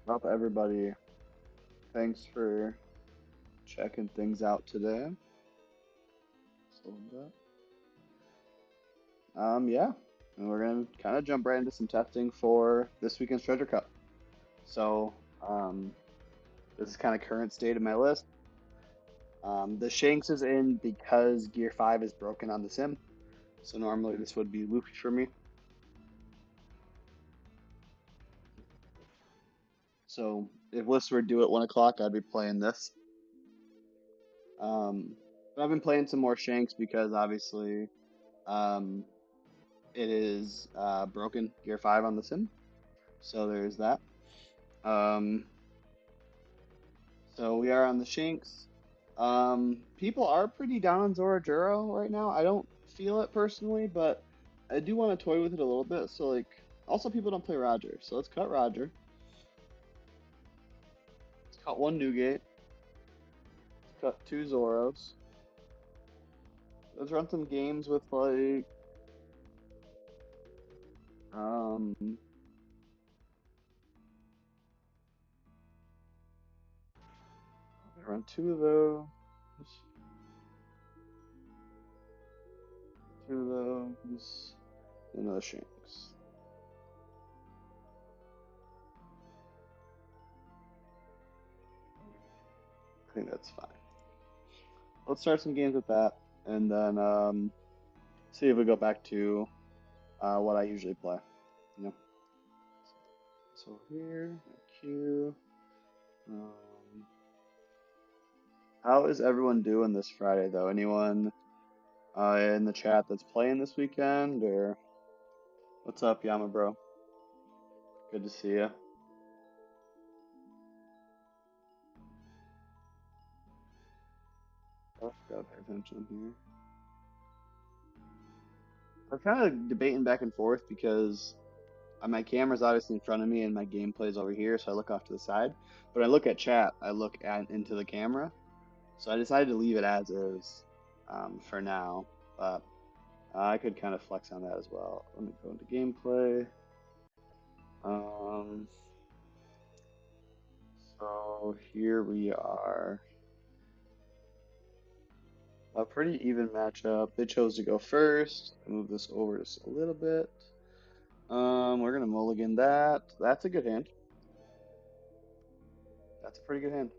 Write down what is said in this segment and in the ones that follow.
Up, everybody. Thanks for checking things out today. So, yeah, and we're gonna kind of jump right into some testing for this weekend's Treasure Cup. So, this is kind of current state of my list. The Shanks is in because Gear 5 is broken on the sim. So normally this would be Luffy for me. So if lists were due at 1 o'clock, I'd be playing this. But I've been playing some more Shanks because obviously um, it is broken Gear 5 on the sim. So there's that. Um, so we are on the Shanks. People are pretty down on Zorajuro right now. I don't feel it personally, but I do want to toy with it a little bit. So like, also people don't play Roger, so let's cut Roger. Let's cut one Newgate. Let's cut two Zoros. Let's run some games with like um run two of those, two of those, and those Shanks. I think that's fine. Let's start some games with that, and then see if we go back to what I usually play. You know. So here, Q. Um, how is everyone doing this Friday though? Anyone in the chat that's playing this weekend, or what's up, Yama bro? Good to see you. Oh, gotta pay attention here. I'm kind of debating back and forth because my camera's obviously in front of me and my gameplay's over here, so I look off to the side. But when I look at chat, I look into the camera. So I decided to leave it as is for now, but I could kind of flex on that as well. Let me go into gameplay. Um, so here we are. A pretty even matchup. They chose to go first. Move this over just a little bit. We're gonna mulligan that. That's a good hand. That's a pretty good hand.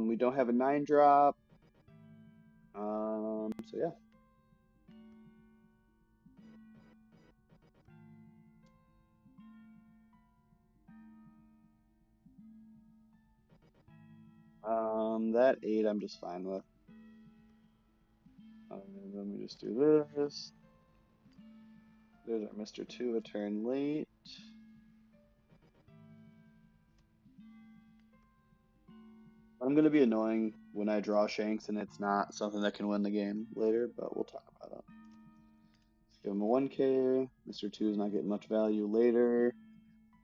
We don't have a 9 drop. So yeah. That 8 I'm just fine with. Let me just do this. There's our Mr. 2 a turn late. I'm gonna be annoying when I draw Shanks and it's not something that can win the game later, but we'll talk about it. Let's give him a 1K. Mr. 2 is not getting much value later.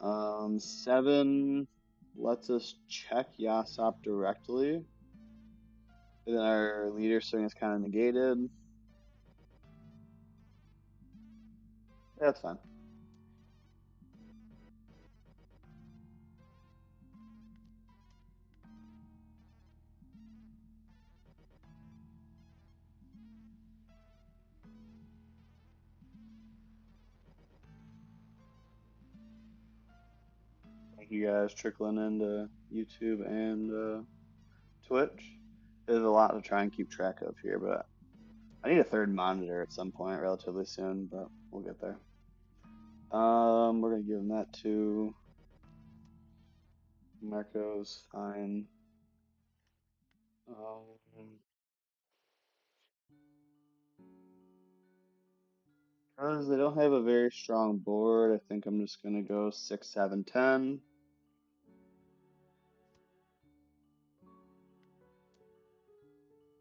7 lets us check Yasop directly. And then our leader swing is kind of negated. That's fine. Thank you guys trickling into YouTube and Twitch. There's a lot to try and keep track of here, but I need a third monitor at some point relatively soon, but we'll get there. We're gonna give him that to Marco's fine. Because they don't have a very strong board, I think I'm just gonna go 6, 7, 10.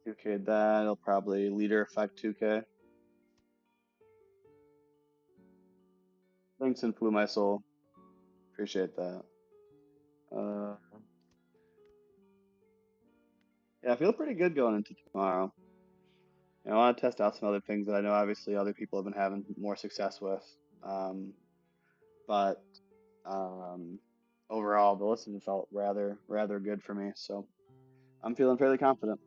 Okay, that'll probably leader effect 2K. Thanks and flew my soul. Appreciate that. Uh, yeah, I feel pretty good going into tomorrow. I want to test out some other things that I know obviously other people have been having more success with. But overall, the listen felt rather good for me. So I'm feeling fairly confident.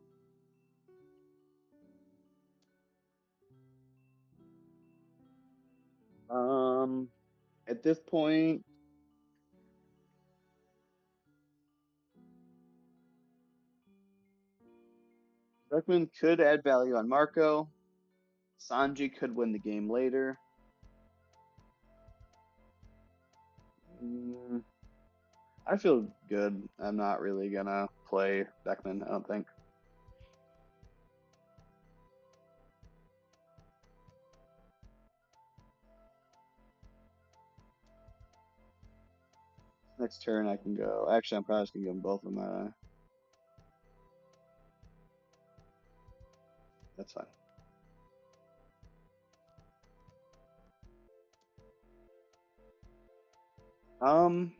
At this point, Beckman could add value on Marco. Sanji could win the game later. Mm, I feel good. I'm not really gonna play Beckman, I don't think. Next turn I can go. Actually, I'm probably just gonna give them both of them. That's fine. Um,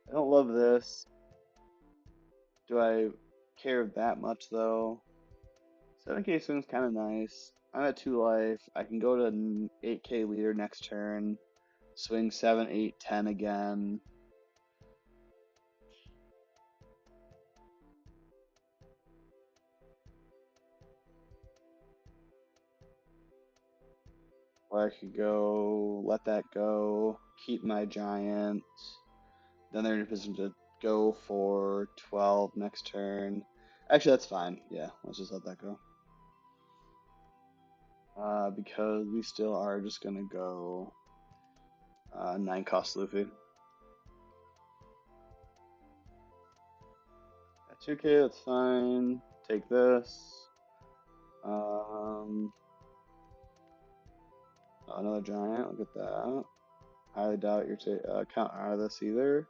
I don't love this. Do I care that much though? 7K swing's kind of nice. I'm at 2 life. I can go to 8K leader next turn. Swing 7, 8, 10 again. Or I could go, let that go, keep my giant. Then they're in a position to go for 12 next turn. Actually, that's fine. Yeah, let's just let that go. Because we still are just gonna go 9 cost Luffy. At 2K, that's fine. Take this. Um, another giant. Look at that. Highly doubt you're count out of this either.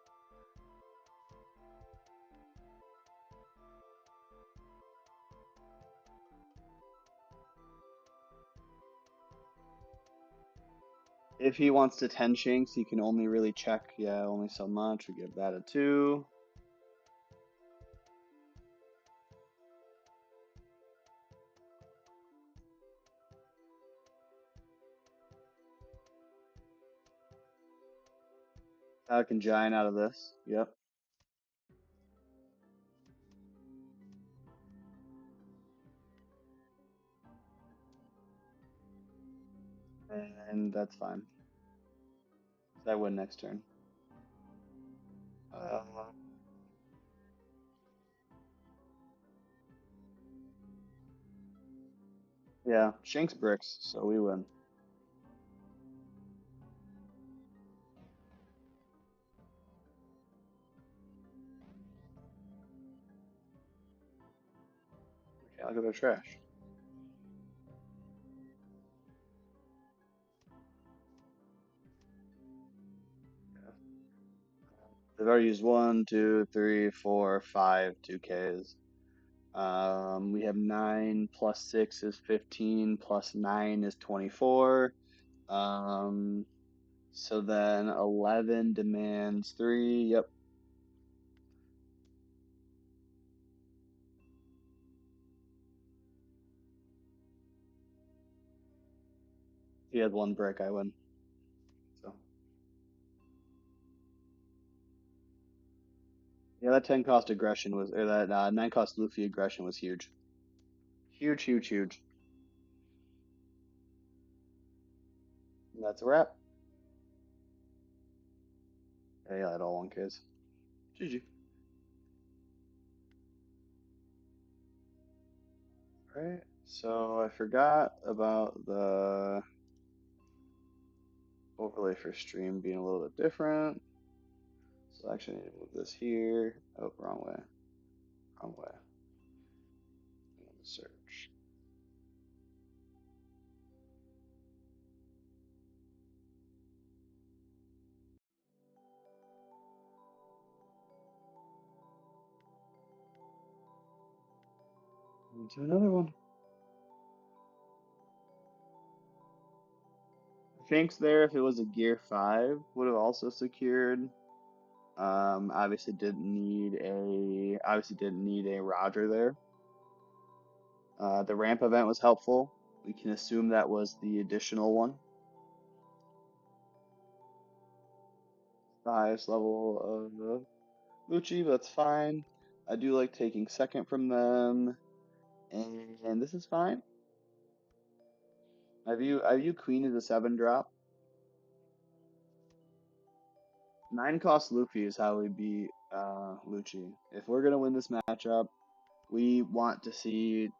If he wants to 10 shanks, he can only really check, yeah, only so much. We give that a 2. Falcon Giant out of this. Yep. And that's fine. I win next turn. Uh, yeah, Shanks bricks, so we win. Okay, look at their trash. Yeah. They've already used 1, 2, 3, 4, 5 2Ks. We have 9 plus 6 is 15, plus 9 is 24. Um, so then 11 demands 3. Yep. He had 1 brick, I win. So, yeah, that 10 cost aggression was, or that 9 cost Luffy aggression was huge. Huge, huge, huge. And that's a wrap. Yeah, I had all 1Ks. GG. Alright, so I forgot about the overlay for stream being a little bit different. So I actually need to move this here. Oh, wrong way. Wrong way. Search. Into another one. Shanks there, if it was a gear 5, would have also secured. Obviously didn't need a Roger there. The ramp event was helpful. We can assume that was the additional one. The highest level of Lucci, but that's fine. I do like taking second from them, and this is fine. I view Queen as a 7 drop. 9 cost Luffy is how we beat Lucci. If we're gonna win this matchup, we want to see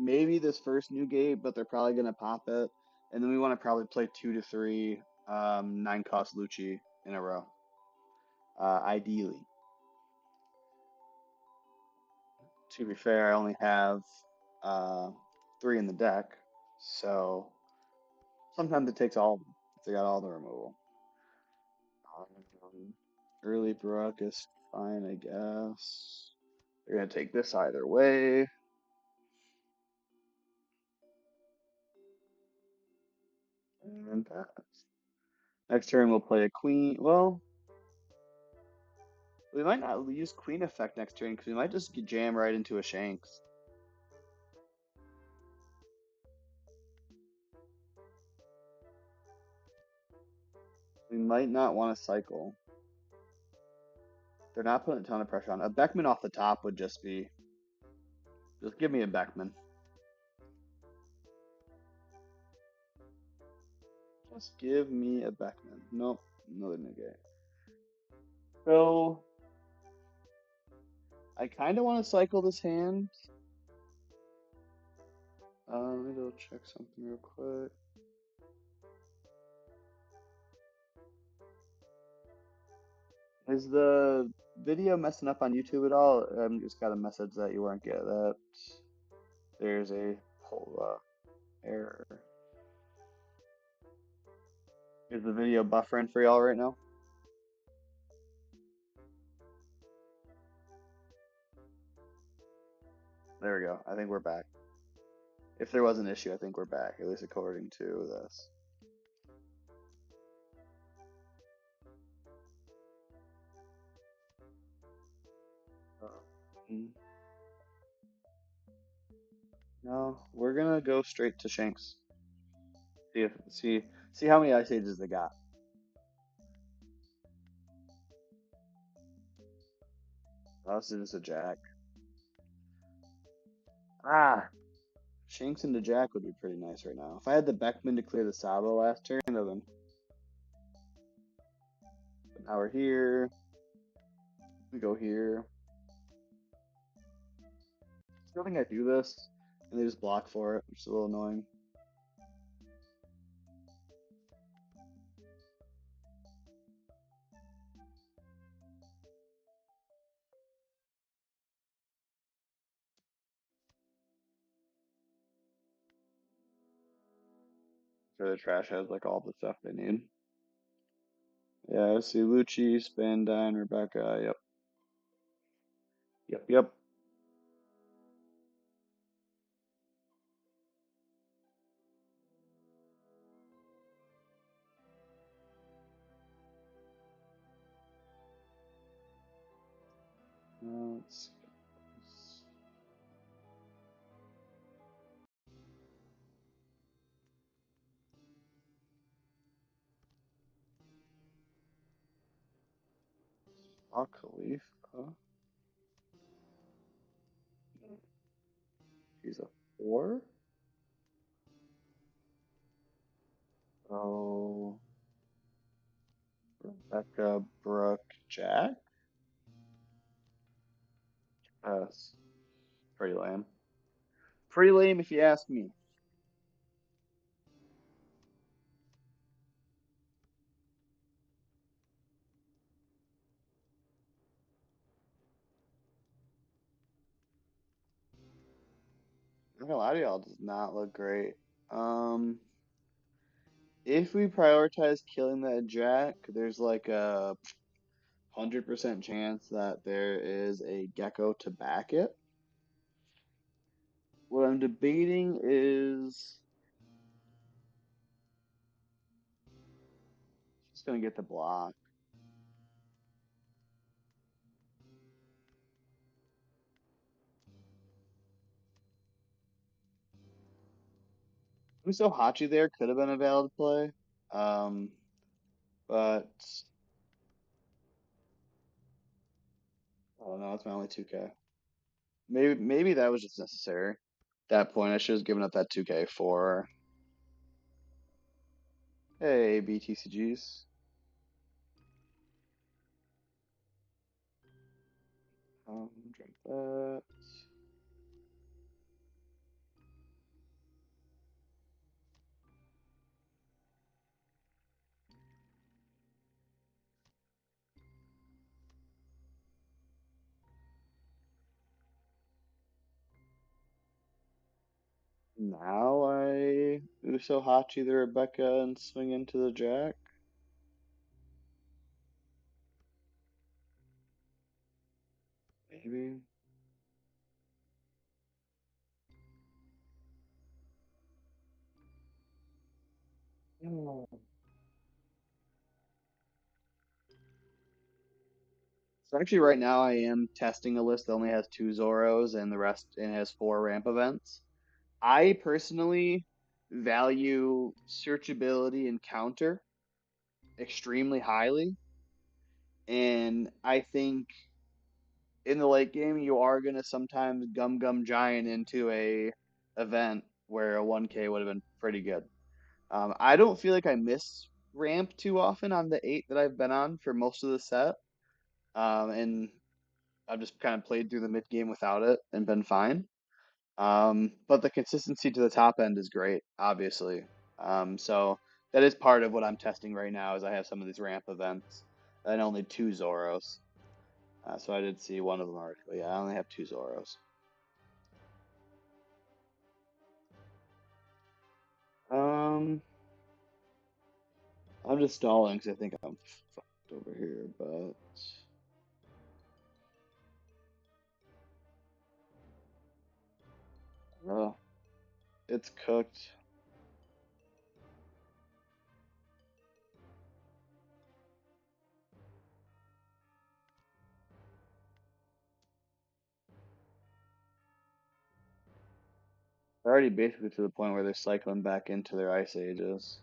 maybe this first new gate, but they're probably gonna pop it, and then we want to probably play 2 to 3 9 cost Lucci in a row, ideally. To be fair, I only have uh, 3 in the deck, so sometimes it takes all of them if they got all the removal. Um, early Brock is fine, I guess. They're gonna take this either way. And pass. Next turn we'll play a queen. Well, we might not use queen effect next turn because we might just jam right into a Shanks. We might not want to cycle. They're not putting a ton of pressure on. A Beckman off the top would just be. Just give me a Beckman. Just give me a Beckman. Nope, another negate. So I kind of want to cycle this hand. Let me go check something real quick. Is the video messing up on YouTube at all? I just got a message that you weren't getting that. There's a whole error. Is the video buffering for y'all right now? There we go. I think we're back. If there was an issue, I think we're back, at least according to this. No, we're gonna go straight to Shanks. See how many ice ages they got. Oh, this is just a jack. Ah, Shanks into jack would be pretty nice right now. If I had the Beckman to clear the Sabo last turn, then. But now we're here. We go here. I don't think I do this, and they just block for it, which is a little annoying. So the trash has like all the stuff they need. Yeah, I see Lucci, Spandine, Rebecca. Yep. Yep, yep. Let's Khalifa. He's a 4. Oh, Rebecca, Brooke, Jack. Yes. Pretty lame. Pretty lame if you ask me. I'm not gonna lie to y'all, does not look great. Um, if we prioritize killing that Jack, there's like a 100% chance that there is a Gecko to back it. What I'm debating is just gonna get the block. Uso Hachi there could have been a valid play. Um, but oh no, it's my only 2K. Maybe that was just necessary. At that point, I should have given up that 2K for hey BTCGs. Drink that. Now I Uso Hachi the Rebecca and swing into the Jack. maybe. Oh. So actually, right now I am testing a list that only has two Zoros and the rest and has four ramp events. I personally value searchability and counter extremely highly, and I think in the late game you are gonna sometimes gum giant into a event where a 1K would have been pretty good. I don't feel like I miss ramp too often on the eight that I've been on for most of the set. And I've just kind of played through the mid game without it and been fine. But the consistency to the top end is great, obviously. So that is part of what I'm testing right now. Is I have some of these ramp events and only two Zoros. So I did see one of them already, but yeah, I only have two Zoros. Um, I'm just stalling because I think I'm fucked over here, but uh, it's cooked. They're already basically to the point where they're cycling back into their ice ages.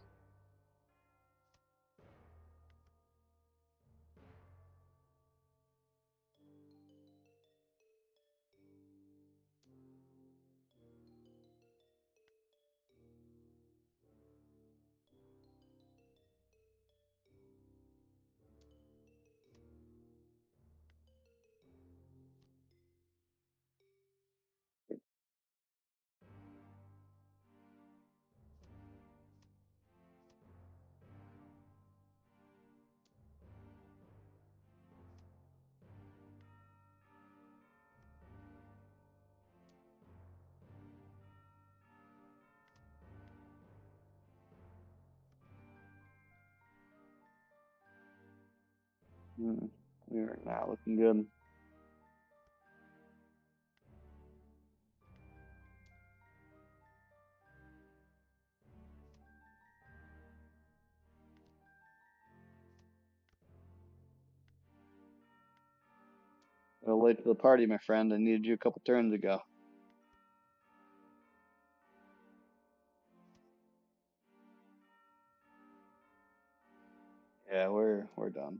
Hmm. We are not looking good. Well, late to the party, my friend. I needed you a couple turns ago. Yeah, we're done.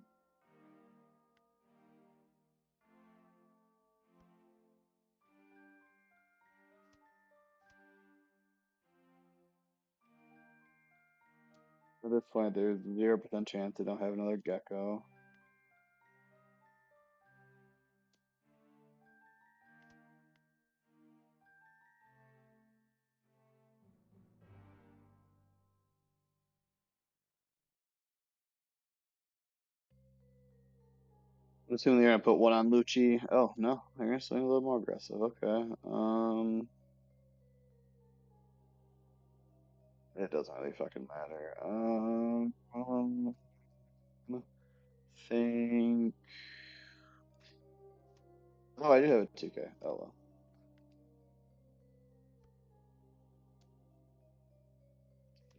At this point, there's 0% chance they don't have another gecko. I'm assuming they're gonna put one on Lucci. Oh no, they're gonna swing a little more aggressive. Okay. It doesn't really fucking matter. Think. Oh, I do have a 2K. Oh well.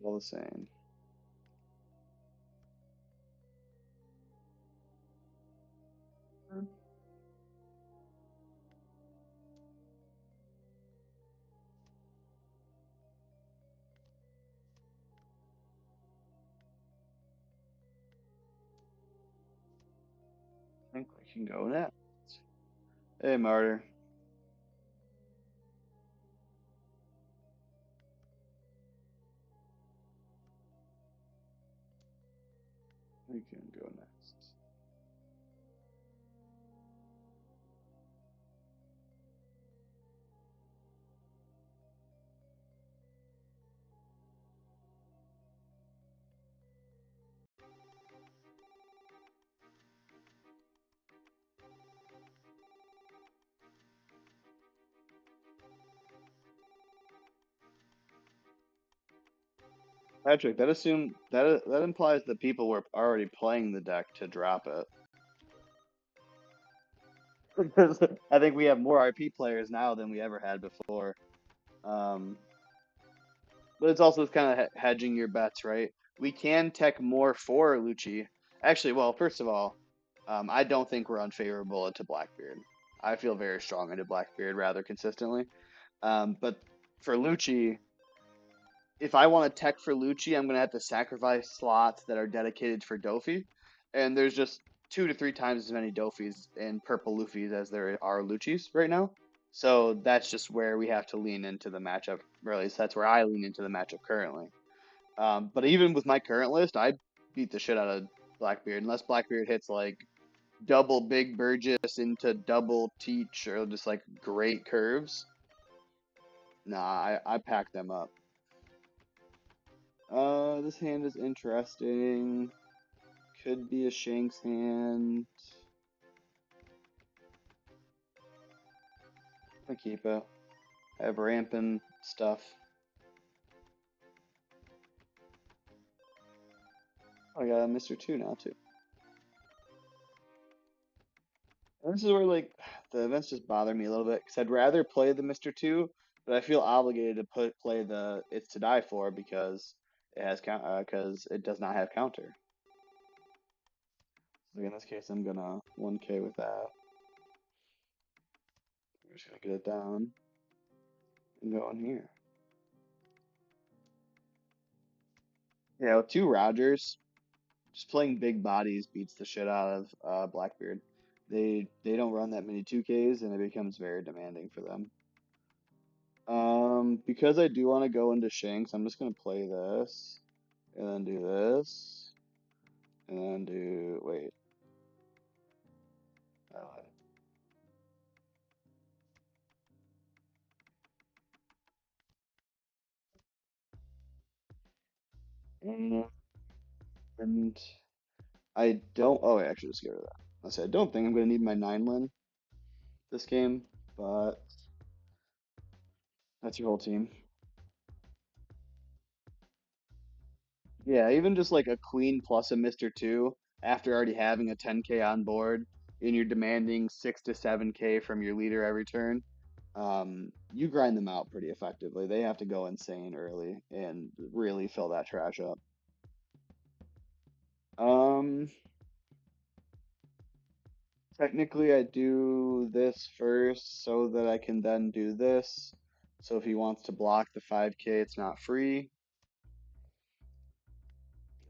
All the same. I think we can go next. Hey, Martyr. We can go next. Patrick, that implies that people were already playing the deck to drop it. Because I think we have more RP players now than we ever had before. Um, but it's also kind of hedging your bets, right? We can tech more for Lucci. Actually, well, first of all, I don't think we're unfavorable into Blackbeard. I feel very strong into Blackbeard rather consistently. But for Lucci, if I want to tech for Lucci, I'm gonna have to sacrifice slots that are dedicated for Dofi, and there's just 2 to 3 times as many Dofis and purple Luffys as there are Luccis right now. So that's just where we have to lean into the matchup. Or at least that's where I lean into the matchup currently. But even with my current list, I beat the shit out of Blackbeard unless Blackbeard hits like double Big Burgess into double Teach or just like great curves. Nah, I pack them up. This hand is interesting. Could be a Shanks hand. I keep it. I have rampant stuff. I got a Mr. 2 now too. And this is where like the events just bother me a little bit because I'd rather play the Mr. 2, but I feel obligated to play the It's to Die For because it has because it does not have counter. So in this case, I'm gonna 1K with that. We're just gonna get it down and go in here. Yeah, with 2 Rogers, just playing big bodies beats the shit out of Blackbeard. They don't run that many 2Ks and it becomes very demanding for them. Because I do want to go into Shanks, I'm just gonna play this and then do this and then do wait. Uh, and and I don't. Oh, wait, actually, just get rid of that. I said I don't think I'm gonna need my 9 win this game, but that's your whole team. Yeah, even just like a queen plus a Mr. 2 after already having a 10K on board and you're demanding 6 to 7K from your leader every turn, you grind them out pretty effectively. They have to go insane early and really fill that trash up. Um, Technically, I do this first so that I can then do this. So if he wants to block the 5K, it's not free.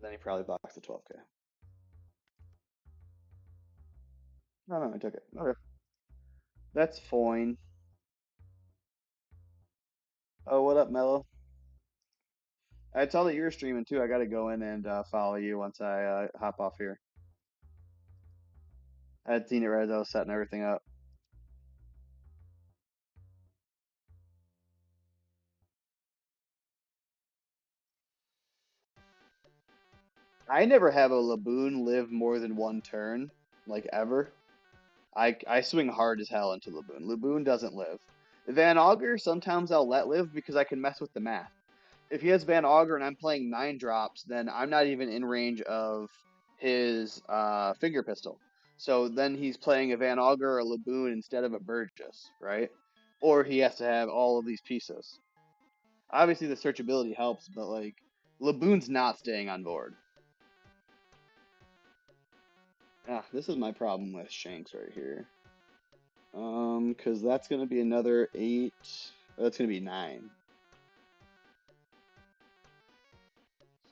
Then he probably blocks the 12K. No, no, I took it. Okay. That's fine. Oh, what up, Mello? I saw that you were streaming too. I got to go in and follow you once I hop off here. I had seen it right as I was setting everything up. I never have a Laboon live more than 1 turn, like ever. I swing hard as hell into Laboon. Laboon doesn't live. Van Augur, sometimes I'll let live because I can mess with the math. If he has Van Augur and I'm playing 9 drops, then I'm not even in range of his finger pistol. So then he's playing a Van Augur or a Laboon instead of a Burgess, right? Or he has to have all of these pieces. Obviously, the searchability helps, but like Laboon's not staying on board. Ah, this is my problem with Shanks right here. Because that's gonna be another 8. That's gonna be 9.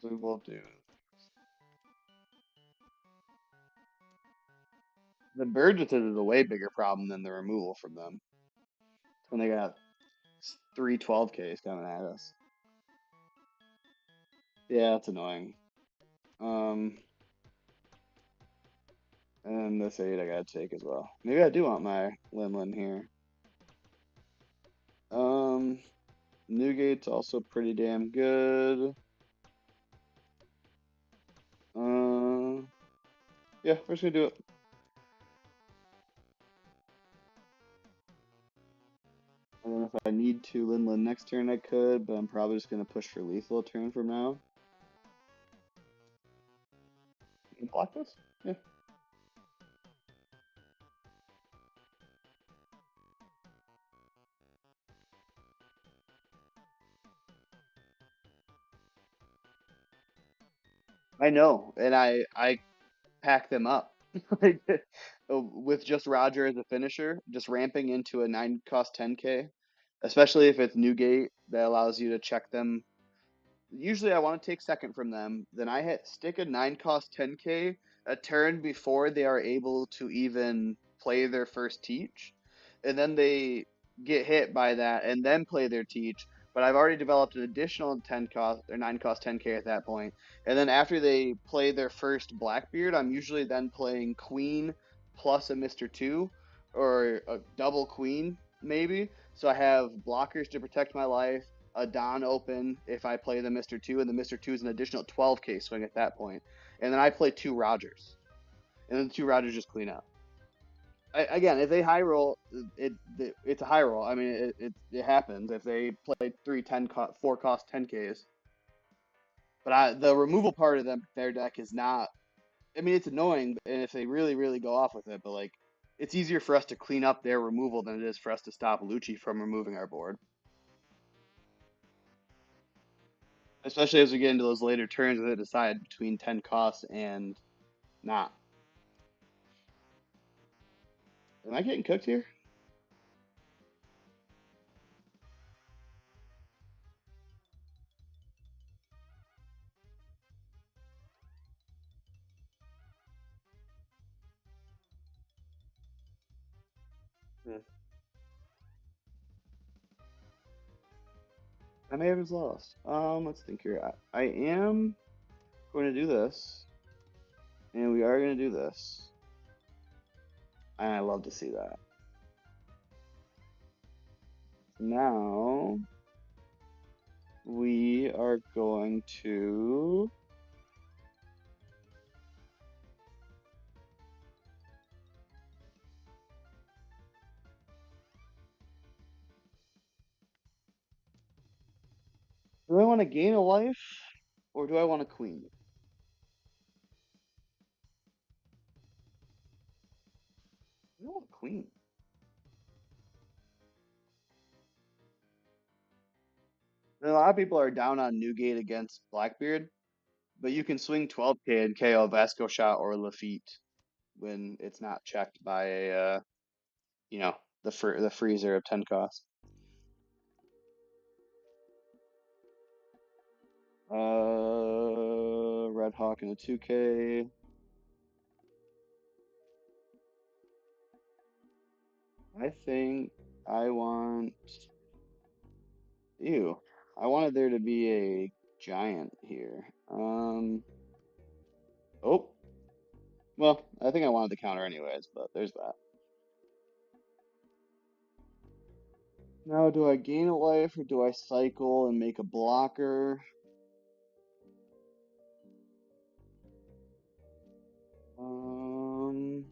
So we will do. The Burgesses is a way bigger problem than the removal from them. When they got 3 12Ks coming at us. Yeah, that's annoying. Um, and this 8 I gotta take as well. Maybe I do want my Limlin here. Um, Newgate's also pretty damn good. Yeah, we're just gonna do it. And then if I need to Linlin next turn, I could, but I'm probably just gonna push for lethal a turn from now. You can block this? Yeah. I know, and I pack them up. Like, with just Roger as a finisher, just ramping into a 9 cost 10k, especially if it's Newgate that allows you to check them. Usually I want to take second from them. Then I hit stick a 9 cost 10k a turn before they are able to even play their first teach. And then they get hit by that and then play their teach. But I've already developed an additional 10 cost or 9 cost 10k at that point. And then after they play their first Blackbeard, I'm usually then playing Queen plus a Mr. 2 or a double Queen maybe. So I have blockers to protect my life, a Don open if I play the Mr. 2, and the Mr. 2 is an additional 12k swing at that point. And then I play two Rogers, and then the two Rogers just clean up. Again, if they high roll, it's a high roll. I mean, it happens if they play 4 cost 10ks. But the removal part of their deck is not. I mean, it's annoying, and if they really go off with it, but like, it's easier for us to clean up their removal than it is for us to stop Lucci from removing our board. Especially as we get into those later turns where they decide between 10 costs and not. Am I getting cooked here? Yeah. I may have just lost. Let's think here. I am going to do this, and we are going to do this. And I love to see that. Now, we are going to. Do I want to gain a life, or do I want a queen? I want a queen. And a lot of people are down on Newgate against Blackbeard, but you can swing 12k and KO Vasco Shot or Lafitte when it's not checked by a you know, the freezer of 10 cost. Red Hawk and a 2K. I think I want. Ew. I wanted there to be a giant here. Oh. Well, I think I wanted the counter anyways, but there's that. Now, do I gain a life or do I cycle and make a blocker? Um,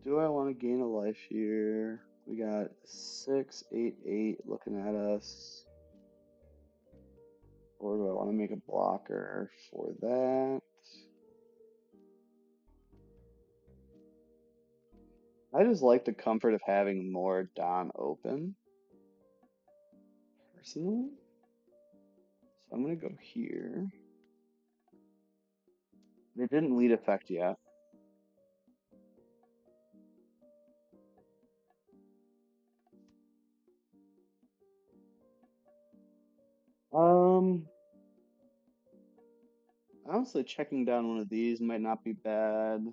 do I want to gain a life here? We got 6, 8, 8 looking at us. Or do I want to make a blocker for that? I just like the comfort of having more Don open, personally. So I'm going to go here. They didn't lead effect yet. Um, Honestly, checking down one of these might not be bad.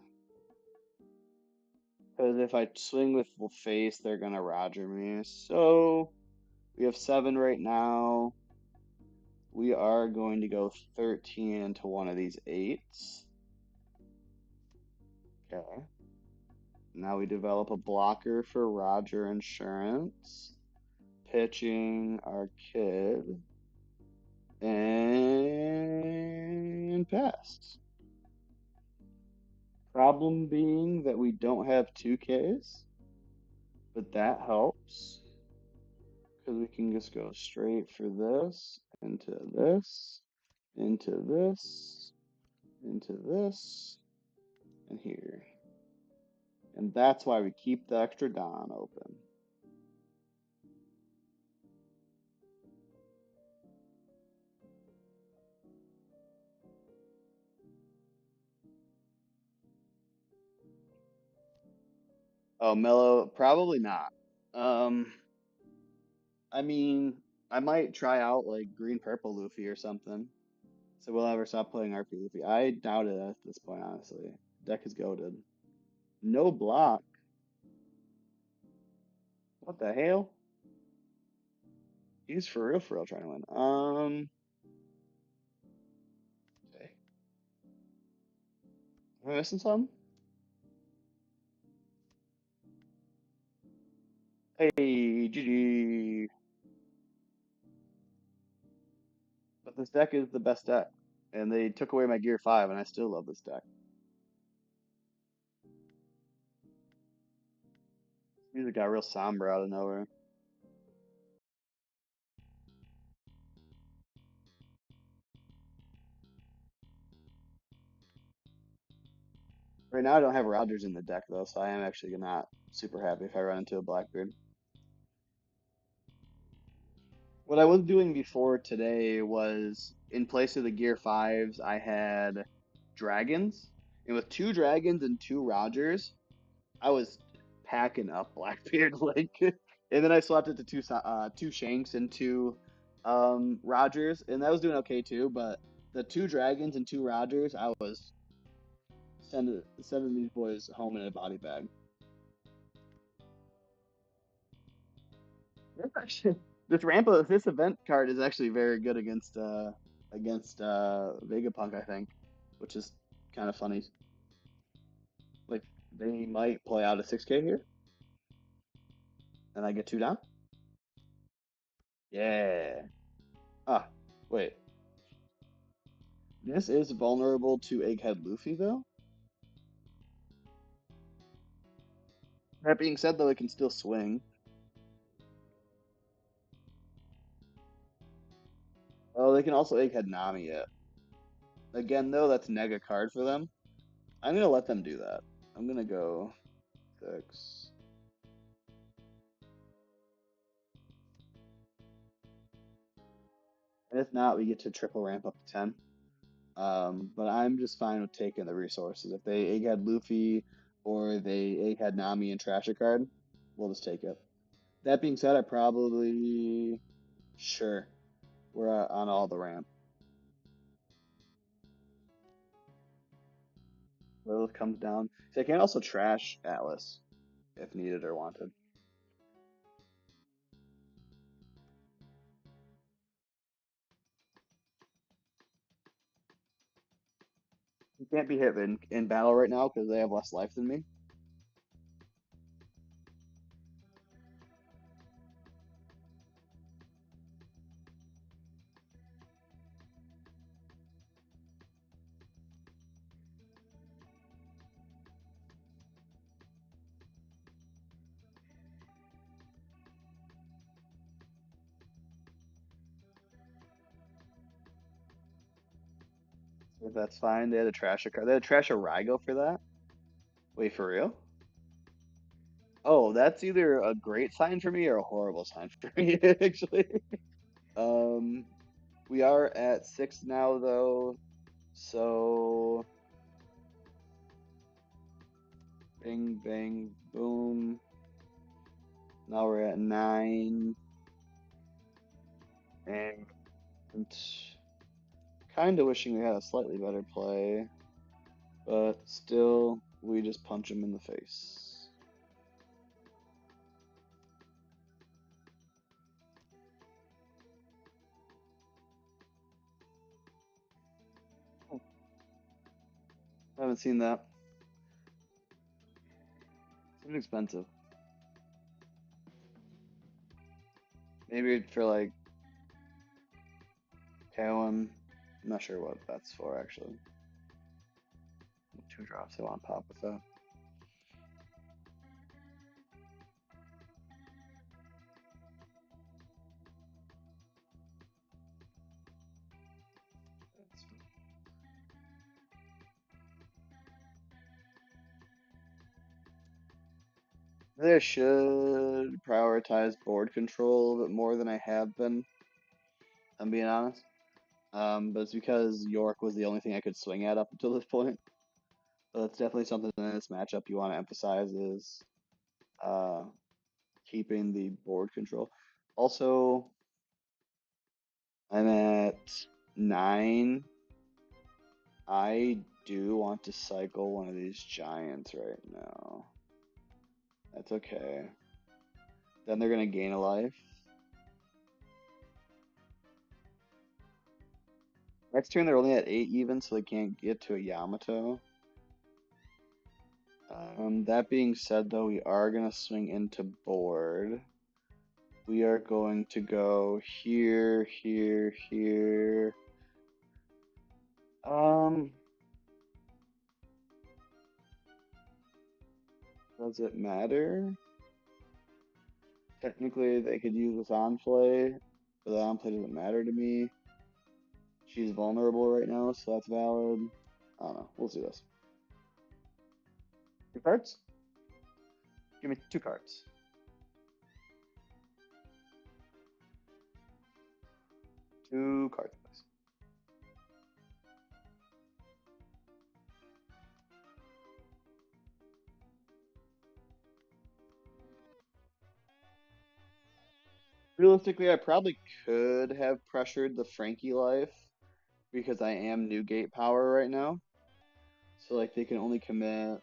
Because if I swing with full face, they're going to Roger me. So we have 7 right now. We are going to go 13 into one of these 8s. Okay. Now we develop a blocker for Roger Insurance. Pitching our kid. And pass. Problem being that we don't have 2Ks, but that helps. Because we can just go straight for this, into this, into this, into this, and here. And that's why we keep the extra Don open. Oh, Mellow, probably not. Um, I mean, I might try out like green purple Luffy or something. So we'll ever stop playing RP Luffy. I doubt it at this point, honestly. Deck is goaded. No block. What the hell? He's for real trying to win. Okay. Am I missing something? Hey, GG. But this deck is the best deck. And they took away my Gear 5, and I still love this deck. Music got real somber out of nowhere. Right now, I don't have Rogers in the deck, though, so I am actually not super happy if I run into a Blackbeard. What I was doing before today was, in place of the Gear 5s, I had Dragons. And with two Dragons and two Rogers, I was packing up Blackbeard like, and then I swapped it to two Shanks and two Rogers, and that was doing okay too. But the two Dragons and two Rogers, I was sending these boys home in a body bag. That's actually this event card is actually very good against Vegapunk, I think, which is kind of funny. Like they might play out a 6K here, and I get two down. Yeah. Ah, wait. This is vulnerable to Egghead Luffy, though. That being said, though, it can still swing. Oh, they can also Egghead Nami it. Again, though, that's nega card for them. I'm gonna let them do that. I'm gonna go 6. And if not, we get to triple ramp up to 10. But I'm just fine with taking the resources. If they Egghead Luffy or they Egghead Nami and trash a card, we'll just take it. That being said, I probably sure we're on all the ramp. Lilith comes down. So I can also trash Atlas if needed or wanted. You can't be hit in battle right now because they have less life than me. So that's fine. They had to trash a card. They had to trash a Rygo for that. Wait, for real? Oh, that's either a great sign for me or a horrible sign for me, actually. Um, we are at 6 now, though. So, bing, bang, boom. Now we're at 9. And kind of wishing we had a slightly better play. But still, we just punch him in the face. Oh, I haven't seen that. It's expensive. Maybe for like Kawan. I'm not sure what that's for actually. 2 drops I want to pop with that. They should prioritize board control a little bit more than I have been, I'm being honest. But it's because York was the only thing I could swing at up until this point. But that's definitely something in this matchup you want to emphasize is uh, keeping the board control. Also, I'm at 9. I do want to cycle one of these giants right now. That's okay. Then they're gonna gain a life. Next turn they're only at 8 even, so they can't get to a Yamato. That being said, though, we are gonna swing into board. We are going to go here, here, here. Um, does it matter? Technically, they could use this on play, but the on play doesn't matter to me. She's vulnerable right now, so that's valid. I don't know. We'll see this. 2 cards? Give me 2 cards. 2 cards, please. Realistically, I probably could have pressured the Frankie life because I am new gate power right now. So like they can only commit.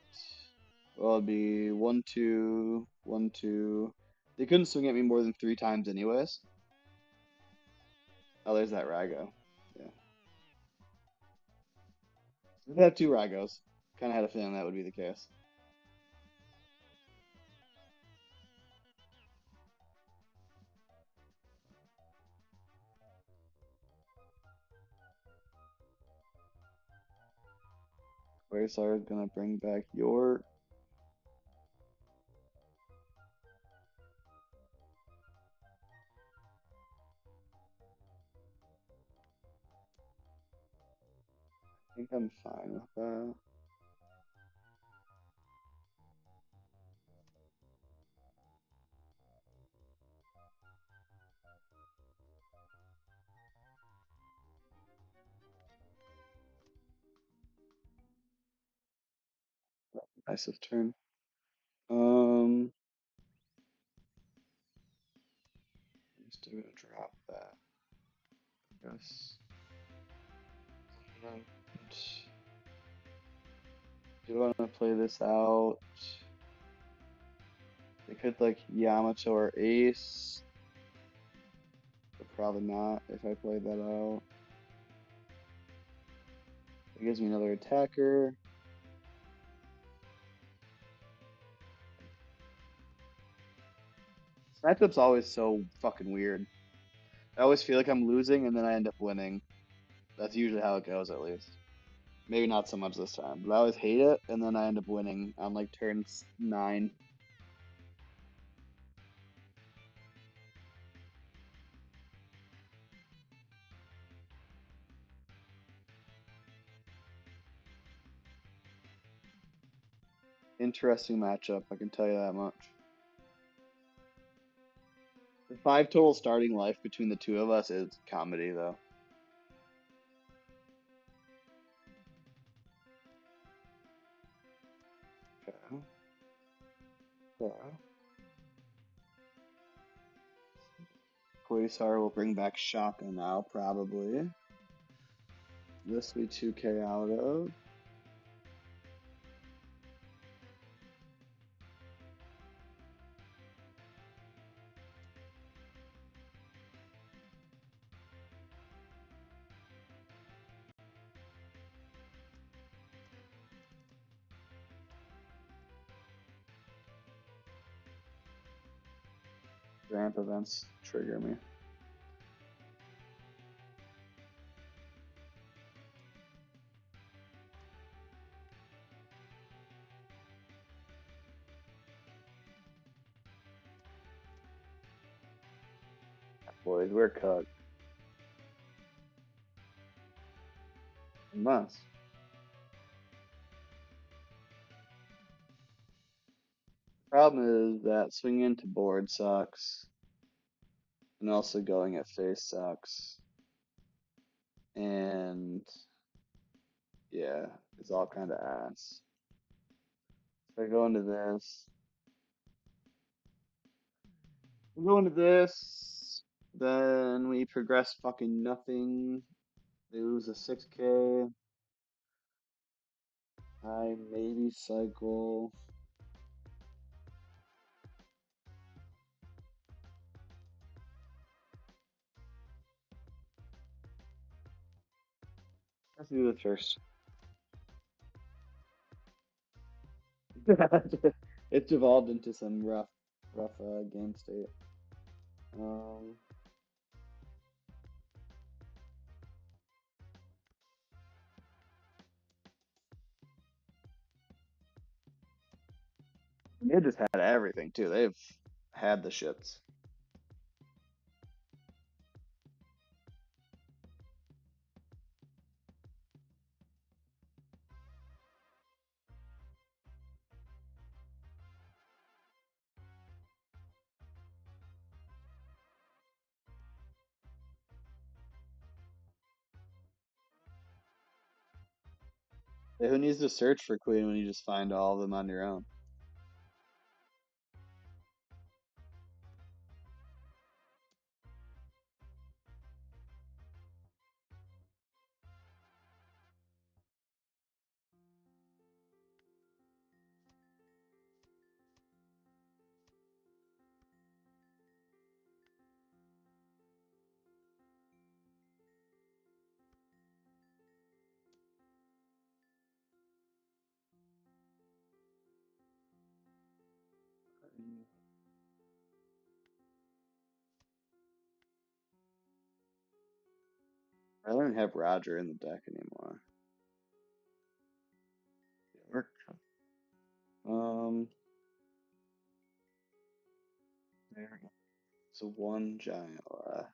Well, it'd be 1, 2, 1, 2. They couldn't swing at me more than 3 times, anyways. Oh, there's that Rago. Yeah, we have 2 Ragos. Kind of had a feeling that would be the case. Quasar is gonna bring back York. I think I'm fine with that. Nice turn. I'm still gonna drop that. Yes. And do I want to play this out? They could like Yamato or Ace, but probably not if I play that out. It gives me another attacker. This matchup's always so fucking weird. I always feel like I'm losing and then I end up winning. That's usually how it goes, at least. Maybe not so much this time, but I always hate it and then I end up winning on like turn 9. Interesting matchup, I can tell you that much. The 5 total starting life between the two of us is comedy, though. Okay. Okay. Quasar will bring back Shaka now, probably. This we 2K out of. Ramp events trigger me. Boys, we're cooked. Unless. Problem is that swinging into board sucks, and also going at face sucks. And yeah, it's all kind of ass. If I go into this, We go into this, then we progress fucking nothing. They lose a 6K. I maybe cycle. Let's do this first. It's evolved into some rough game state. Um, they just had everything too. They've had the shits. Yeah, who needs to search for Queen when you just find all of them on your own? I don't have Roger in the deck anymore. Um, there we go. So one giant left.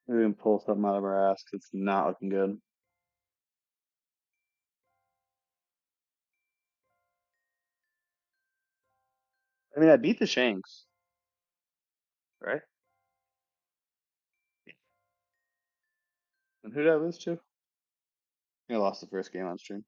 Maybe we can pull something out of our ass 'cause it's not looking good. I mean, I beat the Shanks, right? And who did I lose to? I lost the first game on stream.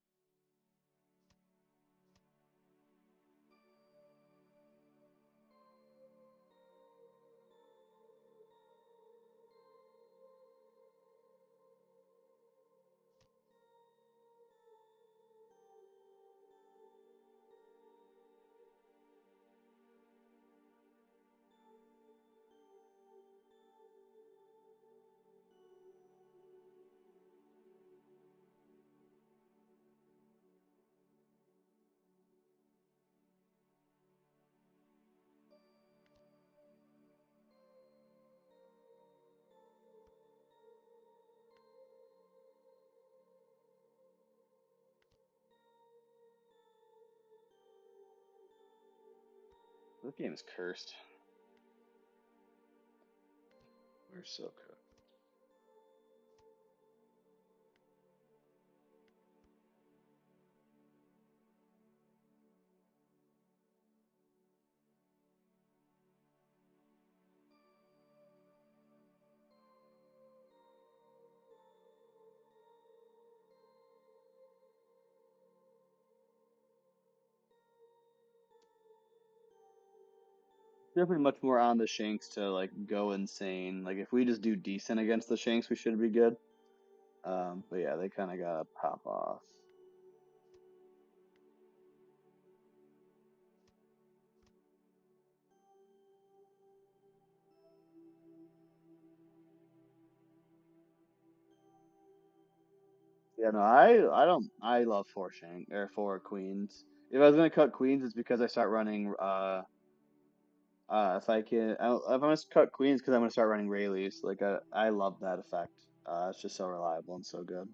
This game is cursed. We're so cooked. Definitely much more on the Shanks to like go insane. Like if we just do decent against the Shanks, we should be good. But yeah, they kind of gotta pop off. Yeah, no, I don't I love four Shank or four Queens. If I was gonna cut Queens, it's because I start running if I can if I'm gonna cut Queens because I'm gonna start running Rayleighs. Like I love that effect. It's just so reliable and so good.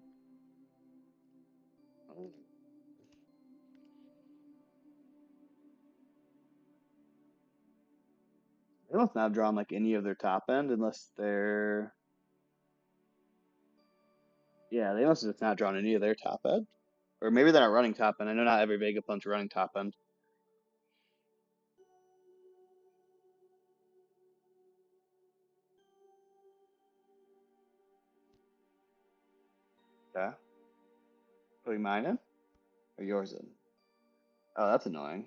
They must not have drawn like any of their top end unless they're, yeah, they must have just not drawn any of their top end. Or maybe they're not running top end. I know not every Vegapunk's running top end. Yeah. Putting mine in? Or yours in? Oh, that's annoying.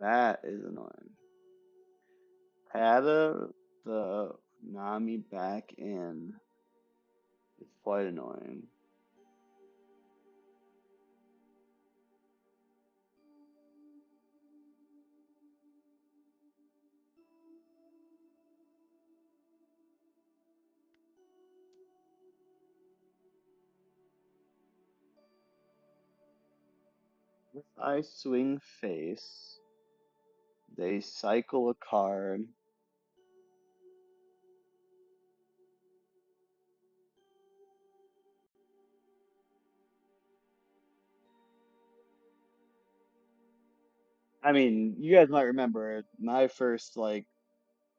That is annoying. Pada the Nami back in is quite annoying. If I swing face, they cycle a card. I mean, you guys might remember my first, like,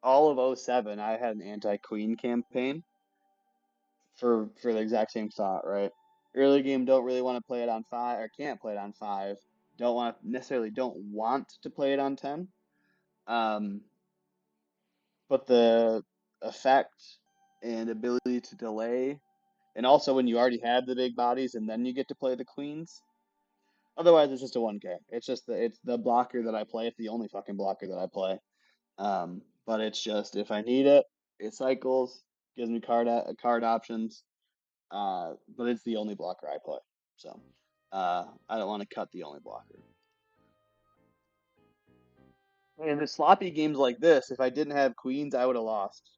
all of '07, I had an anti-queen campaign for the exact same thought, right? Early game don't really want to play it on 5 or can't play it on 5. Don't want to play it on 10. Um, but the effect and ability to delay, and also when you already have the big bodies and then you get to play the queens. Otherwise, it's just a 1K. It's the blocker that I play. It's the only fucking blocker that I play. But it's just if I need it, it cycles, gives me card options. But it's the only blocker I play. So I don't want to cut the only blocker. And the sloppy games like this, if I didn't have queens, I would have lost.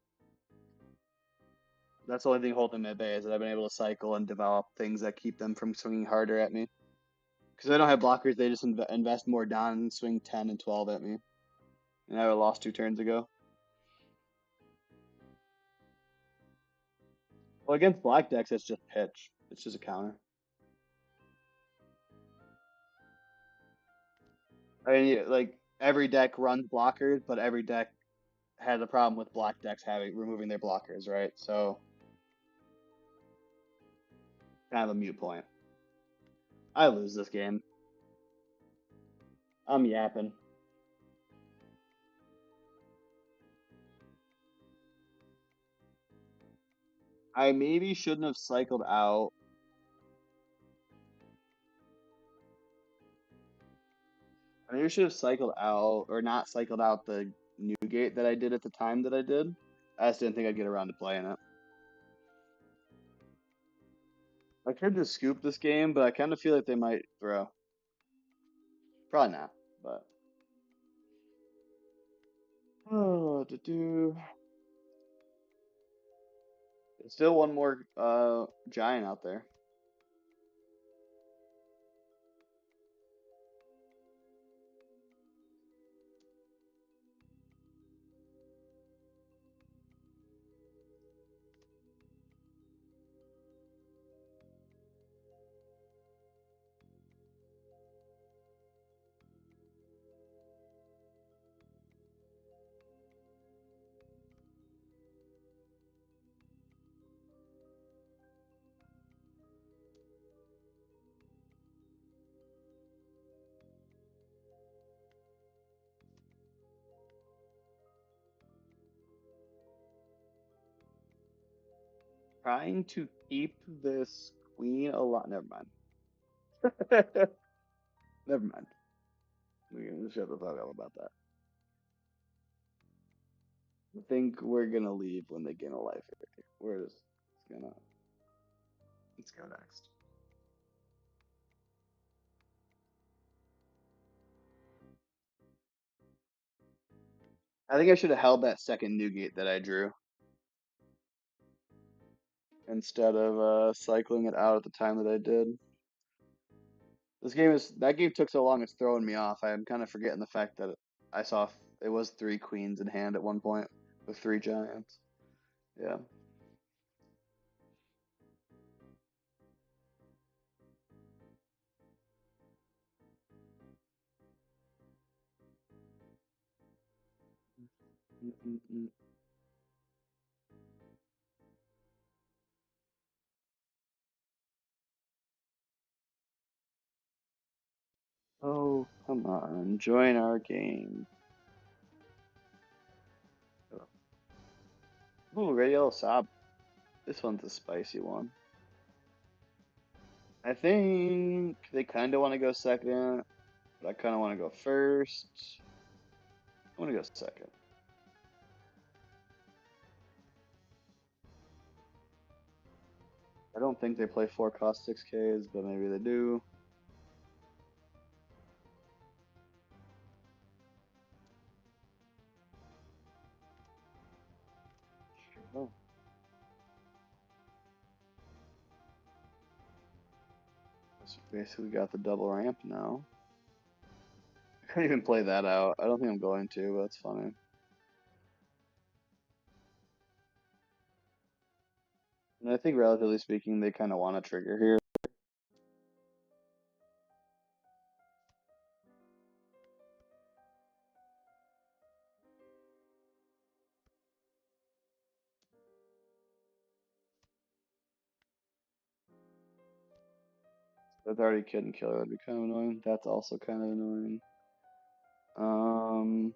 That's the only thing holding me at bay is that I've been able to cycle and develop things that keep them from swinging harder at me. Because I don't have blockers, they just invest more down and swing 10 and 12 at me. And I would have lost 2 turns ago. Well, against black decks, it's just pitch. It's just a counter. I mean, like every deck runs blockers, but every deck has a problem with black decks having removing their blockers, right? So kind of a mute point. I lose this game. I'm yapping. I maybe shouldn't have cycled out. I maybe should have cycled out or not cycled out the new gate that I did at the time that I did. I just didn't think I'd get around to playing it. I could just scoop this game, but I kind of feel like they might throw. Probably not, but oh, to do. There's still one more giant out there. Trying to keep this queen alive. Never mind. Never mind. We can shut the fuck up about that. I think we're gonna leave when they gain a life here. We're just gonna let's go next. I think I should have held that second Newgate that I drew instead of cycling it out at the time that I did. That game took so long it's throwing me off. I'm kind of forgetting the fact that I saw it was 3 queens in hand at one point with 3 giants. Yeah. Mm-mm-mm. Oh, come on. Join our game. Ooh, red yellow sob. This one's a spicy one. I think they kind of want to go second, but I kind of want to go first. I want to go second. I don't think they play 4 cost 6Ks, but maybe they do. Oh, so basically got the double ramp now. I couldn't even play that out. I don't think I'm going to, but it's funny. And I think relatively speaking, they kind of want to trigger here. That's already Kid and Killer. That'd be kind of annoying. That's also kind of annoying. Um,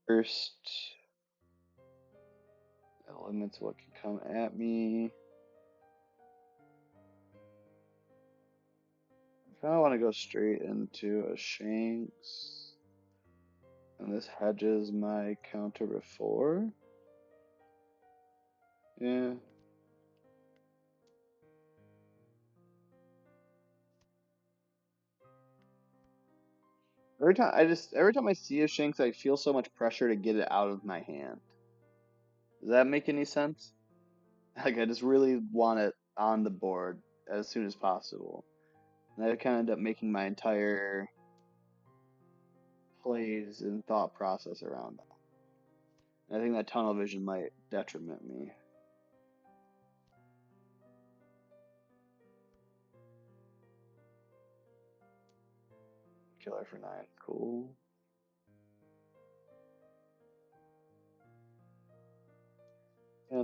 first, that limits what can come at me. I kind of want to go straight into a Shanks. And this hedges my counter before. Yeah. Every time I see a Shanks, I feel so much pressure to get it out of my hand. Does that make any sense? Like I just really want it on the board as soon as possible. And I kind of end up making my entire plays and thought process around that. And I think that tunnel vision might detriment me. Killer for 9. Cool. Yeah.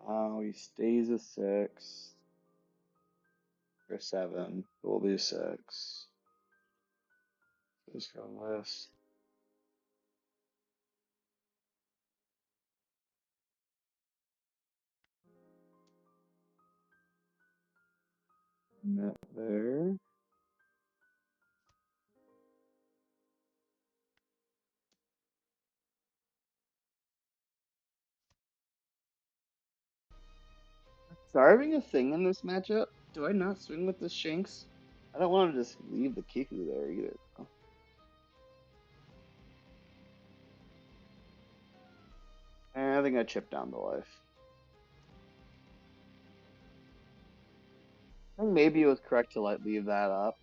Oh, he stays a 6 or 7. Will be 6. Just go this. Net there. Starving a thing in this matchup? Do I not swing with the Shanks? I don't want to just leave the Kiku there either. I think I chipped down the life. I think maybe it was correct to leave that up,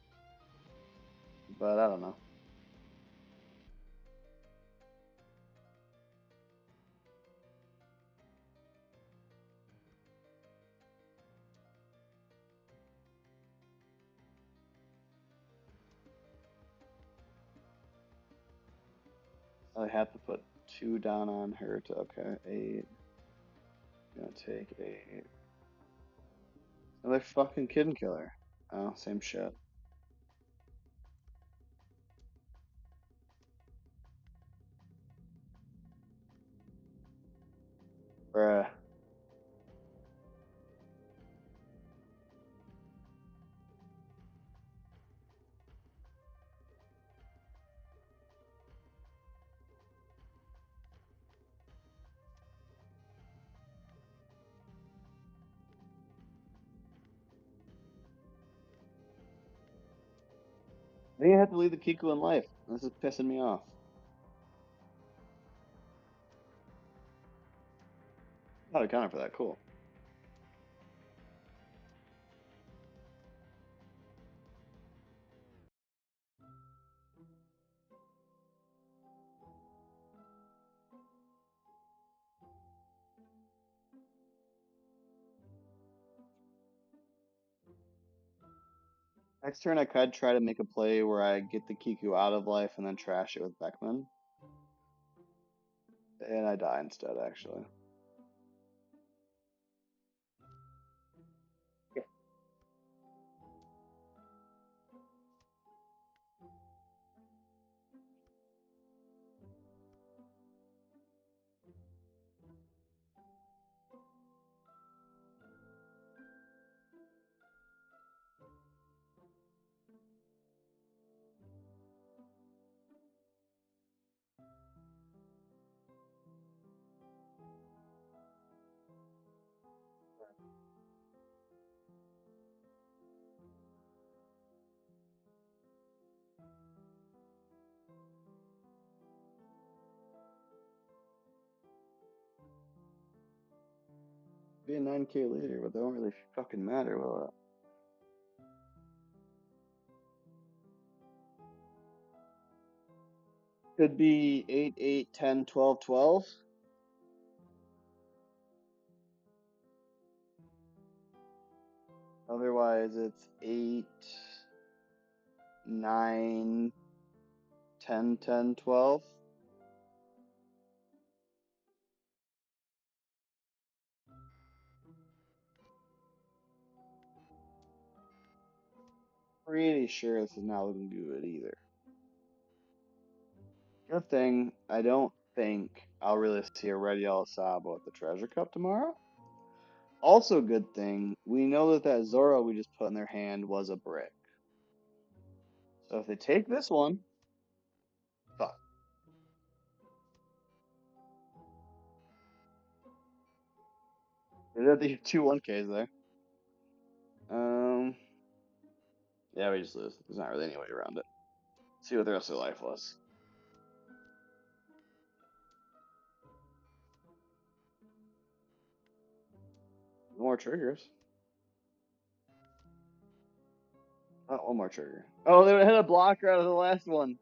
but I don't know. I have to put 2 down on her to okay 8. Gonna take 8. Another fucking kid and killer. Oh, same shit. Bruh. I think I have to leave the Kiku in life. This is pissing me off. Not a counter for that. Cool. Next turn, I could try to make a play where I get the Kiku out of life and then trash it with Beckman. And I die instead, actually. Be a 9K leader, but that don't really fucking matter, will it? Could be 8, 8, 10, 12, 12. Otherwise, it's 8, 9, 10, 10, 12. Pretty sure this is not looking good either. Good thing I don't think I'll really see a red yellow Sabo at the Treasure Cup tomorrow. Also, good thing we know that that Zoro we just put in their hand was a brick. So if they take this one, fuck. They have the 2 1Ks there. Yeah, we just lose. There's not really any way around it. See what the rest of their life was. More triggers. Oh, one more trigger. Oh, they would have hit a blocker out of the last one.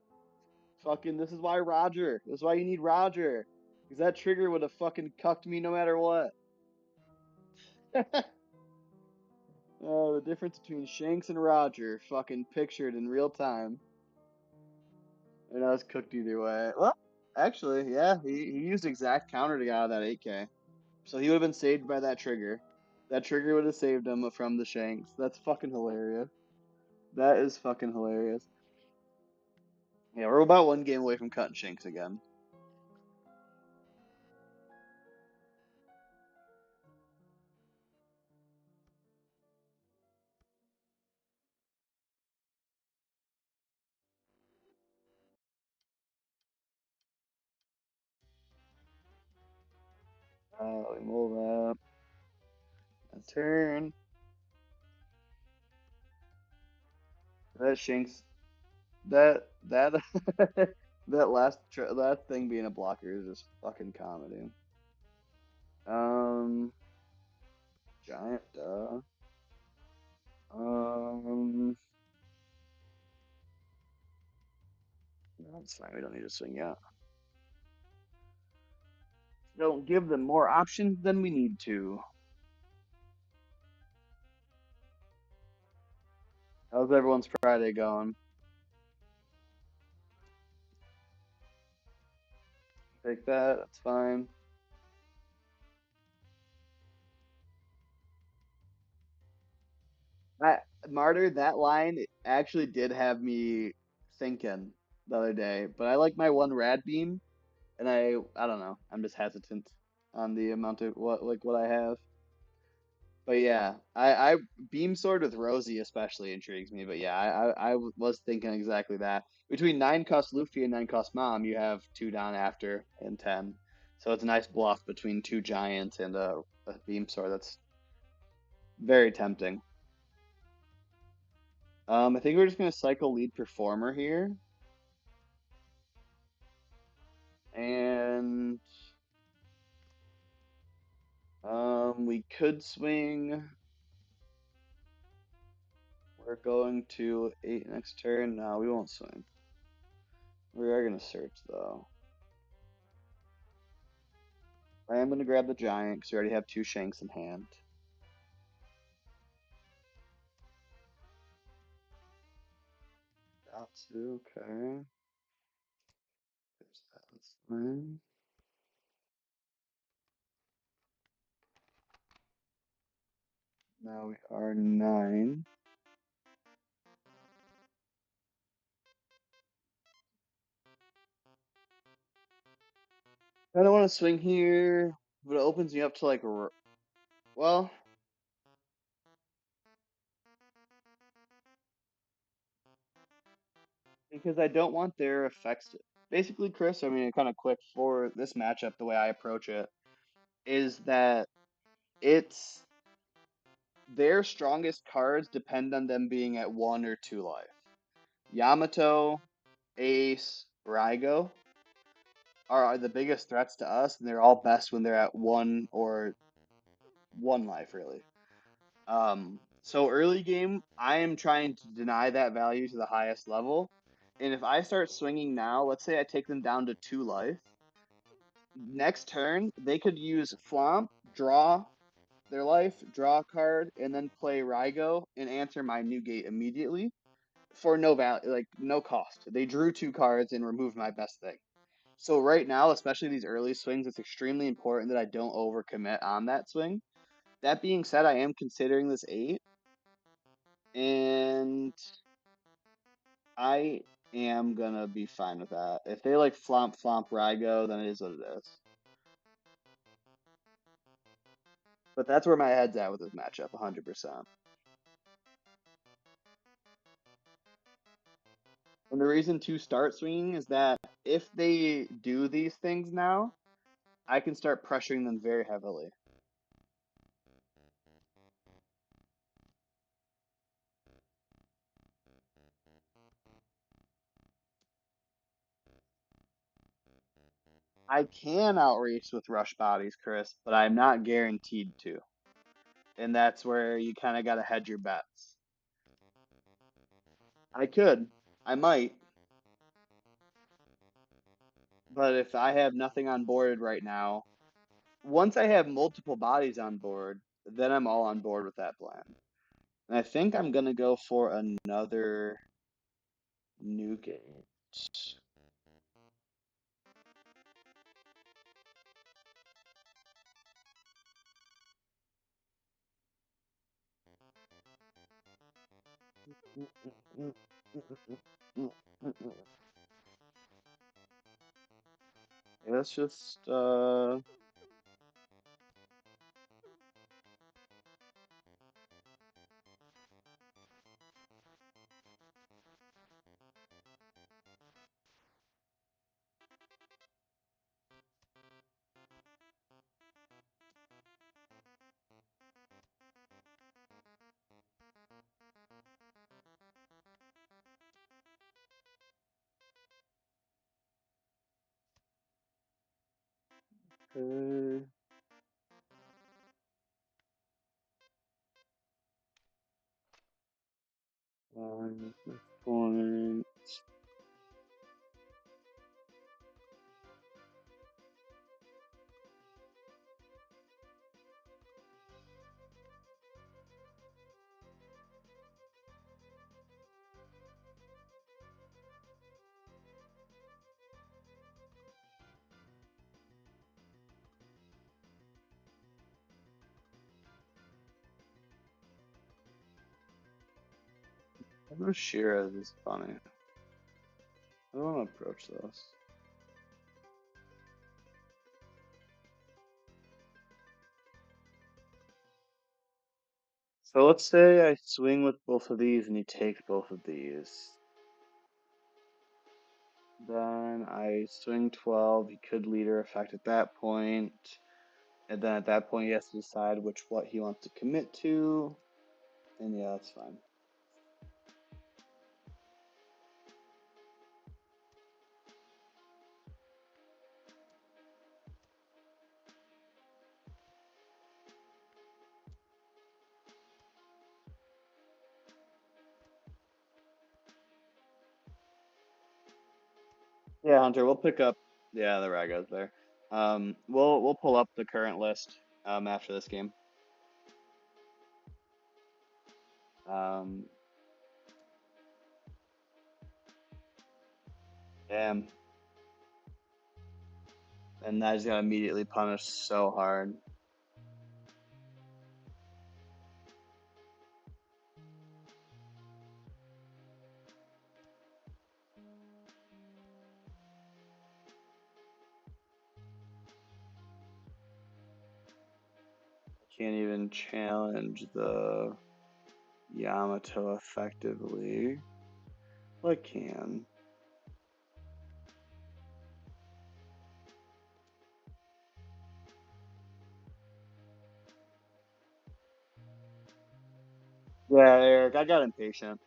Fucking, this is why Roger. This is why you need Roger. Because that trigger would have fucking cucked me no matter what. Oh, the difference between Shanks and Roger, fucking pictured in real time. And I was cooked either way. Well, actually, yeah, he used exact counter to get out of that 8K. So he would have been saved by that trigger. That trigger would have saved him from the Shanks. That's fucking hilarious. That is fucking hilarious. Yeah, we're about one game away from cutting Shanks again. We move up. A turn. That Shanks. That that last thing being a blocker is just fucking comedy. Um, giant. Um, that's fine. We don't need to swing out. Don't give them more options than we need to. How's everyone's Friday going? Take that. That's fine. That Martyr, that line actually did have me thinking the other day, but I like my one rad beam, and I don't know. I'm just hesitant on the amount of what I have. But yeah, I beam sword with Rosie especially intrigues me. But yeah, I was thinking exactly that. Between 9 cost Luffy and 9 cost Mom, you have two down after and 10, so it's a nice bluff between two giants and a beam sword. That's very tempting. I think we're just gonna cycle lead performer here, and we could swing. We're going to 8 next turn. No, we won't swing. We are gonna search though. I am gonna grab the giant because we already have two Shanks in hand. Natsu, okay. There's that one. Now we are 9. I don't want to swing here, but it opens me up to like, well, because I don't want their effects. Basically, Chris, I mean, kind of quick for this matchup, the way I approach it is that it's their strongest cards depend on them being at 1 or 2 life. Yamato, Ace, Raigo are the biggest threats to us, and they're all best when they're at 1 or 1 life, really. So early game, I am trying to deny that value to the highest level. And if I start swinging now, let's say I take them down to 2 life, next turn, they could use Flomp, draw their life, draw a card, and then play Raigo and answer my new gate immediately for no value, like no cost. They drew 2 cards and removed my best thing. So right now, especially these early swings, it's extremely important that I don't overcommit on that swing. That being said, I am considering this 8, and I am gonna be fine with that. If they like flomp Raigo, then it is what it is. But that's where my head's at with this matchup, 100%. And the reason to start swinging is that if they do these things now, I can start pressuring them very heavily. I can outreach with rush bodies, Chris, but I'm not guaranteed to. And that's where you kind of got to hedge your bets. I could. I might. But if I have nothing on board right now, once I have multiple bodies on board, then I'm all on board with that plan. And I think I'm going to go for another new game. Let's just okay. This point. I know Shira is funny. I don't want to approach this. So let's say I swing with both of these and he takes both of these. Then I swing 12. He could leader effect at that point. And then at that point, he has to decide what he wants to commit to. And yeah, that's fine. Yeah, Hunter, we'll pick up. Yeah, the Ragos there. We'll pull up the current list after this game. Um, Damn. And I just got immediately punished so hard. Can't even challenge the Yamato effectively. Well, I can. Yeah, Eric, I got impatient.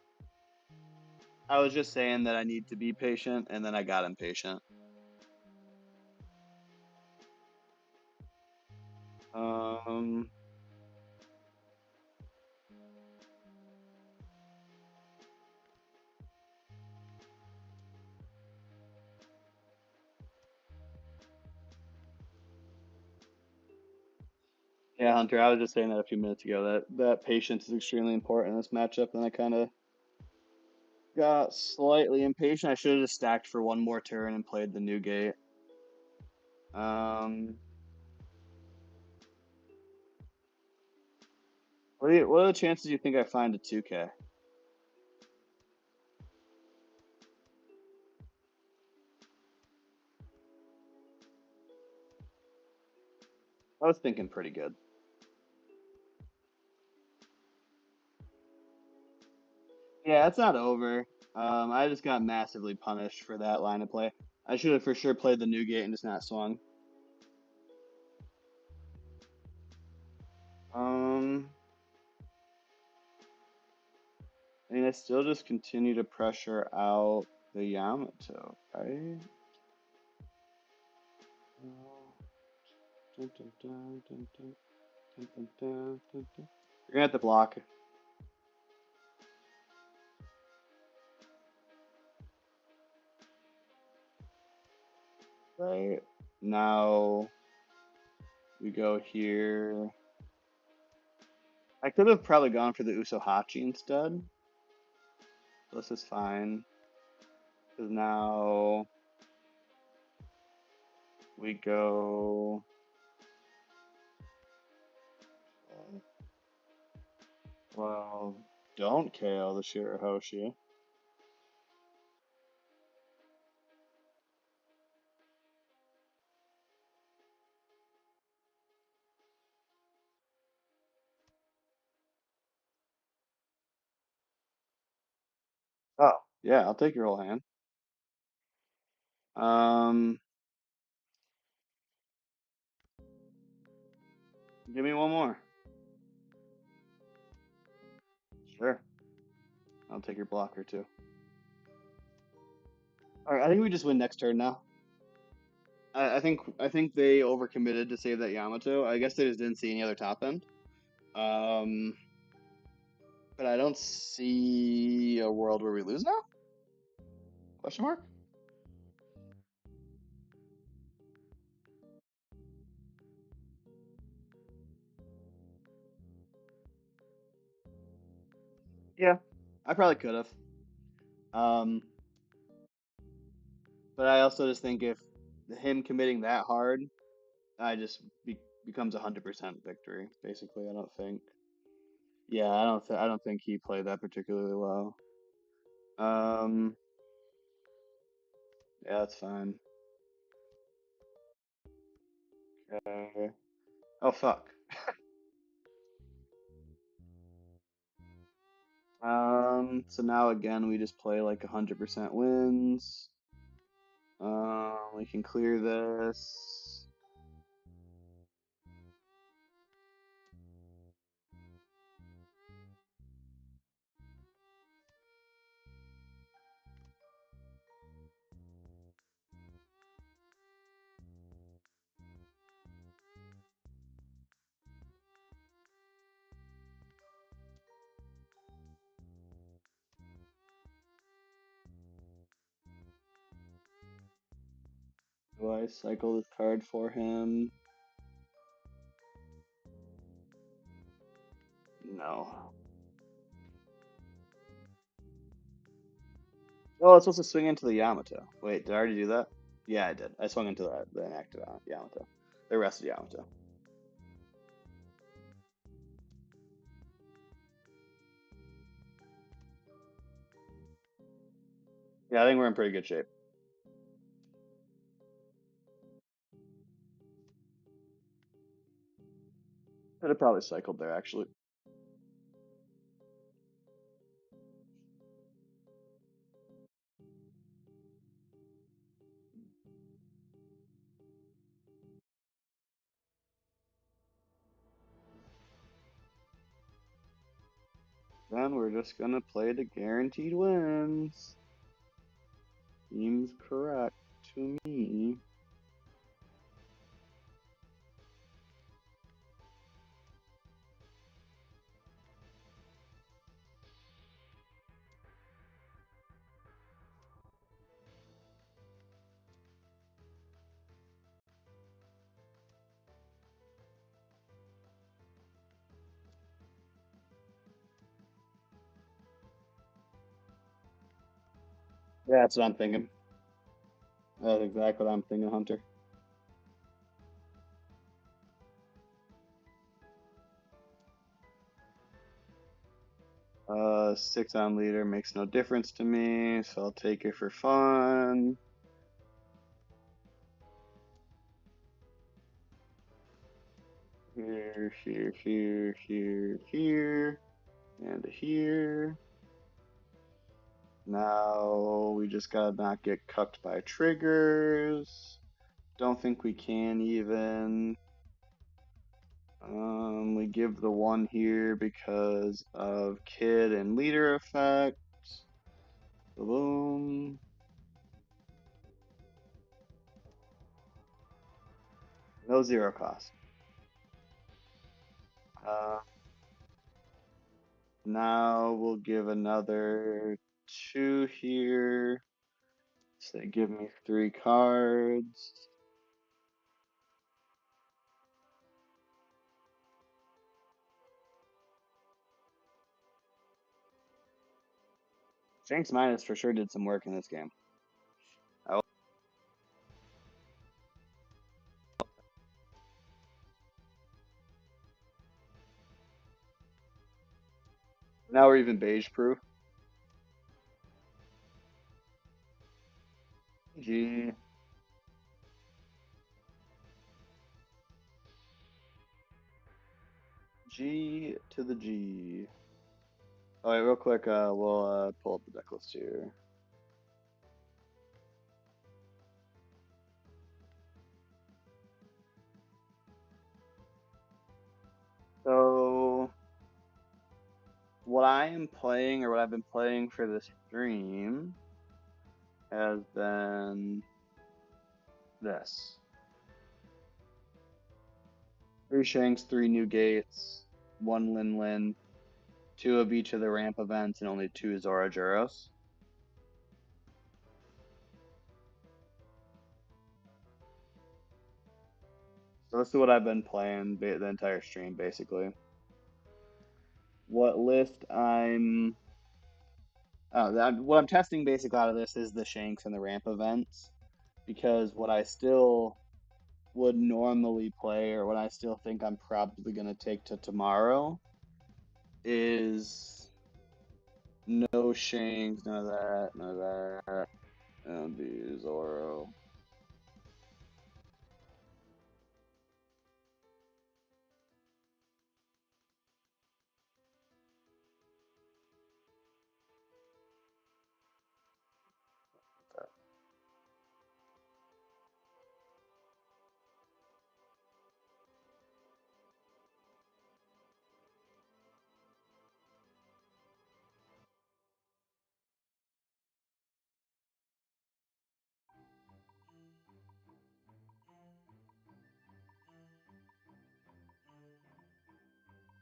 I was just saying that I need to be patient, and then I got impatient. Um, yeah, Hunter, I was just saying that a few minutes ago that patience is extremely important in this matchup, and I kind of got slightly impatient. I should have just stacked for one more turn and played the new gate. Um, what are the chances you think I find a 2K? I was thinking pretty good. Yeah, it's not over. I just got massively punished for that line of play. I should have for sure played the new gate and just not swung. Um, I mean, I still just continue to pressure out the Yamato, right? You're gonna have to block. Right. Now we go here. I could have probably gone for the Usohachi instead. This is fine. Because now we go. Well, don't KO the Shirahoshi. Oh, yeah, I'll take your whole hand. Um, Give me one more. Sure. I'll take your blocker too. All right, I think we just win next turn now. I think they overcommitted to save that Yamato. I guess they just didn't see any other top end. Um, but I don't see a world where we lose now? Question mark? Yeah, I probably could have. Um, but I also just think if him committing that hard, I just becomes 100% victory. Basically, I don't think. Yeah, I don't think he played that particularly well. Um, yeah, that's fine. Okay. Oh fuck. So now again we just play like 100% wins. We can clear this. Do I cycle this card for him? No. Oh, it's supposed to swing into the Yamato. Wait, did I already do that? Yeah, I did. I swung into the inactive Yamato. The rest of Yamato. Yeah, I think we're in pretty good shape. Could have probably cycled there, actually. Then we're just gonna play the guaranteed wins. Seems correct to me. Yeah, that's what I'm thinking. That's exactly what I'm thinking, Hunter. 6 on leader makes no difference to me, so I'll take it for fun. Here, here, here, here, here, and here. Now we just gotta not get cucked by triggers. Don't think we can even. We give the one here because of kid and leader effect. Boom. No zero cost. Uh, Now we'll give another 2 here. So they give me 3 cards. Shanks Minus for sure did some work in this game. Oh, now we're even beige proof. G. G to the G. Oh, wait, real quick, we'll pull up the deck list here. So, what I am playing, or what I've been playing for this stream, has been this. 3 Shanks, 3 New Gates, 1 Lin Lin, 2 of each of the ramp events, and only 2 Zora Juros. So this is what I've been playing the entire stream, basically. What list what I'm testing basically out of this is the Shanks and the ramp events, because what I still would normally play, or what I still think I'm probably going to take to tomorrow, is no Shanks, none of that, none of that. That'll be Zoro.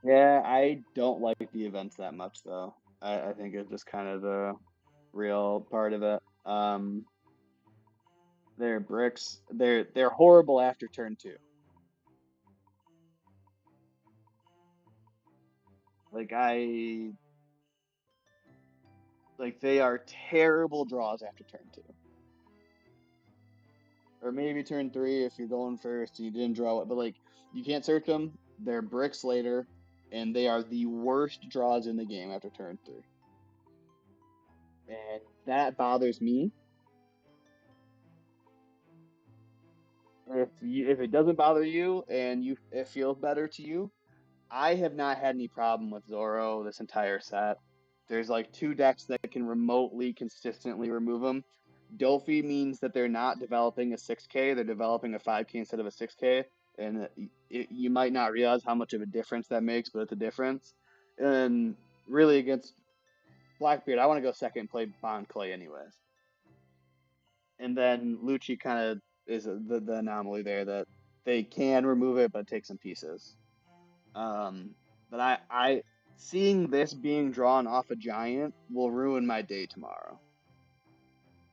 Yeah, I don't like the events that much though. I think it's just kind of the real part of it. They're bricks. They're horrible after turn 2. Like Like they are terrible draws after turn two, or maybe turn three if you're going first and you didn't draw it. But like you can't search them. They're bricks later, and they are the worst draws in the game after turn three, and that bothers me. If it doesn't bother you and you it feels better to you, I have not had any problem with Zoro this entire set. There's like two decks that can remotely consistently remove them. Dofi means that they're not developing a 6K, they're developing a 5K instead of a 6K. And you might not realize how much of a difference that makes, but it's a difference. And really, against Blackbeard, I want to go second and play Bond Clay anyways. And then Lucci kind of is the anomaly there that they can remove it, but take some pieces. But I seeing this being drawn off a giant will ruin my day tomorrow.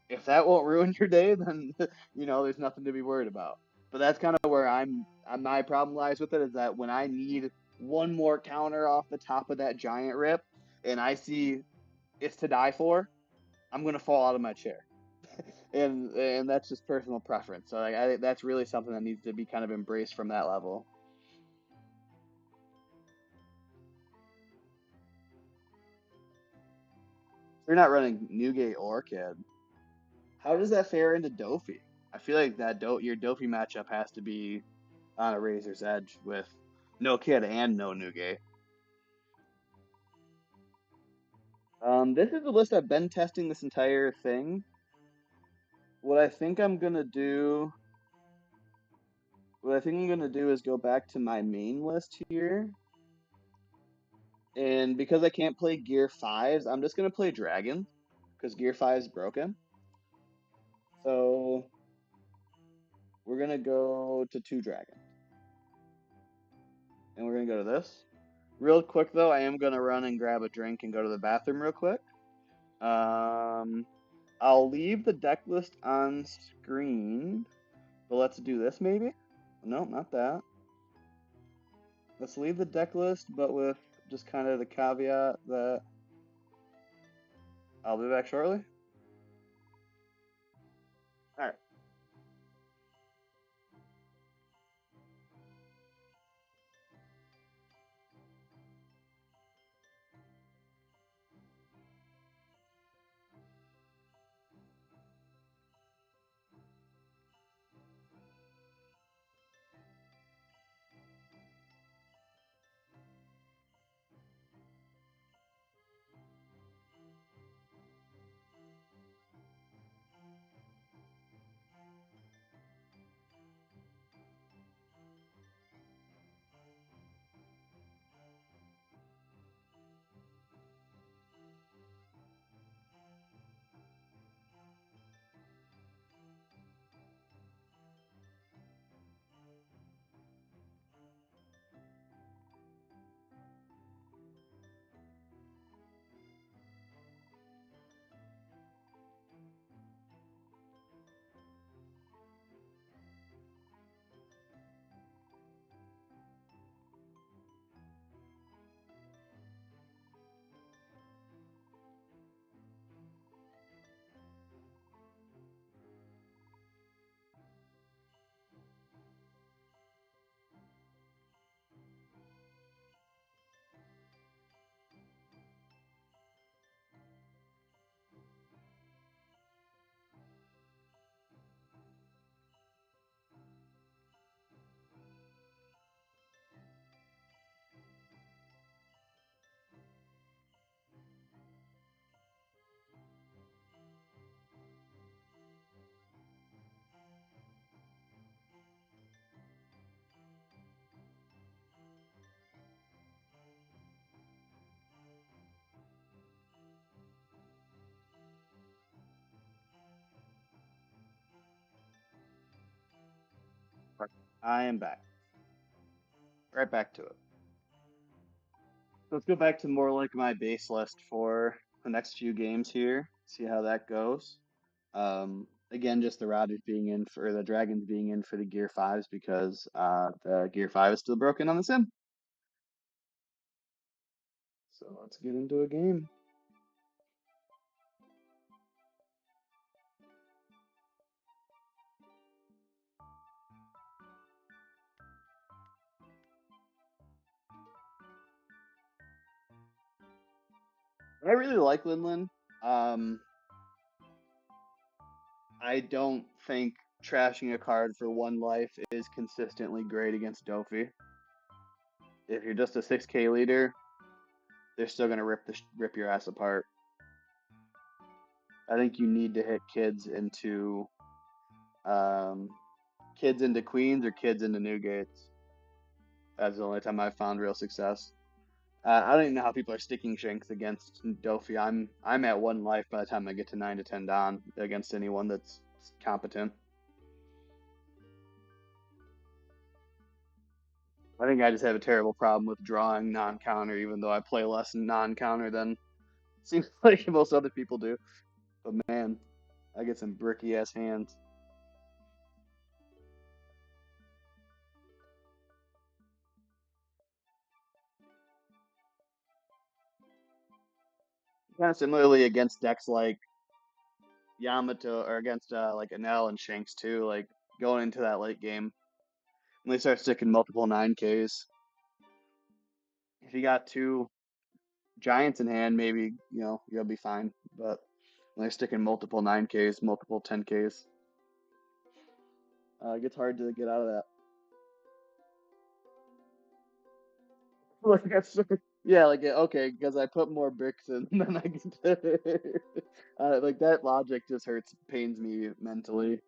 If that won't ruin your day, then there's nothing to be worried about. But that's kind of where my problem lies with it is that when I need one more counter off the top of that giant rip, and I see it's to die for, I'm gonna fall out of my chair. And that's just personal preference. So like, I that's really something that needs to be kind of embraced from that level. You're not running Newgate or Kid. How does that fare into Dofi? I feel like your Dofi matchup has to be on a razor's edge with no Kid and no Newgate. This is the list I've been testing this entire thing. What I think I'm gonna do, what I think I'm gonna do is go back to my main list here, and because I can't play Gear Fives, I'm just gonna play Dragon, because Gear Five's broken. So we're gonna go to two Dragons, and we're gonna go to this. Real quick though, I am gonna run and grab a drink and go to the bathroom real quick. Um, I'll leave the deck list on screen, but let's do this maybe. No, not that. Let's leave the deck list, but with just kind of the caveat that I'll be back shortly. All right. I am back. Right back to it. So let's go back to more like my base list for the next few games here. See how that goes. Again, just the Riders being in for the Dragons being in for the Gear Fives because the Gear Five is still broken on the sim. So let's get into a game. I really like Linlin. Um, I don't think trashing a card for one life is consistently great against Dofi. If you're just a 6K leader, they're still gonna rip your ass apart. I think you need to hit um, kids into queens or kids into new gates. That's the only time I've found real success. I don't even know how people are sticking shanks against Dofi. I'm at one life by the time I get to 9 to 10 Don against anyone that's competent. I think I just have a terrible problem with drawing non-counter, even though I play less non-counter than seems like most other people do. But man, I get some bricky ass hands. Kind of similarly against decks like Yamato or against like Enel and Shanks too. Like going into that late game, when they start sticking multiple 9Ks, if you got two giants in hand, maybe you'll be fine. But when they're sticking multiple 9Ks, multiple 10Ks, it gets hard to get out of that. Like yeah, like okay, because I put more bricks in than I can. Like that logic just hurts, pains me mentally.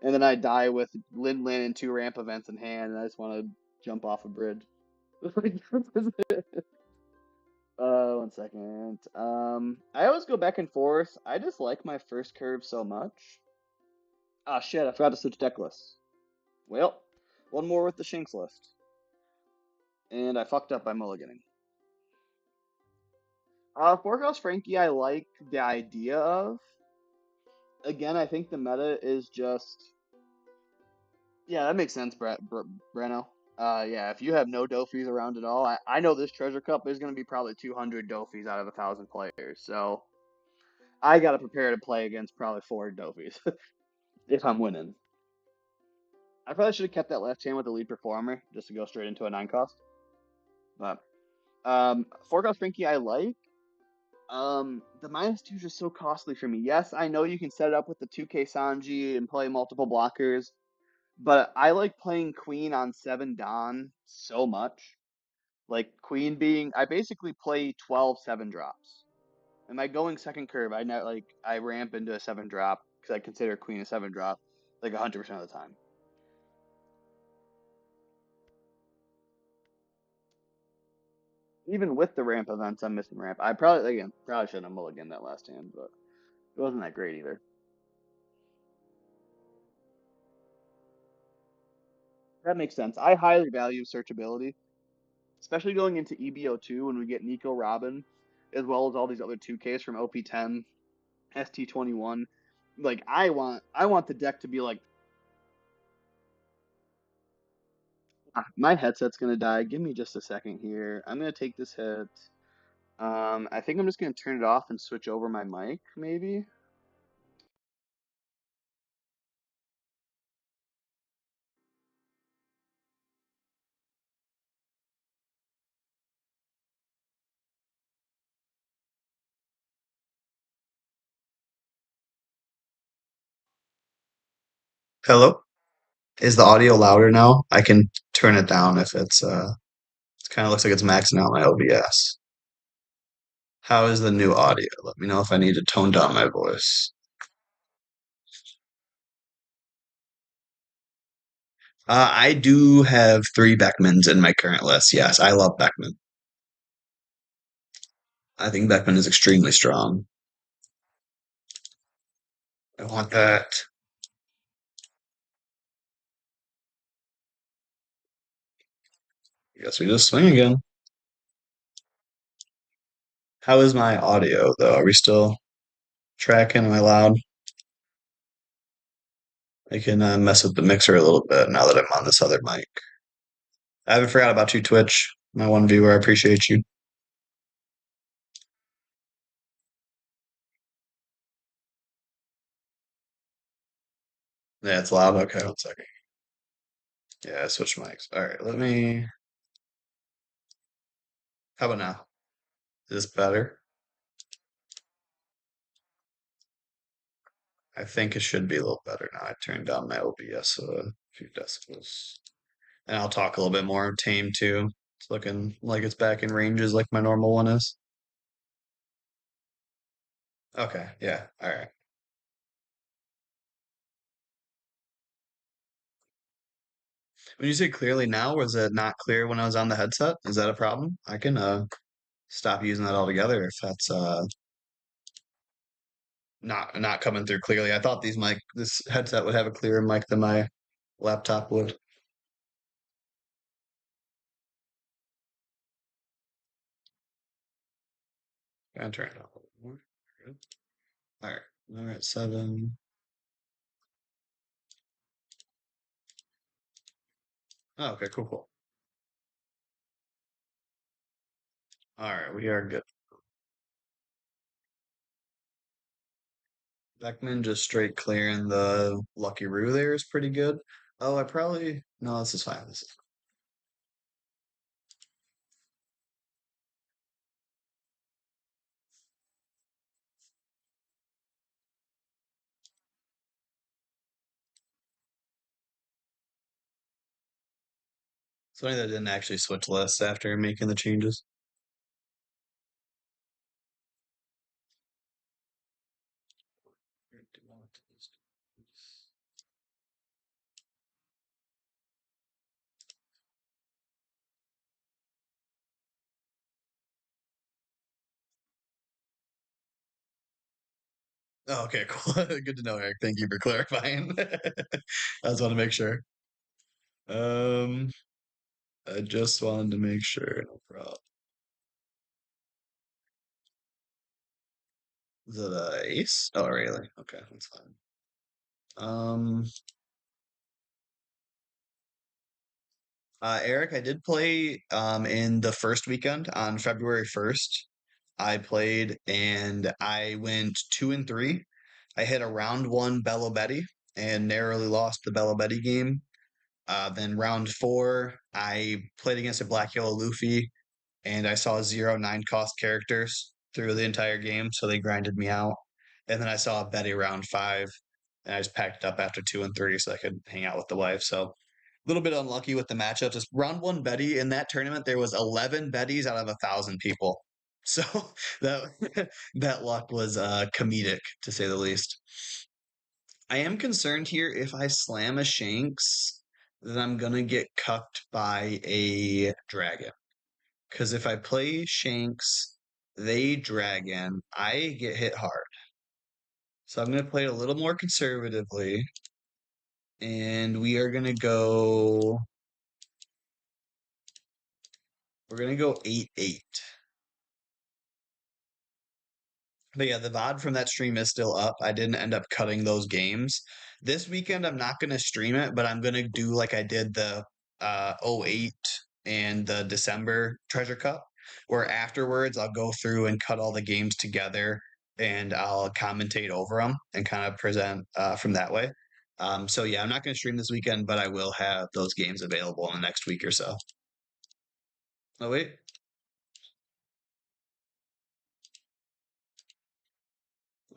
And then I die with Lin Lin and two ramp events in hand, and I just want to jump off a bridge. One second. I always go back and forth. I just like my first curve so much. Ah, shit! I forgot to switch deck lists. Well, one more with the Shinx list, and I fucked up by mulliganing. Forecast Frankie, I like the idea of. Again, I think the meta is just. Yeah, that makes sense, Breno. Yeah, if you have no Dofis around at all, I know this Treasure Cup is going to be probably 200 Dofis out of 1,000 players. So I got to prepare to play against probably four Dofis if I'm winning. I probably should have kept that left hand with the lead performer just to go straight into a 9 cost. But Forecast Frankie, I like. The -2 is just so costly for me. Yes, I know you can set it up with the 2K Sanji and play multiple blockers, but I like playing Queen on 7 Don so much. Like Queen being, I basically play 12 7 drops. Am I going second curve? I ramp into a 7 drop because I consider Queen a 7 drop like 100% of the time. Even with the ramp events, I'm missing ramp. I probably again probably shouldn't have mulliganed that last hand, but it wasn't that great either. That makes sense. I highly value searchability, especially going into EBO2 when we get Nico Robin, as well as all these other 2Ks from OP10, ST21. Like I want the deck to be like, my headset's gonna die. Give me just a second here. I'm gonna take this hit. I think I'm just gonna turn it off and switch over my mic, maybe. Hello? Is the audio louder now? I can turn it down if it kind of looks like it's maxing out my OBS. How is the new audio? Let me know if I need to tone down my voice. I do have three Beckmans in my current list. Yes, I love Beckman. I think Beckman is extremely strong. I want that. I guess we just swing again. How is my audio though? Are we still tracking? Am I loud? I can mess with the mixer a little bit now that I'm on this other mic. I haven't forgot about you, Twitch. My one viewer, I appreciate you. Yeah, it's loud. Okay, one second. Yeah, I switched mics. All right, let me. How about now? Is this better? I think it should be a little better now. I turned down my OBS a few decibels. And I'll talk a little bit more tame too. It's looking like it's back in ranges like my normal one is. Okay, yeah, all right. When you say clearly now, was it not clear when I was on the headset? Is that a problem? I can stop using that altogether if that's not coming through clearly. I thought this headset would have a clearer mic than my laptop would. Gonna turn it up a little more. Good. All right, all right, seven. Oh, okay, cool, cool. All right, we are good. Beckman just straight clearing the Lucky Roo there is pretty good. Oh, I probably no, this is fine. This is it's funny that I didn't actually switch lists after making the changes. Oh, okay, cool. Good to know, Eric. Thank you for clarifying. I just want to make sure. Um, I just wanted to make sure. No problem. Is it a ace? Oh, really? Okay, that's fine. Um, Eric, I did play in the first weekend on February 1st. I played and I went 2-3. I hit a round one Bello Betty and narrowly lost the Bello Betty game. Then round four, I played against a Black Yellow Luffy and I saw 0 9 cost characters through the entire game, so they grinded me out. And then I saw a Betty round five, and I just packed it up after 2-3 so I could hang out with the wife. So a little bit unlucky with the matchups. Just round one Betty in that tournament, there was 11 Bettys out of 1,000 people. So that that luck was comedic to say the least. I am concerned here if I slam a Shanks, that I'm gonna get cucked by a dragon. Because if I play Shanks, they dragon, I get hit hard. So I'm going to play it a little more conservatively. And we're going to go 8-8. But yeah, the VOD from that stream is still up. I didn't end up cutting those games. This weekend, I'm not going to stream it, but I'm going to do like I did the '08 and the December Treasure Cup, where afterwards I'll go through and cut all the games together and I'll commentate over them and kind of present from that way. So yeah, I'm not going to stream this weekend, but I will have those games available in the next week or so. Oh, wait.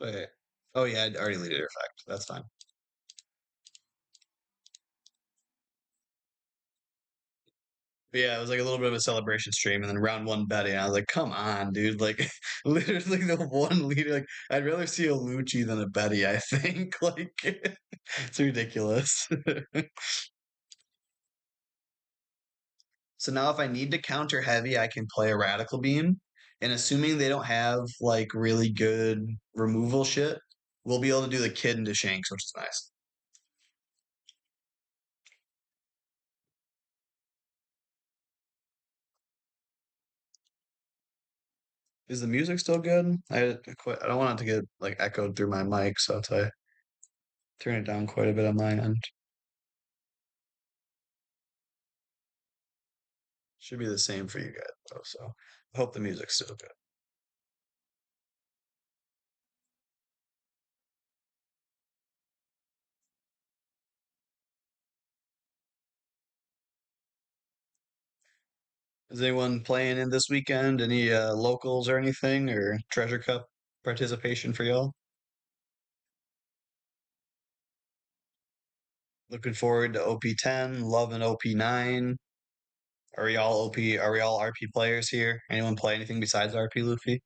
Wait. Oh, yeah, I already deleted effect. That's fine. But yeah, it was like a little bit of a celebration stream, and then round one betting. I was like, "Come on, dude! Like, literally the one leader. Like, I'd rather see a Lucci than a Betty. I think. Like, it's ridiculous." So now, if I need to counter heavy, I can play a Radical Beam, and assuming they don't have like really good removal shit, we'll be able to do the kid into Shanks, which is nice. Is the music still good? I quit. I don't want it to get like echoed through my mic, so I turn it down quite a bit on my end. Should be the same for you guys, though. So I hope the music's still good. Is anyone playing in this weekend? Any locals or anything, or Treasure Cup participation for y'all? Looking forward to OP10, loving OP9. Are we all OP? Are we all RP players here? Anyone play anything besides RP, Luffy?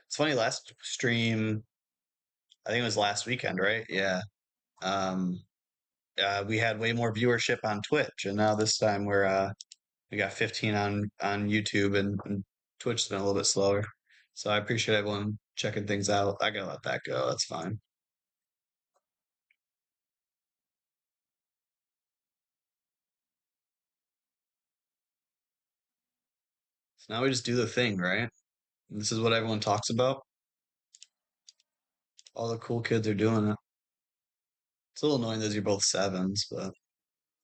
It's funny, last stream, I think it was last weekend, right? Yeah. Um, we had way more viewership on Twitch, and now this time we got 15 on YouTube, and Twitch's been a little bit slower. So I appreciate everyone checking things out. I gotta let that go. That's fine. So now we just do the thing, right? And this is what everyone talks about. All the cool kids are doing it. It's a little annoying that you're both sevens, but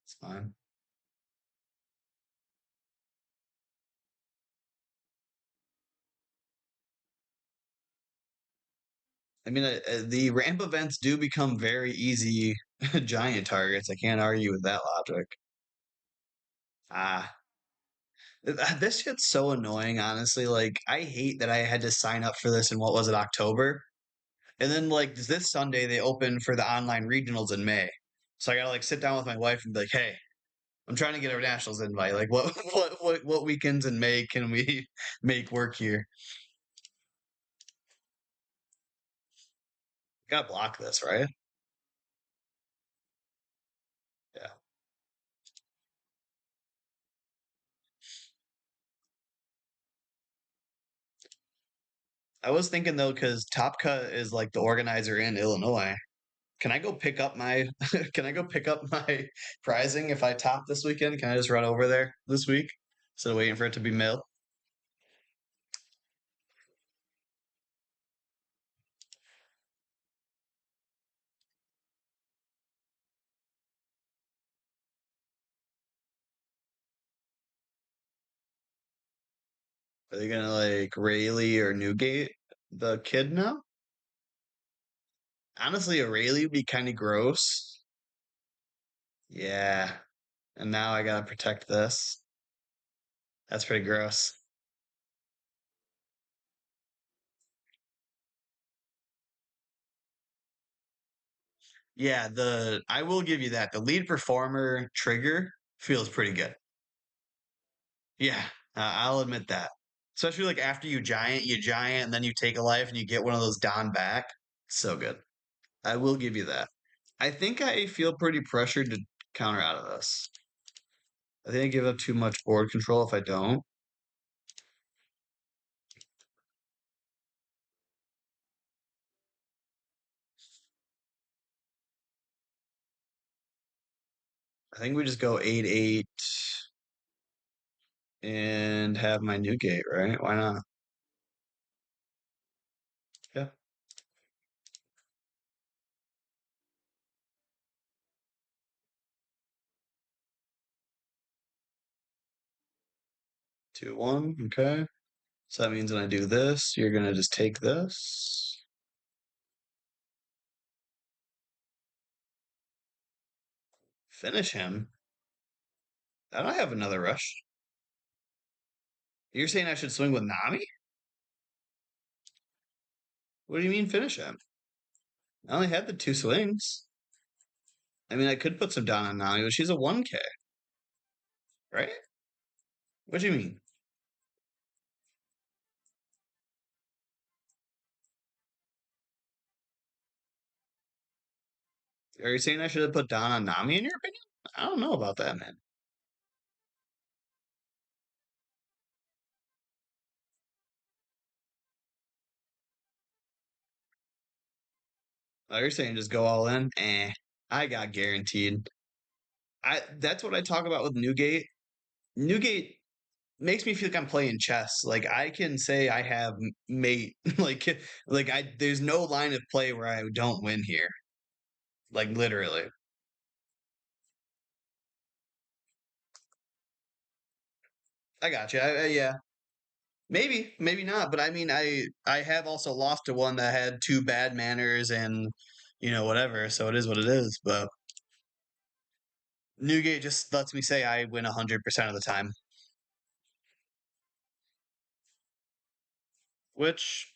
it's fine. I mean, the ramp events do become very easy giant targets. I can't argue with that logic. Ah, this shit's so annoying, honestly. Like, I hate that I had to sign up for this in what was it, October? And then like this Sunday they open for the online regionals in May. So I gotta like sit down with my wife and be like, hey, I'm trying to get a nationals invite. Like what weekends in May can we make work here? Gotta block this, right? Yeah. I was thinking though, because Top Cut is like the organizer in Illinois. Can I go pick up my can I go pick up my prizing if I top this weekend? Can I just run over there this week instead of waiting for it to be mailed? Are they gonna like Rayleigh or Newgate the kid now? Honestly, a Rayleigh would be kind of gross. Yeah. And now I gotta protect this. That's pretty gross. Yeah, the I will give you that. The lead performer trigger feels pretty good. Yeah, I'll admit that. Especially like after you giant, and then you take a life and you get one of those Don back. So good. I will give you that. I think I feel pretty pressured to counter out of this. I think I give up too much board control if I don't. I think we just go 8-8 and have my new gate, right? Why not? Yeah. 2-1. Okay. So that means when I do this, you're gonna just take this. Finish him. I don't have another rush. You're saying I should swing with Nami? What do you mean finish him? I only had the two swings. I mean, I could put some down on Nami, but she's a 1K, right? What do you mean? Are you saying I should have put down on Nami in your opinion? I don't know about that, man. Oh, you're saying just go all in? I got guaranteed. That's what I talk about with Newgate. Newgate makes me feel like I'm playing chess. Like I can say I have mate like I there's no line of play where I don't win here. Like literally. I got you. Yeah. Maybe, maybe not, but I mean I have also lost to one that had two bad manners and whatever, so it is what it is, but Newgate just lets me say I win 100% of the time. which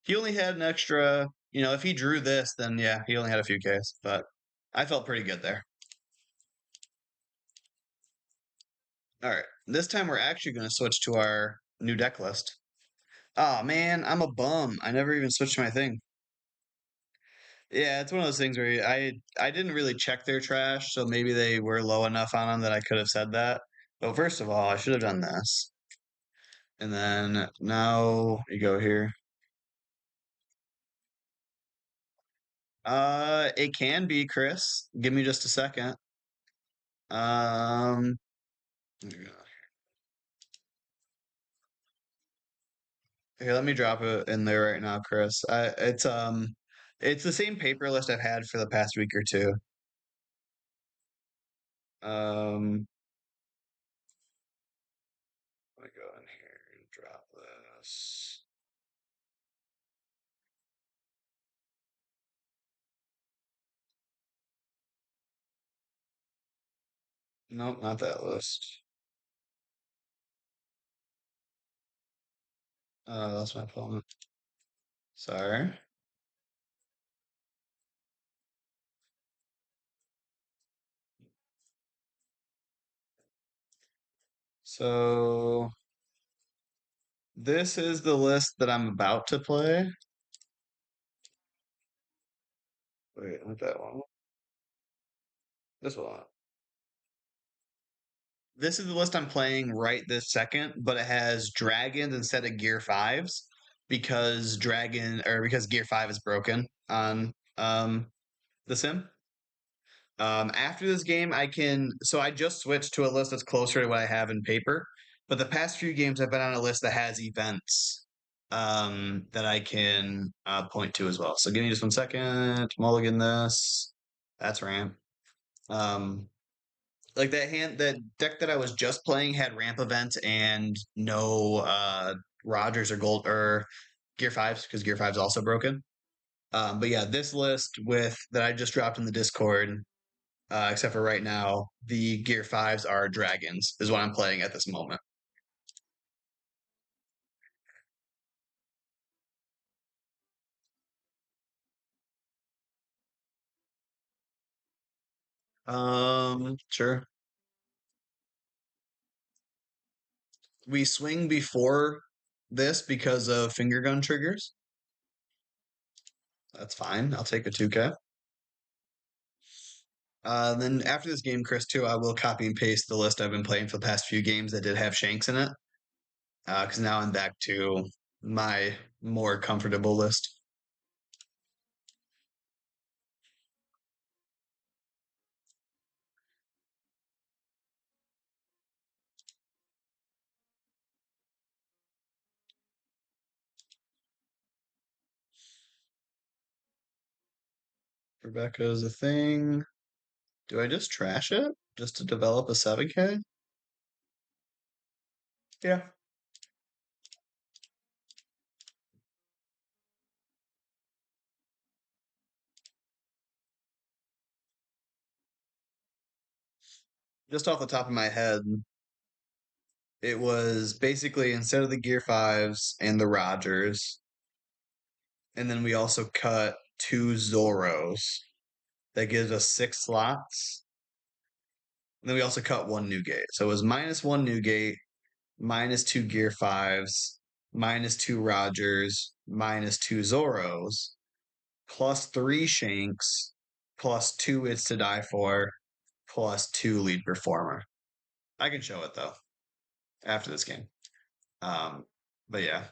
he only had an extra, if he drew this, then yeah, he only had a few Ks, but I felt pretty good there. All right, this time we're actually going to switch to our new deck list. Oh man, I'm a bum. I never even switched my thing. Yeah, it's one of those things where I didn't really check their trash, so maybe they were low enough on them that I could have said that. But first of all, I should have done this. And then now you go here. It can be Chris. Give me just a second. Um, Here, let me drop it in there right now, Chris. It's the same paper list I've had for the past week or two. Um, Let me go in here and drop this. Nope, not that list. That's my opponent. Sorry. So this is the list that I'm about to play. Wait, not that one. This one. This is the list I'm playing right this second, but it has dragons instead of gear fives because gear five is broken on the sim. After this game, I just switched to a list that's closer to what I have in paper. But the past few games, I've been on a list that has events that I can point to as well. So give me just 1 second. Mulligan this. That's ramp. Um, like that deck that I was just playing had ramp events and no Rogers or Gold or Gear Fives because Gear Five's also broken. But yeah, this list with that I just dropped in the Discord, except for right now, the Gear Fives are dragons, is what I'm playing at this moment. Sure. We swing before this because of finger gun triggers. That's fine. I'll take a 2K. Then after this game, Chris, too, I will copy and paste the list I've been playing for the past few games that did have Shanks in it. Because now I'm back to my more comfortable list. Rebecca is a thing. Do I just trash it just to develop a 7K? Yeah. Just off the top of my head, it was basically instead of the Gear Fives and the Rogers, and then we also cut two Zoros. That gives us 6 slots. And then we also cut one Newgate. So it was -1 Newgate, -2 Gear Fives, -2 Rogers, -2 Zoros, +3 Shanks, +2 It's to Die For, +2 Lead Performer. I can show it though after this game. Um, but yeah,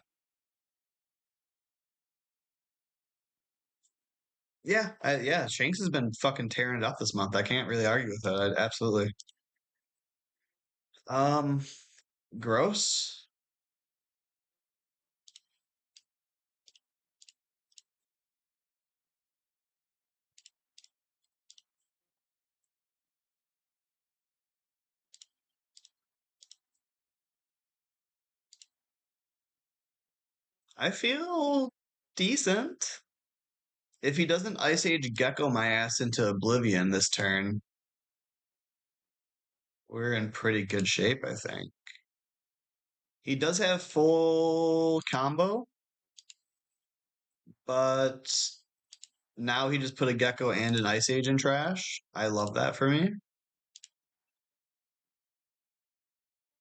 yeah. Shanks has been fucking tearing it up this month. I can't really argue with that. Absolutely. Um, Gross. I feel decent. If he doesn't Ice Age Gecko my ass into oblivion this turn, we're in pretty good shape, I think. He does have full combo. but now he just put a Gecko and an Ice Age in trash. I love that for me.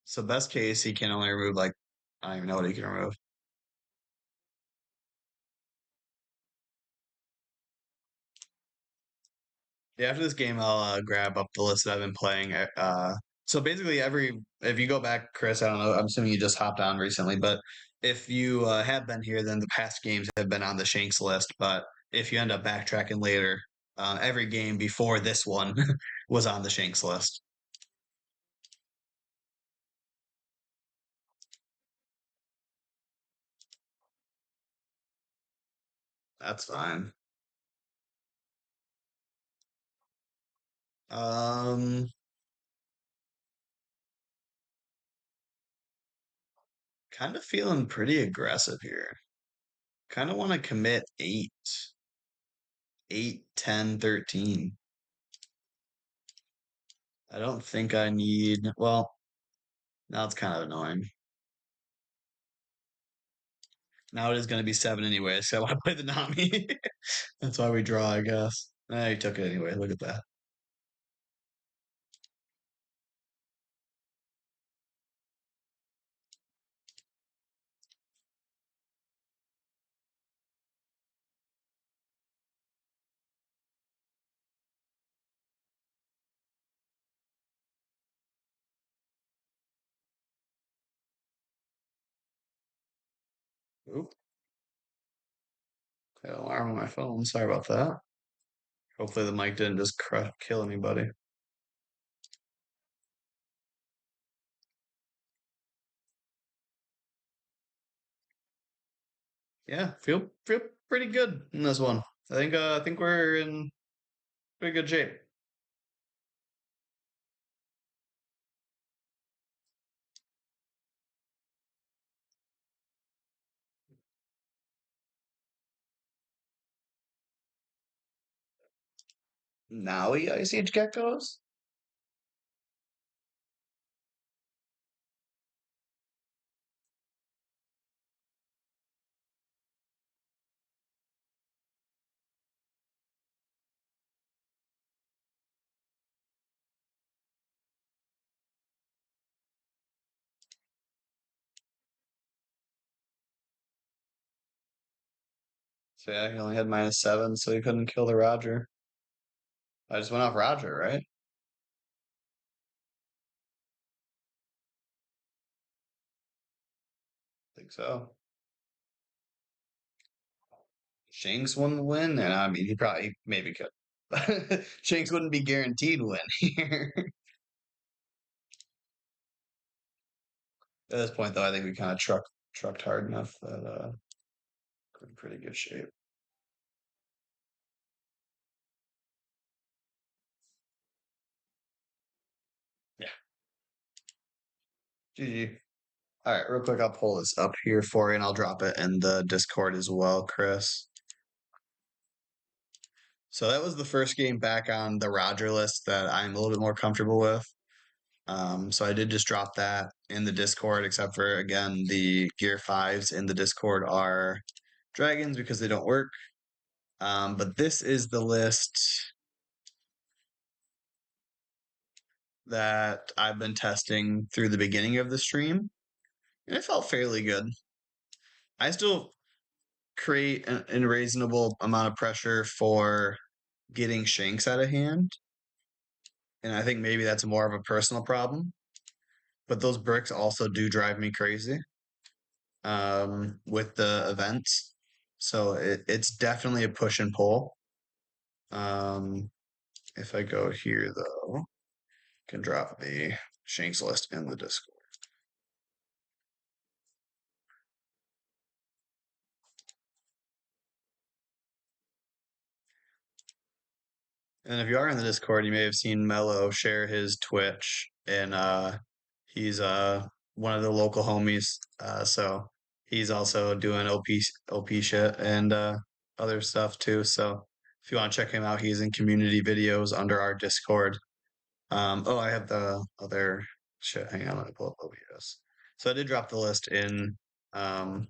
So best case, he can only remove like I don't even know what he can remove. Yeah, after this game, I'll grab up the list that I've been playing. So basically, if you go back, Chris, I don't know. I'm assuming you just hopped on recently, but if you have been here, then the past games have been on the Shanks list. But if you end up backtracking later, every game before this one was on the Shanks list. That's fine. Um, Kind of feeling pretty aggressive here. Kind of want to commit 8, 10, 13. I don't think I need, well, now it's kind of annoying. Now it is going to be 7 anyway, so I want to play the Nami. That's why we draw, I guess. He took it anyway. Look at that. Oop, got an alarm on my phone. Sorry about that. Hopefully the mic didn't just kill anybody. Yeah, feel pretty good in this one. I think we're in pretty good shape. Now we Ice Age Geckos? So yeah, he only had -7, so he couldn't kill the Roger. I just went off Roger, right? I think so. Shanks wouldn't win, and I mean, he probably maybe could. Shanks wouldn't be guaranteed win here. At this point, though, I think we kind of trucked hard enough that we're in pretty good shape. Yeah. GG. All right, real quick, I'll pull this up here for you, and I'll drop it in the Discord as well, Chris. So that was the first game back on the Roger list that I'm a little bit more comfortable with. So I did just drop that in the Discord, except for again the Gear 5s in the Discord are dragons because they don't work. But this is the list that I've been testing through the beginning of the stream, and it felt fairly good. I still create an unreasonable amount of pressure for getting Shanks out of hand, and I think maybe that's more of a personal problem. But those bricks also do drive me crazy with the events. So it's definitely a push and pull. Um, if I go here though, can drop the Shanks list in the Discord. And if you are in the Discord, you may have seen Mello share his Twitch, and he's one of the local homies. So he's also doing OP shit and other stuff too. So if you want to check him out, he's in community videos under our Discord. Oh, I have the other shit. Hang on, let me pull up OBS. So I did drop the list in um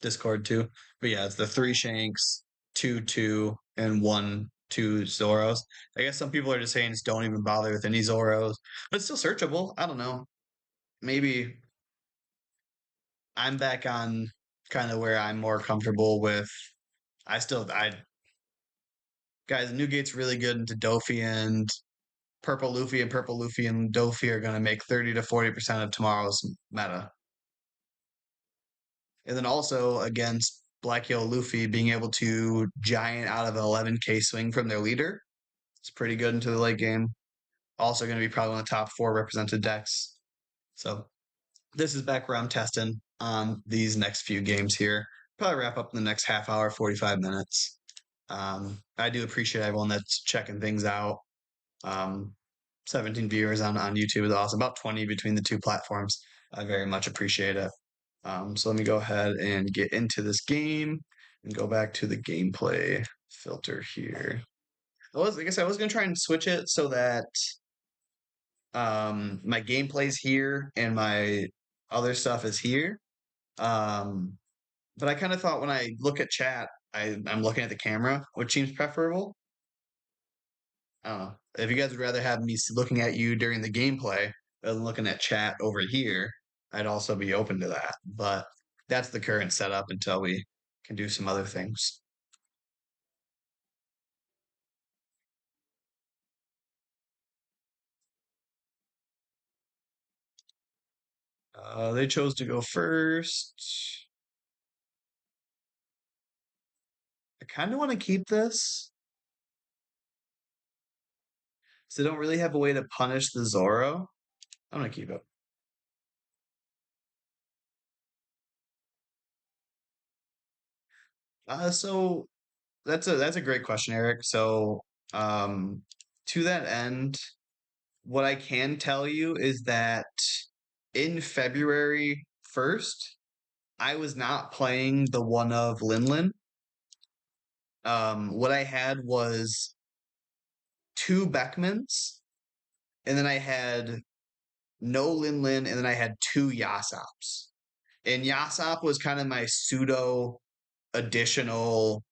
Discord too. But yeah, it's the three Shanks, two, and one, two Zoros. I guess some people are just saying just don't even bother with any Zoros, but it's still searchable. I don't know. Maybe I'm back on kind of where I'm more comfortable with. I guys, Newgate's really good into Dofi and Purple Luffy and Dofi are going to make 30 to 40% of tomorrow's meta. And then also against Black Yellow Luffy being able to giant out of an 11k swing from their leader. It's pretty good into the late game. Also going to be probably one of the top four represented decks. So this is back where I'm testing on these next few games here. Probably wrap up in the next half hour, 45 minutes. I do appreciate everyone that's checking things out. Um, 17 viewers on YouTube is awesome. About 20 between the two platforms. I very much appreciate it. So let me go ahead and get into this game and go back to the gameplay filter here. I guess I was gonna try and switch it so that my gameplay's here and my other stuff is here. Um, but I kind of thought when I look at chat, I'm looking at the camera, which seems preferable. I don't know. If you guys would rather have me looking at you during the gameplay rather than looking at chat over here, I'd also be open to that. But that's the current setup until we can do some other things. They chose to go first. I kind of want to keep this. So they don't really have a way to punish the Zoro. I'm gonna keep it. So that's a great question, Eric. So um, to that end, what I can tell you is that in February 1st, I was not playing the one of Linlin. What I had was two Beckmans, and then I had no Linlin, and then I had two Yasops. And Yasop was kind of my pseudo additional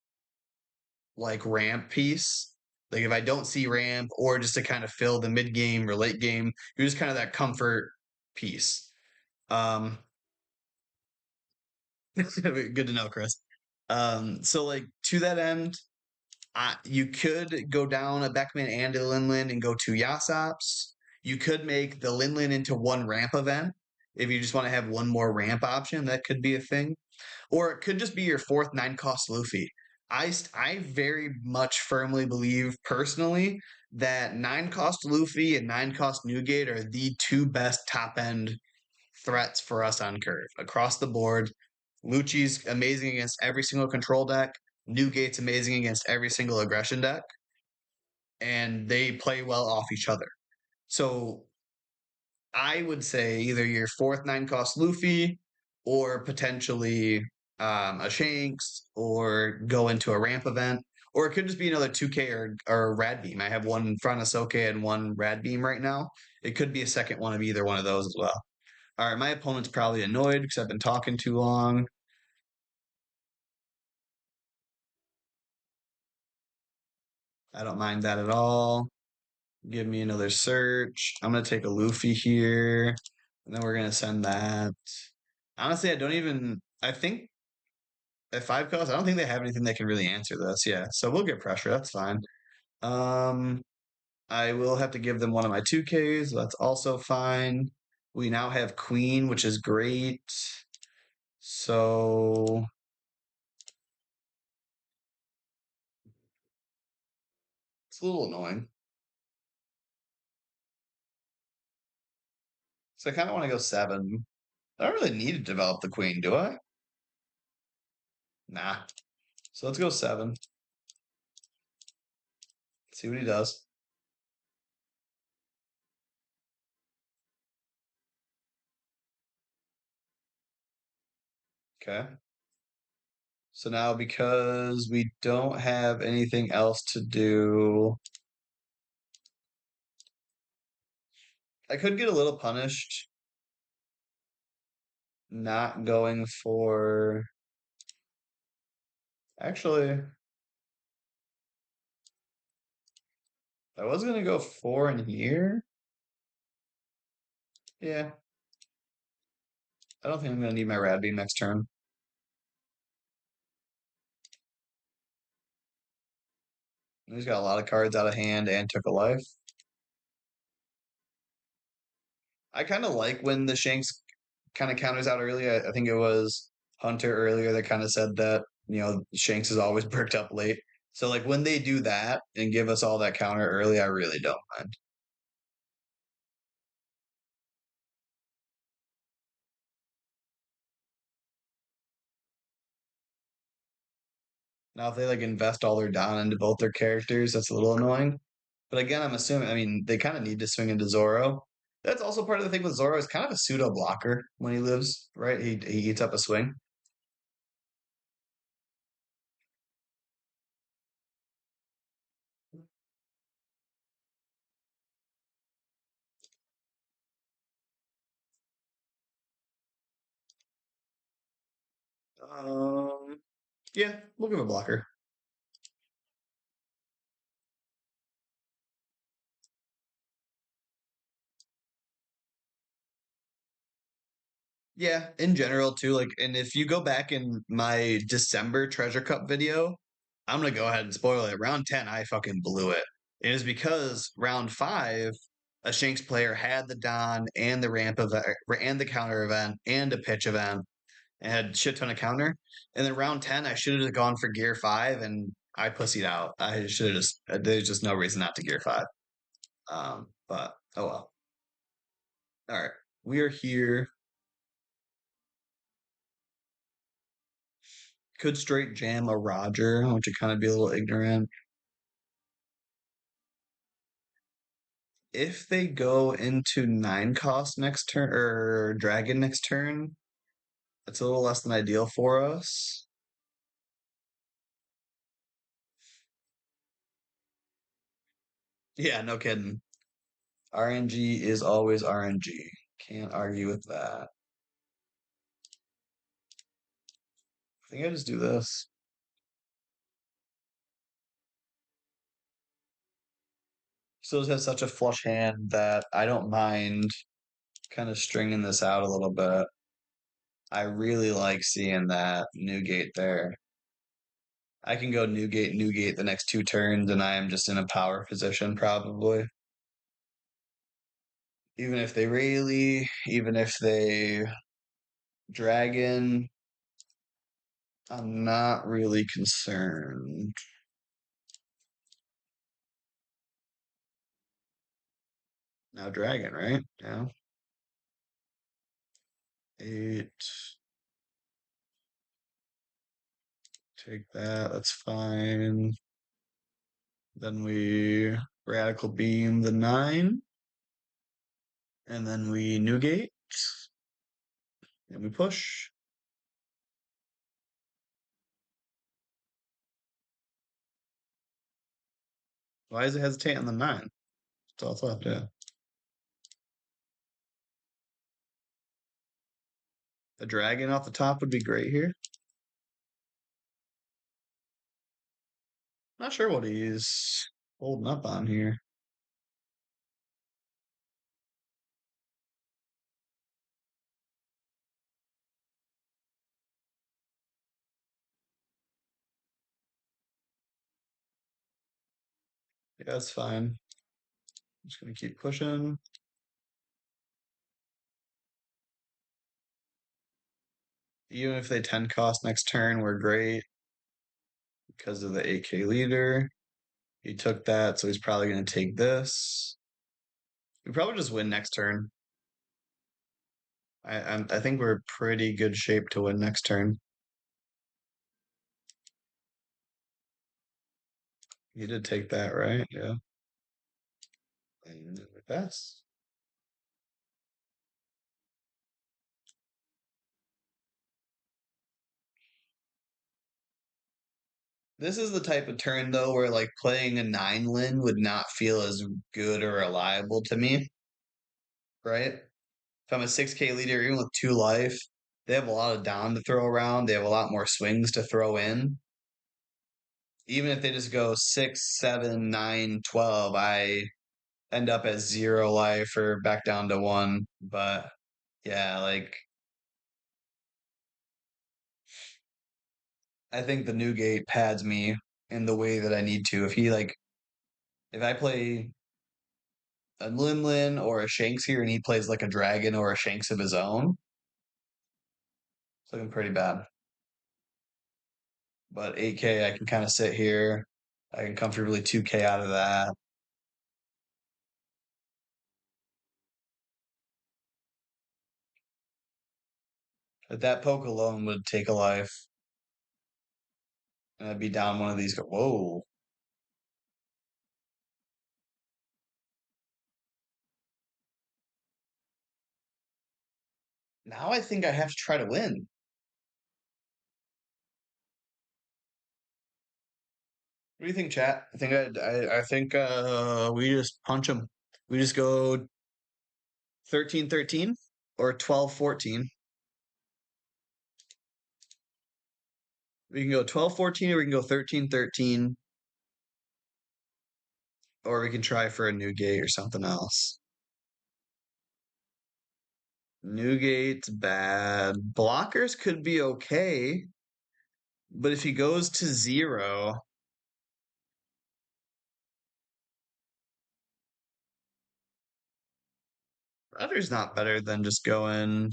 like ramp piece. Like if I don't see ramp or just to kind of fill the mid game or late game, you're just kind of that comfort piece. Um, good to know, Chris. So like to that end, you could go down a Beckman and a Linlin and go two Yasops. You could make the Linlin into one ramp event if you just want to have one more ramp option. That could be a thing, or it could just be your fourth nine cost Luffy. I very much firmly believe personally that nine cost Luffy and nine cost Newgate are the two best top end threats for us on curve across the board. Lucci's amazing against every single control deck. Newgate's amazing against every single aggression deck, and they play well off each other. So I would say either your fourth nine cost Luffy or potentially a Shanks or go into a ramp event. Or it could just be another 2K or Rad Beam. I have one in front of Soke and one Rad Beam right now. It could be a second one of either one of those as well. All right, my opponent's probably annoyed because I've been talking too long. I don't mind that at all. Give me another search. I'm going to take a Luffy here, and then we're going to send that. Honestly, I think at five cost, I don't think they have anything that can really answer this. Yeah, so we'll get pressure. That's fine. Um, I will have to give them one of my 2Ks. So that's also fine. We now have Queen, which is great. So it's a little annoying. So I kind of want to go seven. I don't really need to develop the Queen, do I? Nah. So let's go seven. See what he does. Okay. So now because we don't have anything else to do, I could get a little punished not going for Actually, I was gonna go four in here. Yeah, I don't think I'm gonna need my Rad Beam next turn. He's got a lot of cards out of hand and took a life. I kind of like when the Shanks kind of counters out early. I think it was Hunter earlier that kind of said that, Shanks is always bricked up late. So like when they do that and give us all that counter early, I really don't mind. Now if they like invest all their down into both their characters, that's a little annoying. But again, I'm assuming, I mean, they kind of need to swing into Zoro. That's also part of the thing with Zoro is kind of a pseudo blocker when he lives, right? He eats up a swing. Um, yeah, we'll give a blocker. Yeah, in general too. Like, and if you go back in my December Treasure Cup video, I'm gonna go ahead and spoil it. Round 10, I fucking blew it. It is because round five, a Shanks player had the Don and the ramp event and the counter event and a pitch event and had shit ton of counter. And then round 10, I should have just gone for gear five and I pussied out. I should have just there's just no reason not to gear five. But oh well. All right. We are here. Could straight jam a Roger, which would kind of be a little ignorant. If they go into nine cost next turn or dragon next turn, it's a little less than ideal for us. Yeah, no kidding. RNG is always RNG. Can't argue with that. I think I just do this. Still has such a flush hand that I don't mind kind of stringing this out a little bit. I really like seeing that Newgate there. I can go Newgate the next two turns, and I am just in a power position probably. Even if they Rayleigh, even if they Dragon, I'm not really concerned. Now Dragon, right? Yeah. Eight. Take that. That's fine. Then we Radical Beam the nine. And then we Newgate. And we push. Why does it hesitate on the nine? That's all it's left, yeah. The dragon off the top would be great here. Not sure what he's holding up on here. Yeah, that's fine. I'm just gonna keep pushing. Even if they 10 cost next turn, we're great because of the 8K leader. He took that, so he's probably going to take this. We probably just win next turn. I think we're pretty good shape to win next turn. He did take that, right? Yeah. And we pass. This is the type of turn though where like playing a 9 Lin would not feel as good or reliable to me, right? If I'm a 6K leader, even with two life, they have a lot of down to throw around. They have a lot more swings to throw in. even if they just go 6, 7, 9, 12, I end up at 0 life or back down to 1. But yeah, like I think the new gate pads me in the way that I need to. If I play a Linlin or a Shanks here and he plays like a dragon or a Shanks of his own, it's looking pretty bad. But 8K, I can kind of sit here. I can comfortably 2K out of that. But that poke alone would take a life. And I'd be down one of these. Whoa. Now I think I have to try to win. What do you think, chat? I think we just punch them. We just go 13-13 or 12-14. We can go 12-14 or we can go 13-13 or we can try for a new gate or something else. Newgate's bad. Blockers could be okay, but if he goes to 0, Rudder's not better than just going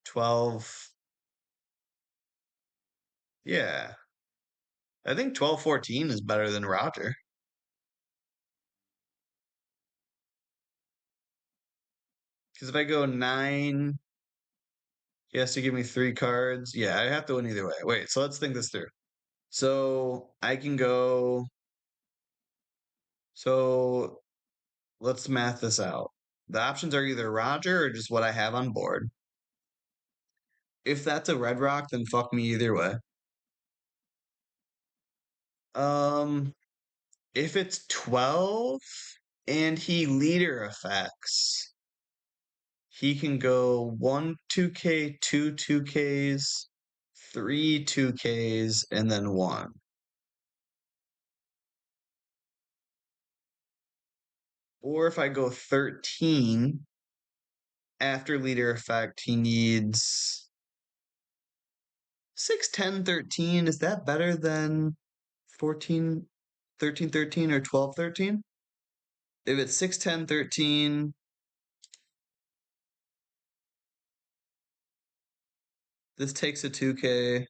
12. Yeah. I think 12-14 is better than Roger. Because if I go 9, he has to give me 3 cards. Yeah, I have to win either way. Wait, so let's think this through. So I can go. So let's math this out. The options are either Roger or just what I have on board. If that's a red rock, then fuck me either way. Um, if it's 12 and he leader effects, he can go 1 2K, 2 2Ks, 3 2Ks, and then 1. Or if I go 13 after leader effect, he needs 6 10 13. Is that better than 14 13 13 or 12 13? If it's 6 10 13, this takes a 2K.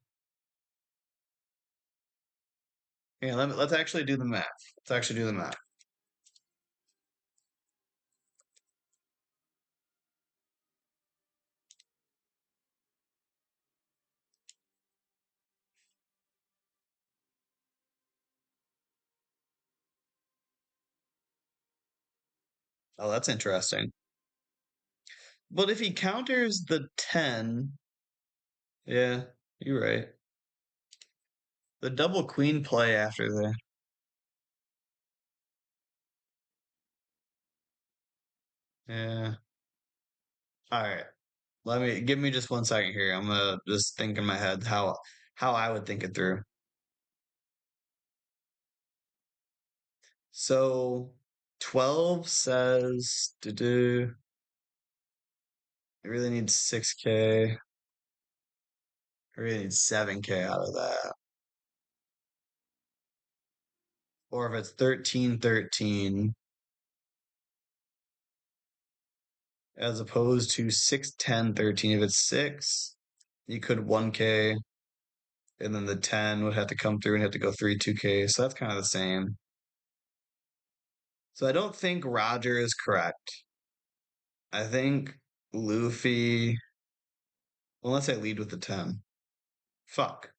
Yeah, let's actually do the math. Let's actually do the math. Oh, that's interesting. But if he counters the 10, yeah, you're right. The double queen play after the. Yeah. All right. Give me just 1 second here. I'm gonna just think in my head how I would think it through. So 12 says to do I really need 6K. I really need 7K out of that. Or if it's 13-13 as opposed to 6-10-13. If it's 6, you could 1K and then the 10 would have to come through and have to go 3 2K. So that's kind of the same. So I don't think Roger is correct. I think Luffy, unless I lead with the 10. Fuck.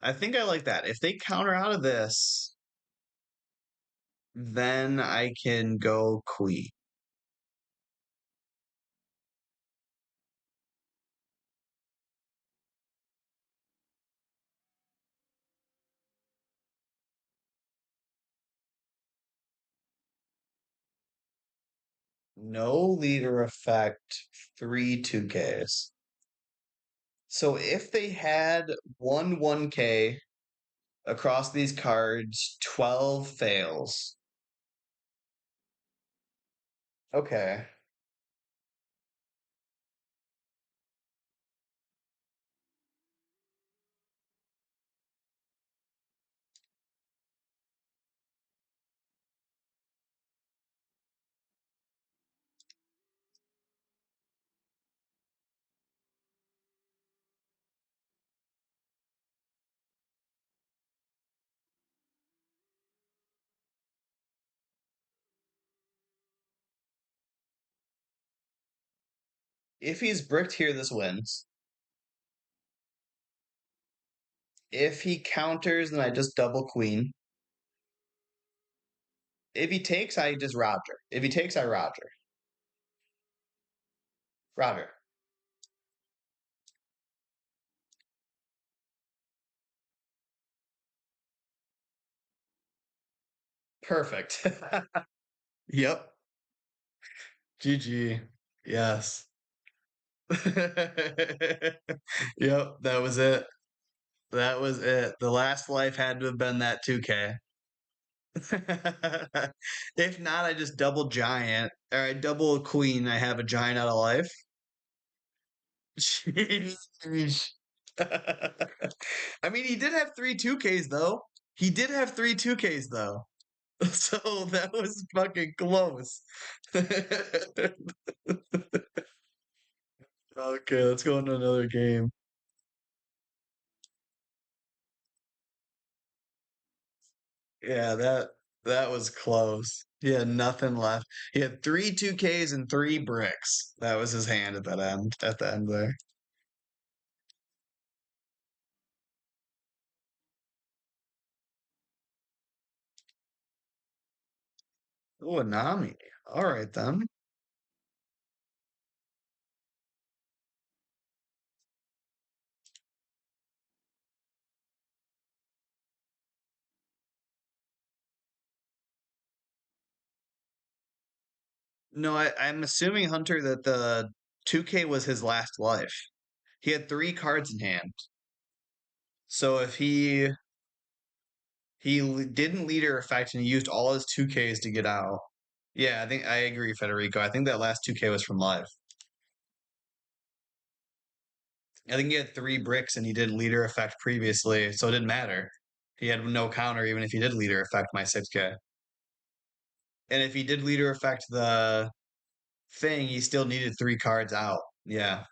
I think I like that. If they counter out of this, then I can go Queen. No leader effect, 3 2Ks. So if they had one 1K across these cards, 12 fails. Okay. If he's bricked here, this wins. If he counters, then I just double queen. If he takes, I just Roger. If he takes, I Roger. Roger. Perfect. Yep. GG. Yes. Yep, that was it. That was it. The last life had to have been that 2K. If not, I just double giant, or I double queen. I have a giant out of life. Sheesh. I mean, he did have three 2Ks though. He did have three 2Ks though. So that was fucking close. Okay, let's go into another game. Yeah, that was close. He had nothing left. He had three 2Ks and three bricks. That was his hand at the end there. Oh, Nami. All right then. No, I'm assuming Hunter that the 2K was his last life. He had three cards in hand. So if didn't leader effect and he used all his 2Ks to get out. Yeah, I think I agree, Federico. I think that last 2K was from live. I think he had three bricks and he did leader effect previously, so it didn't matter. He had no counter even if he did leader effect my 6K. And if he did leader effect the thing, he still needed three cards out. Yeah.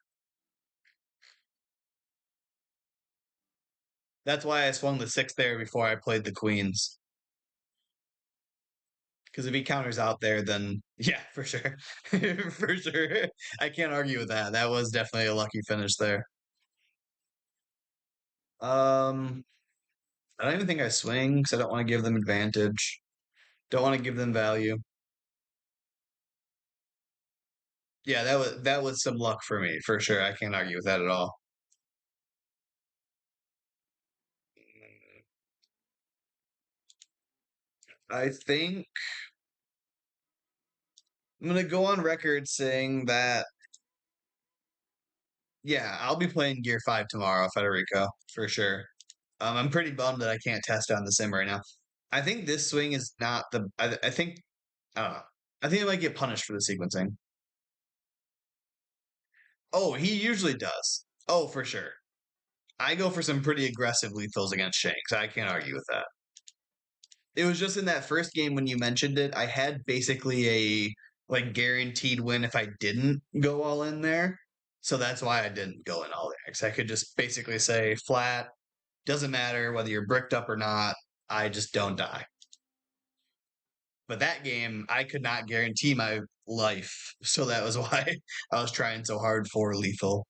That's why I swung the six there before I played the queens. Because if he counters out there, then yeah, for sure. For sure. I can't argue with that. That was definitely a lucky finish there. Um, I don't even think I swing because I don't want to give them advantage. Don't want to give them value. Yeah, that was some luck for me for sure. I can't argue with that at all. I think I'm gonna go on record saying that yeah, I'll be playing Gear 5 tomorrow, Federico, for sure. I'm pretty bummed that I can't test on the sim right now. I think this swing is not the. I think I don't know. I think I might get punished for the sequencing. Oh, he usually does. Oh, for sure. I go for some pretty aggressive lethals against Shanks. I can't argue with that. It was just in that first game when you mentioned it, I had basically a like guaranteed win if I didn't go all in there. So that's why I didn't go in all there. Because I could just basically say flat, doesn't matter whether you're bricked up or not, I just don't die. But that game, I could not guarantee my life. So that was why I was trying so hard for lethal.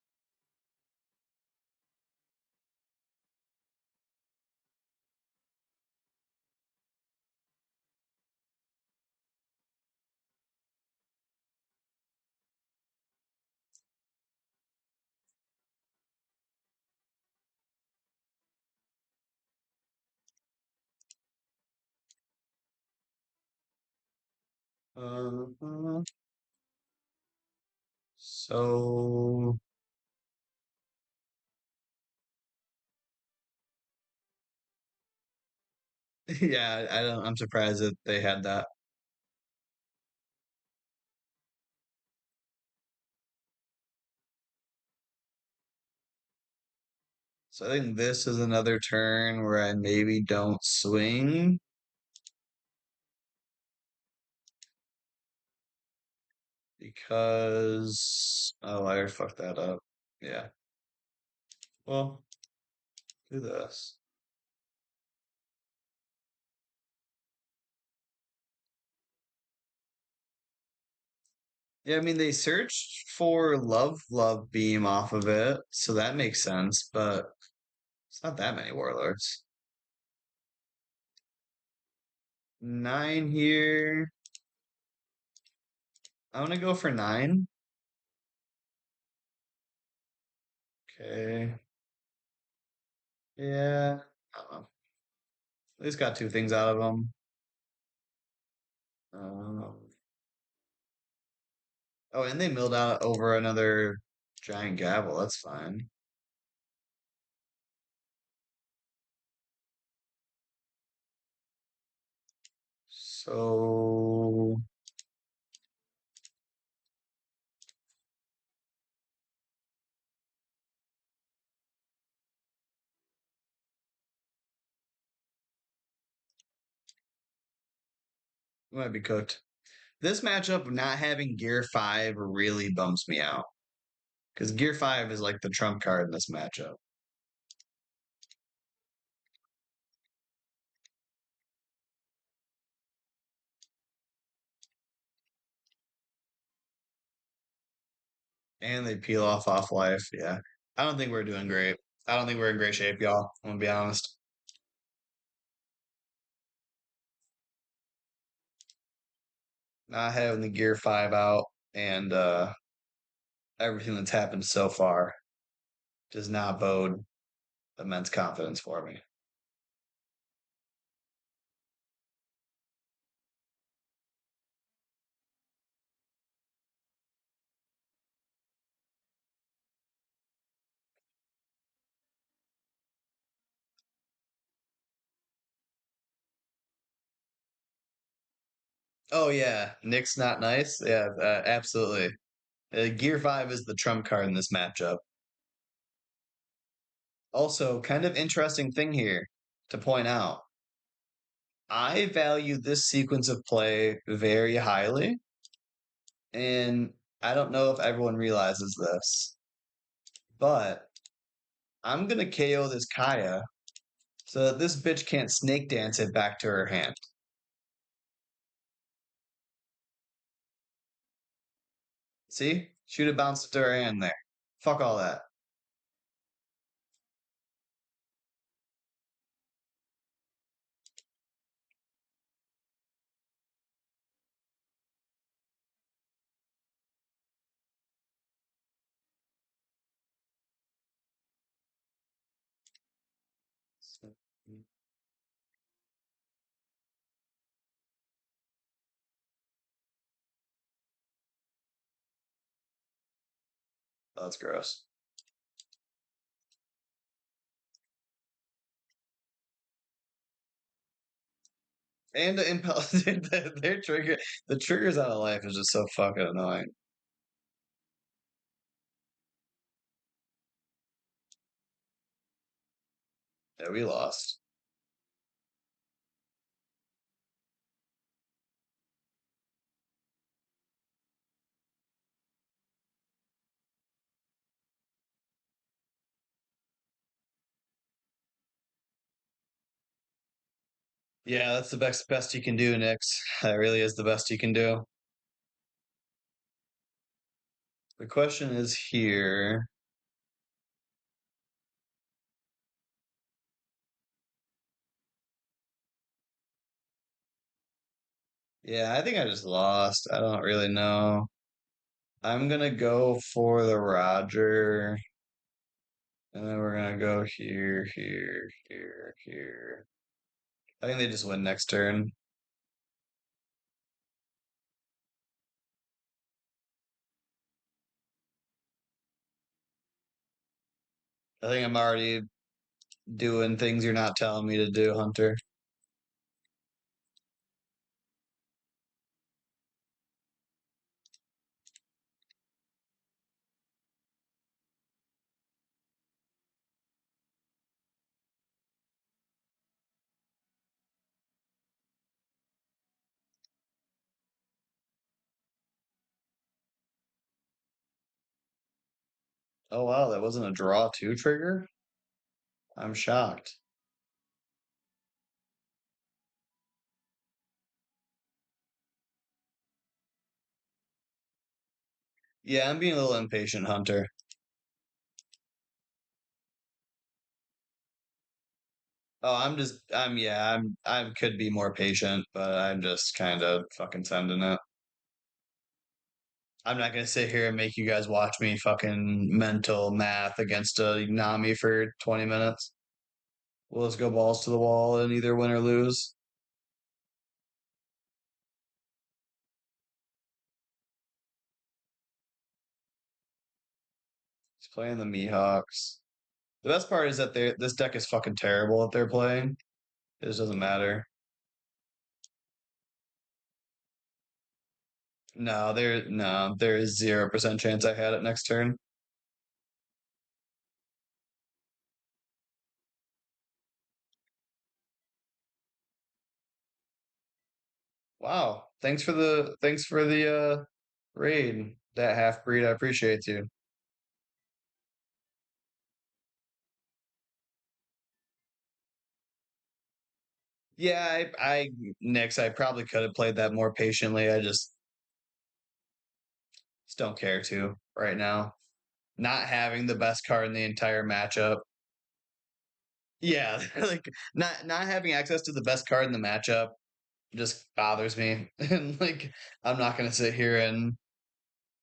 Uh, so Yeah, I don't, I'm surprised that they had that. So I think this is another turn where I maybe don't swing because oh, I already fucked that up. Yeah. Well, do this. Yeah, I mean they searched for love beam off of it, so that makes sense, but it's not that many warlords. Nine here. I'm gonna go for nine. Okay. Yeah. I don't know. At least got two things out of them. Um, oh, and they milled out over another giant gavel. That's fine. So we might be cooked. This matchup, not having Gear 5 really bumps me out. Because Gear 5 is like the trump card in this matchup. And they peel off life. Yeah. I don't think we're doing great. I don't think we're in great shape, y'all. I'm gonna be honest. Not having the Gear 5 out and everything that's happened so far does not bode immense confidence for me. Oh yeah, Nick's not nice. Yeah, absolutely. Gear 5 is the trump card in this matchup. Also, kind of interesting thing here to point out. I value this sequence of play very highly, and I don't know if everyone realizes this, but I'm gonna KO this Kaya so that this bitch can't snake dance it back to her hand. See? Should have bounced it to her hand there. Fuck all that. Oh, that's gross. And the impel, their trigger, the triggers out of life is just so fucking annoying. Yeah, we lost. Yeah, that's the best you can do, Nix. That really is the best you can do. The question is here. Yeah, I think I just lost. I don't really know. I'm gonna go for the Roger, and then we're gonna go here, here, here, here. I think they just win next turn. I think I'm already doing things you're not telling me to do, Hunter. Oh wow, that wasn't a draw two trigger? I'm shocked. Yeah, I'm being a little impatient, Hunter. Oh, I could be more patient, but I'm just kind of fucking sending it. I'm not gonna sit here and make you guys watch me fucking mental math against a Nami for 20 minutes. We'll just go balls to the wall and either win or lose. He's playing the Mihawks. The best part is that this deck is fucking terrible that they're playing. It just doesn't matter. There is 0% chance I had it next turn. Wow. Thanks for the raid, that half breed. I appreciate you. Yeah, Nix, I probably could have played that more patiently. I just don't care to right now. Not having the best card in the entire matchup. Yeah, like not having access to the best card in the matchup just bothers me. And like I'm not gonna sit here and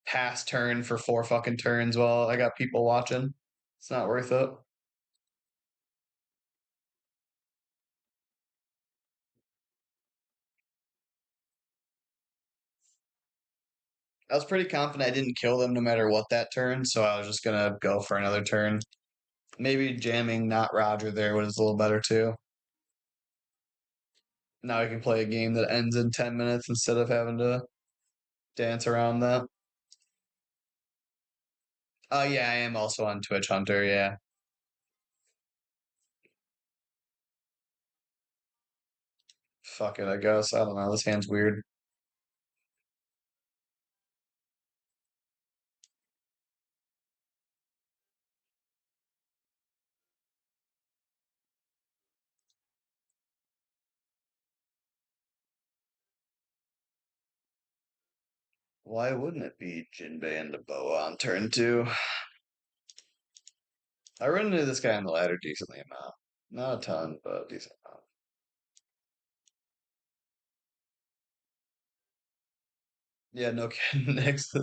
pass turn for 4 fucking turns while I got people watching. It's not worth it. I was pretty confident I didn't kill them no matter what that turn, so I was just gonna go for another turn. Maybe jamming not Roger there was a little better too. Now I can play a game that ends in 10 minutes instead of having to dance around that. Oh yeah, I am also on Twitch Hunter, yeah. Fuck it, I guess. I don't know. This hand's weird. Why wouldn't it be Jinbei and Boa on turn two? I run into this guy on the ladder decently amount. Not a ton, but a decent amount. Yeah, no kidding. Next.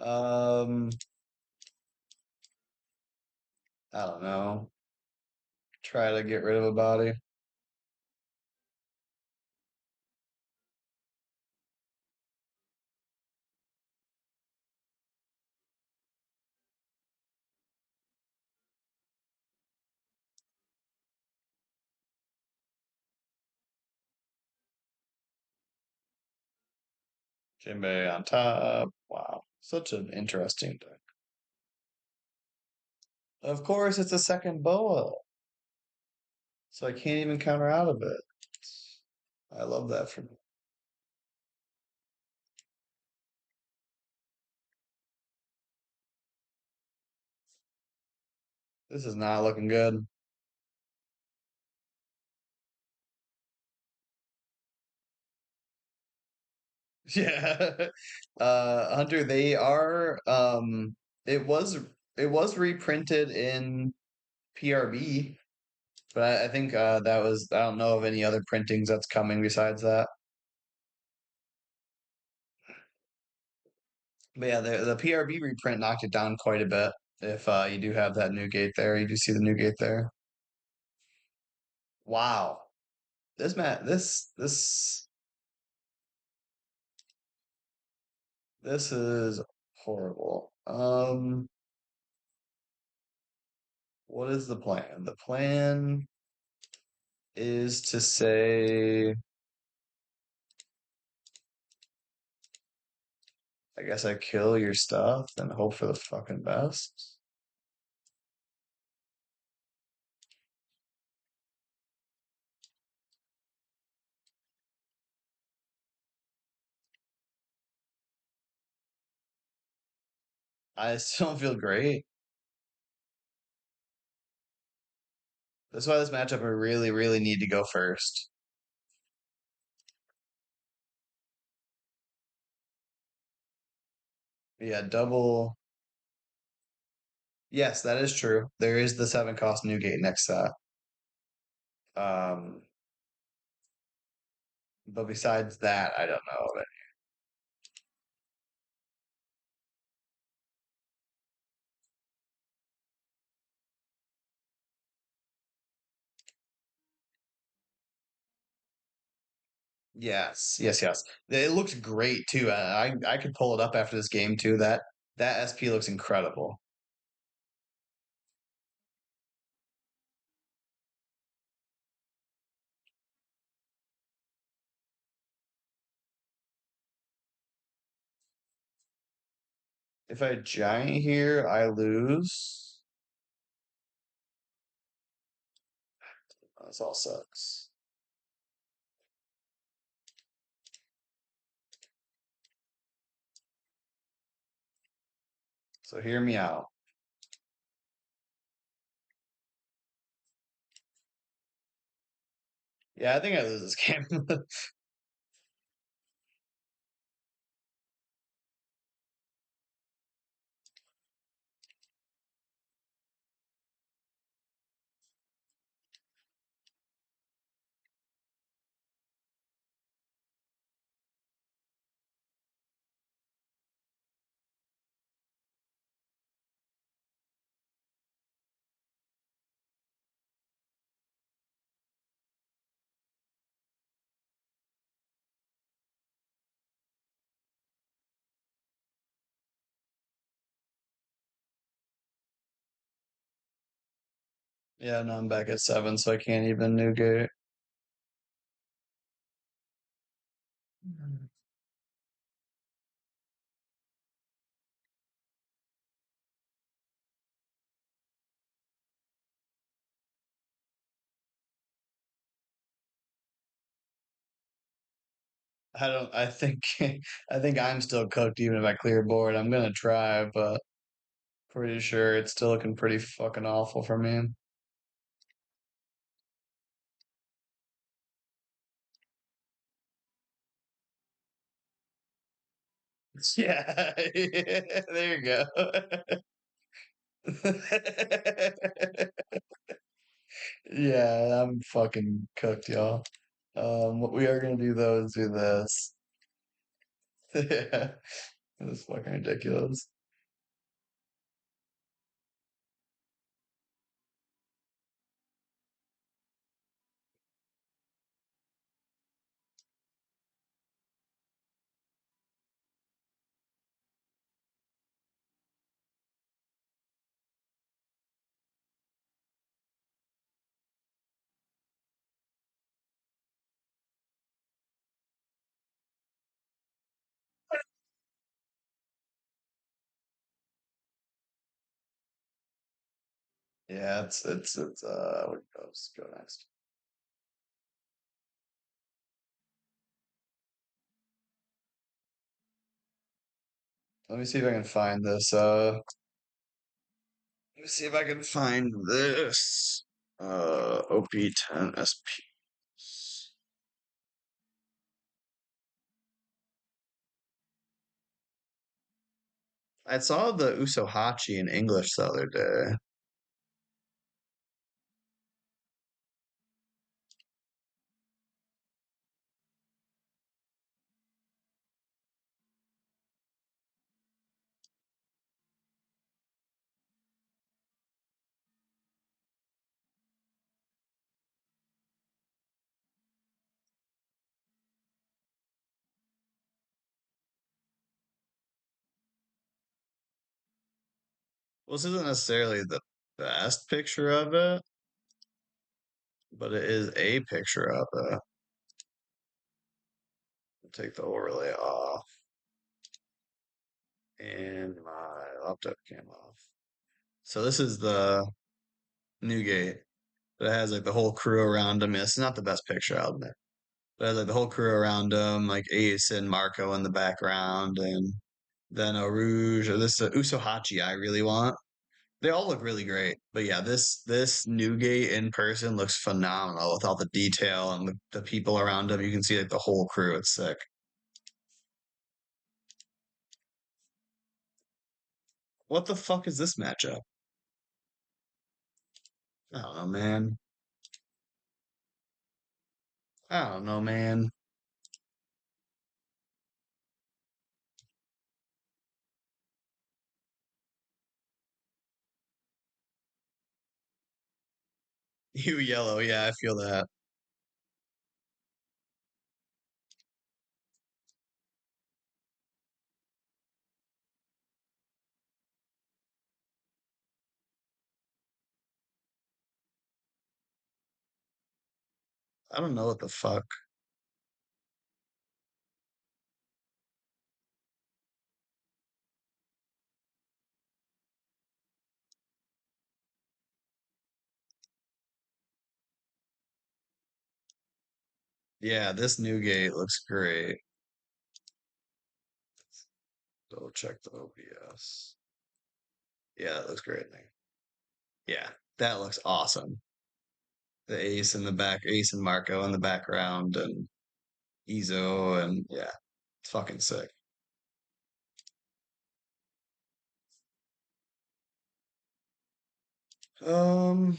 um, I don't know. Try to get rid of a body. Jinbei on top. Wow. Such an interesting deck. Of course, it's a second Boa, so I can't even counter out of it. I love that for me. This is not looking good. Yeah. Hunter, they are it was it was reprinted in PRB, but I think that was I don't know of any other printings that's coming besides that. But yeah, the PRB reprint knocked it down quite a bit. If you do have that new gate there, you do see the new gate there. Wow. This is horrible. What is the plan? The plan is to say, I guess I kill your stuff and hope for the fucking best. I still don't feel great. That's why this matchup I really, really need to go first. Yeah, double. Yes, that is true. There is the 7 cost Newgate next set. Um, but besides that, I don't know. Yes, yes, yes. It looks great too. I could pull it up after this game too. That SP looks incredible. If I giant here, I lose. This all sucks. So hear me out. Yeah, I think I lose this game. Yeah, no, I'm back at 7, so I can't even Newgate. I think I think I'm still cooked even if I clear board. I'm gonna try, but pretty sure it's still looking pretty fucking awful for me. Yeah, there you go. Yeah, I'm fucking cooked, y'all. What we are gonna do though is do this. Yeah, it's fucking ridiculous. Yeah, it's what goes go next. Let me see if I can find this. Let me see if I can find this. OP10 SP. I saw the Usohachi in English the other day. Well, this isn't necessarily the best picture of it, but it is a picture of it. Take the overlay off and my laptop came off. So this is the Newgate. It has like the whole crew around him. It's not the best picture out there. But it has like the whole crew around him, like Ace and Marco in the background, and then a Rouge, or this Usohachi I really want. They all look really great. But yeah, this Newgate in person looks phenomenal with all the detail and the people around him. You can see like the whole crew. It's sick. What the fuck is this matchup? I don't know, man. I don't know, man. You yellow, yeah, I feel that. I don't know what the fuck. Yeah, this Newgate looks great. Double check the OBS. Yeah, that looks great. Yeah, that looks awesome. The ace in the back, ace and Marco in the background, and Izo, and yeah, it's fucking sick. Um,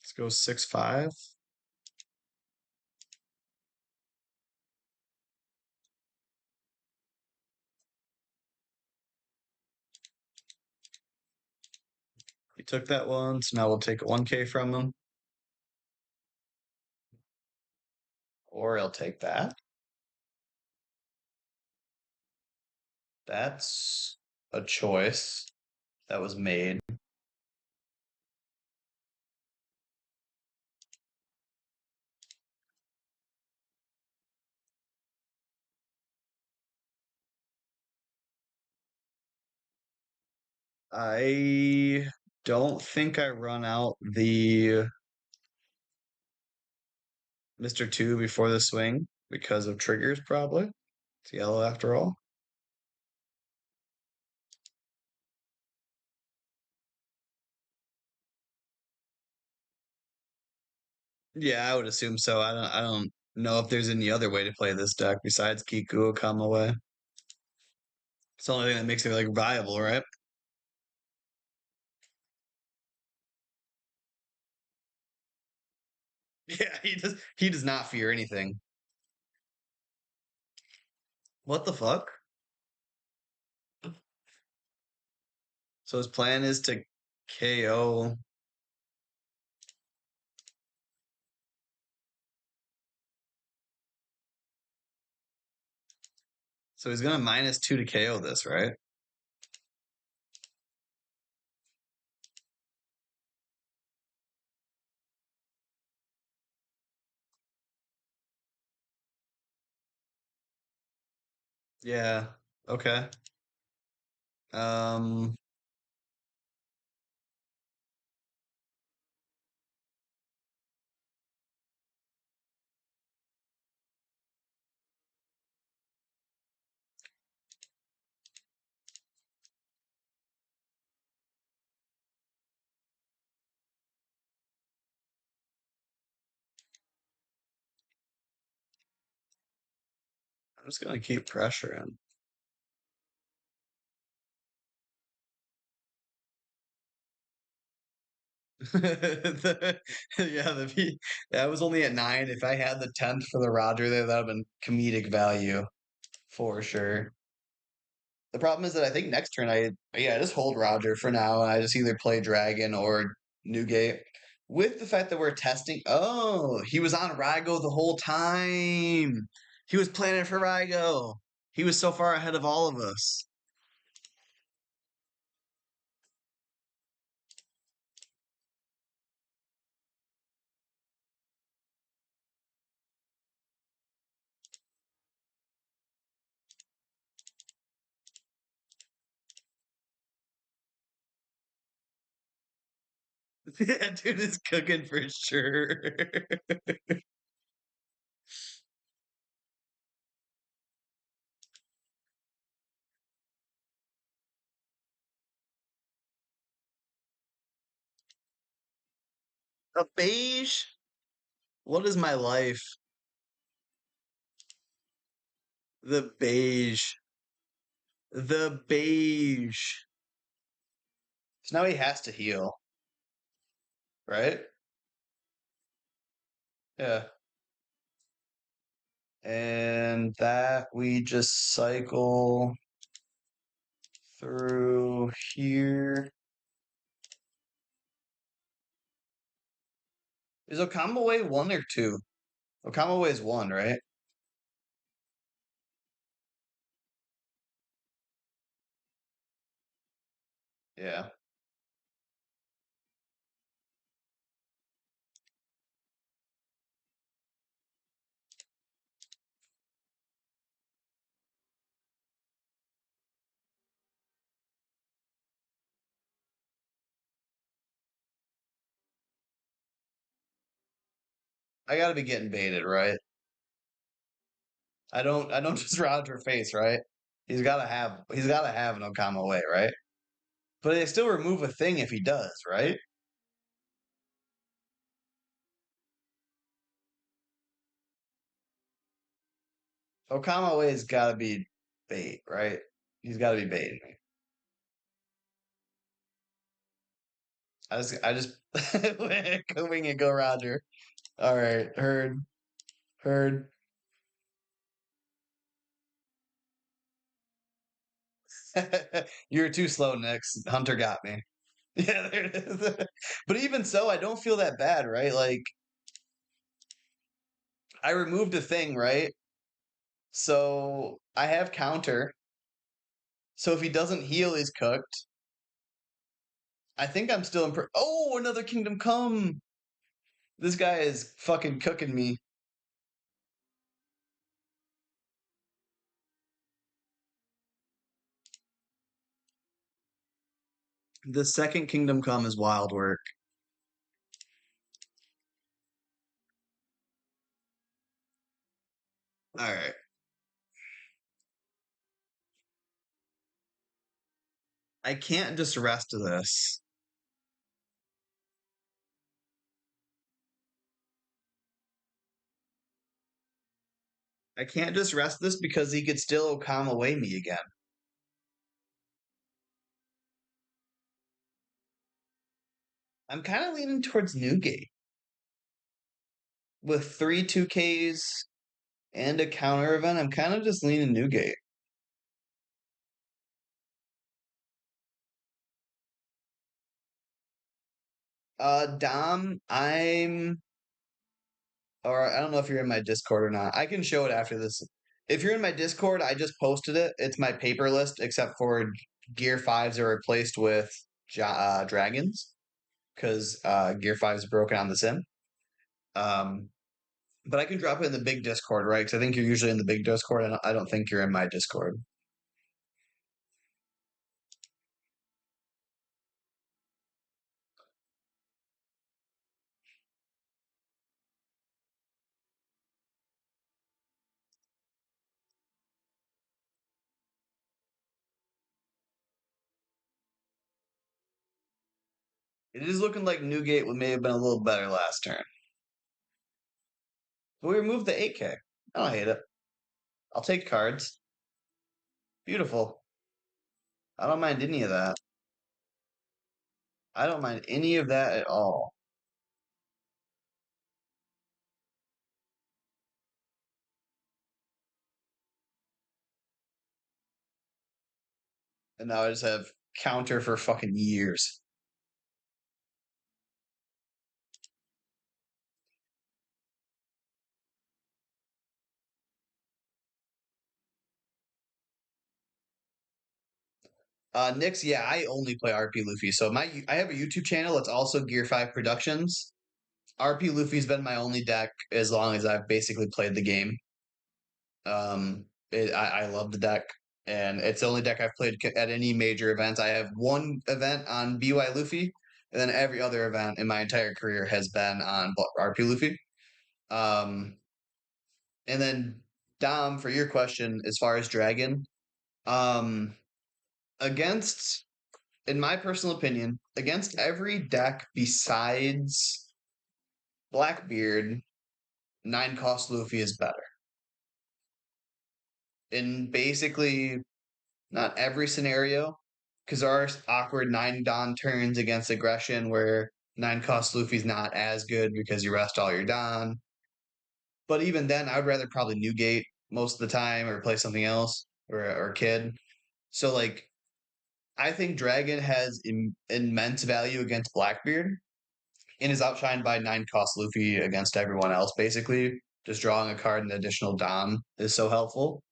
let's go 6-5. He took that one, so now we'll take a 1K from him, or he'll take that. That's a choice that was made. I don't think I run out the Mr. 2 before the swing because of triggers, probably. It's yellow after all. Yeah, I would assume so. I don't know if there's any other way to play this deck besides Kiku Kamawa. It's the only thing that makes it like viable, right? Yeah, he does not fear anything. What the fuck? So his plan is to KO. So he's gonna -2 to KO this, right? Yeah. Okay. Um, I'm just gonna keep pressuring. Yeah, that was only at 9. If I had the 10th for the Roger there, that would have been comedic value for sure. The problem is that I think next turn I just hold Roger for now and I just either play Dragon or Newgate. With the fact that we're testing, oh, he was on Rygo the whole time. He was planning for Rygo. He was so far ahead of all of us. Yeah, dude is cooking for sure. A beige? What is my life? The beige. The beige. So now he has to heal, right? Yeah. And that we just cycle through here. Is Okamaway 1 or 2? Okamaway is 1, right? Yeah. I gotta be getting baited, right? I don't just Roger face, right? He's gotta have an Okamaway, right? But they still remove a thing if he does, right? Okamaway's gotta be bait, right? He's gotta be baiting me. I just wing and go Roger. All right, heard. You're too slow, Nix. Hunter got me. Yeah, there it is. But even so, I don't feel that bad, right? Like I removed a thing, right? So I have counter. So if he doesn't heal, he's cooked. I think I'm still in. Oh, another Kingdom Come. This guy is fucking cooking me. The second Kingdom Come is wild work. All right. I can't just rest this. I can't just rest this because he could still calm away me again. I'm kind of leaning towards Newgate with three 2Ks and a counter event. I'm kind of just leaning Newgate. Dom, or I don't know if you're in my Discord or not. I can show it after this. If you're in my Discord, I just posted it. It's my paper list, except for Gear 5s are replaced with dragons because Gear 5 is broken on the sim. Um, but I can drop it in the big Discord, right? Because I think you're usually in the big Discord, and I don't think you're in my Discord. It is looking like Newgate may have been a little better last turn. But we removed the 8K. I don't hate it. I'll take cards. Beautiful. I don't mind any of that. I don't mind any of that at all. And now I just have counter for fucking years. Nyx, yeah, I only play RP Luffy. So I have a YouTube channel. It's also Gear 5 Productions. RP Luffy's been my only deck as long as I've basically played the game. I love the deck, and it's the only deck I've played at any major event. I have one event on BY Luffy, and then every other event in my entire career has been on RP Luffy. Um, and then Dom, for your question, as far as Dragon, um, against, in my personal opinion, against every deck besides Blackbeard, 9 cost Luffy is better. In basically not every scenario, because there are awkward 9 Don turns against aggression where 9 cost Luffy's not as good because you rest all your Don. But even then, I would rather probably Newgate most of the time or play something else or Kid. So like I think Dragon has immense value against Blackbeard and is outshined by 9 cost Luffy against everyone else. Basically, just drawing a card and additional Dom is so helpful.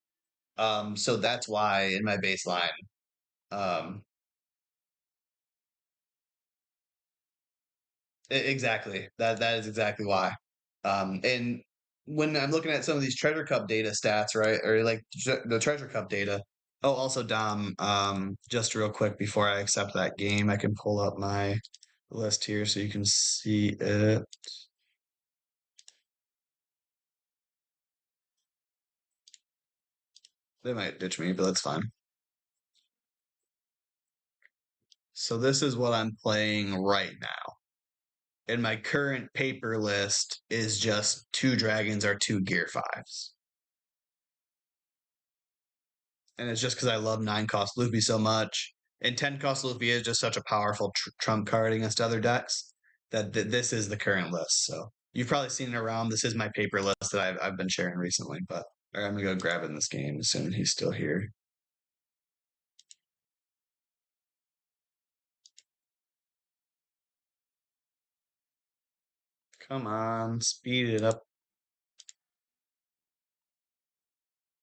So that's why in my baseline, um, exactly. That is exactly why. And when I'm looking at some of these Treasure Cup data stats, right, or like the Treasure Cup data. Oh, also Dom. Just real quick before I accept that game, I can pull up my list here so you can see it. They might ditch me, but that's fine. So this is what I'm playing right now. And my current paper list is just 2 dragons or 2 gear 5s. And it's just because I love 9 cost Luffy so much. And 10 cost Luffy is just such a powerful trump card against other decks that this is the current list. So you've probably seen it around. This is my paper list that I've been sharing recently. But I'm gonna go grab it in this game as soon as he's still here. Come on, speed it up.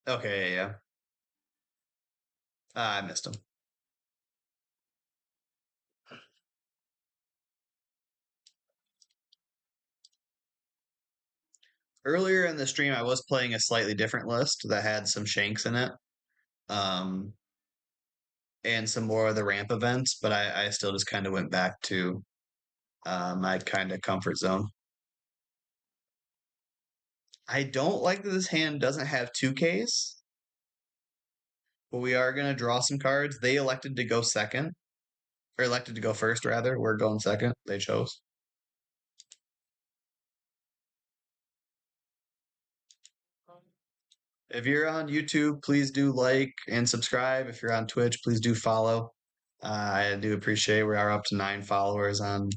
Okay, yeah. I missed him. Earlier in the stream, I was playing a slightly different list that had some Shanks in it. Um, and some more of the ramp events, but I still just kind of went back to my kind of comfort zone. I don't like that this hand doesn't have 2Ks, but we are going to draw some cards. They elected to go second, or elected to go first, rather. We're going second. They chose. If you're on YouTube, please do like and subscribe. If you're on Twitch, please do follow. I do appreciate we are up to 9 followers on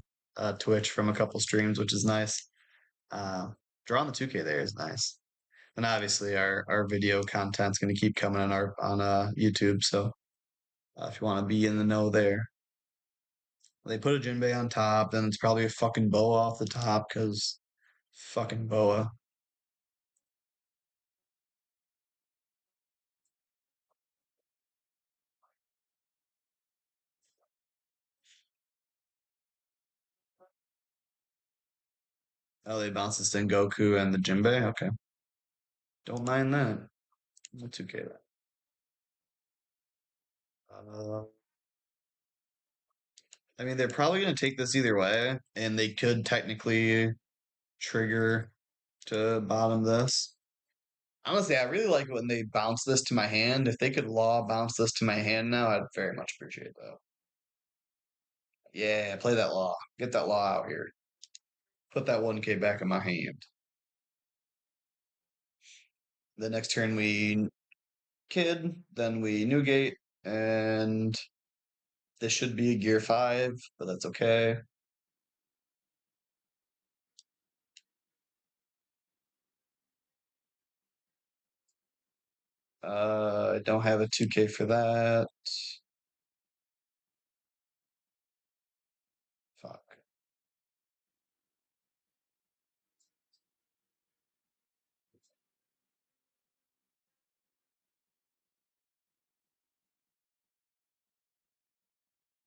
Twitch from a couple streams, which is nice. Uh, drawing the 2K there is nice. And obviously our video content's going to keep coming on our on YouTube. So if you want to be in the know there, they put a Jinbei on top, then it's probably a fucking boa off the top because fucking boa. Oh, they bounced this in Goku and the Jinbei. Okay, don't mind that. That's okay. That. Uh, I mean, they're probably going to take this either way, and they could technically trigger to bottom this. Honestly, I really like when they bounce this to my hand. If they could law bounce this to my hand now, I'd very much appreciate that. Yeah, play that law. Get that law out here. Put that 1K back in my hand. The next turn we kid, then we Newgate, and this should be a gear 5, but that's okay. I don't have a 2K for that. Fuck.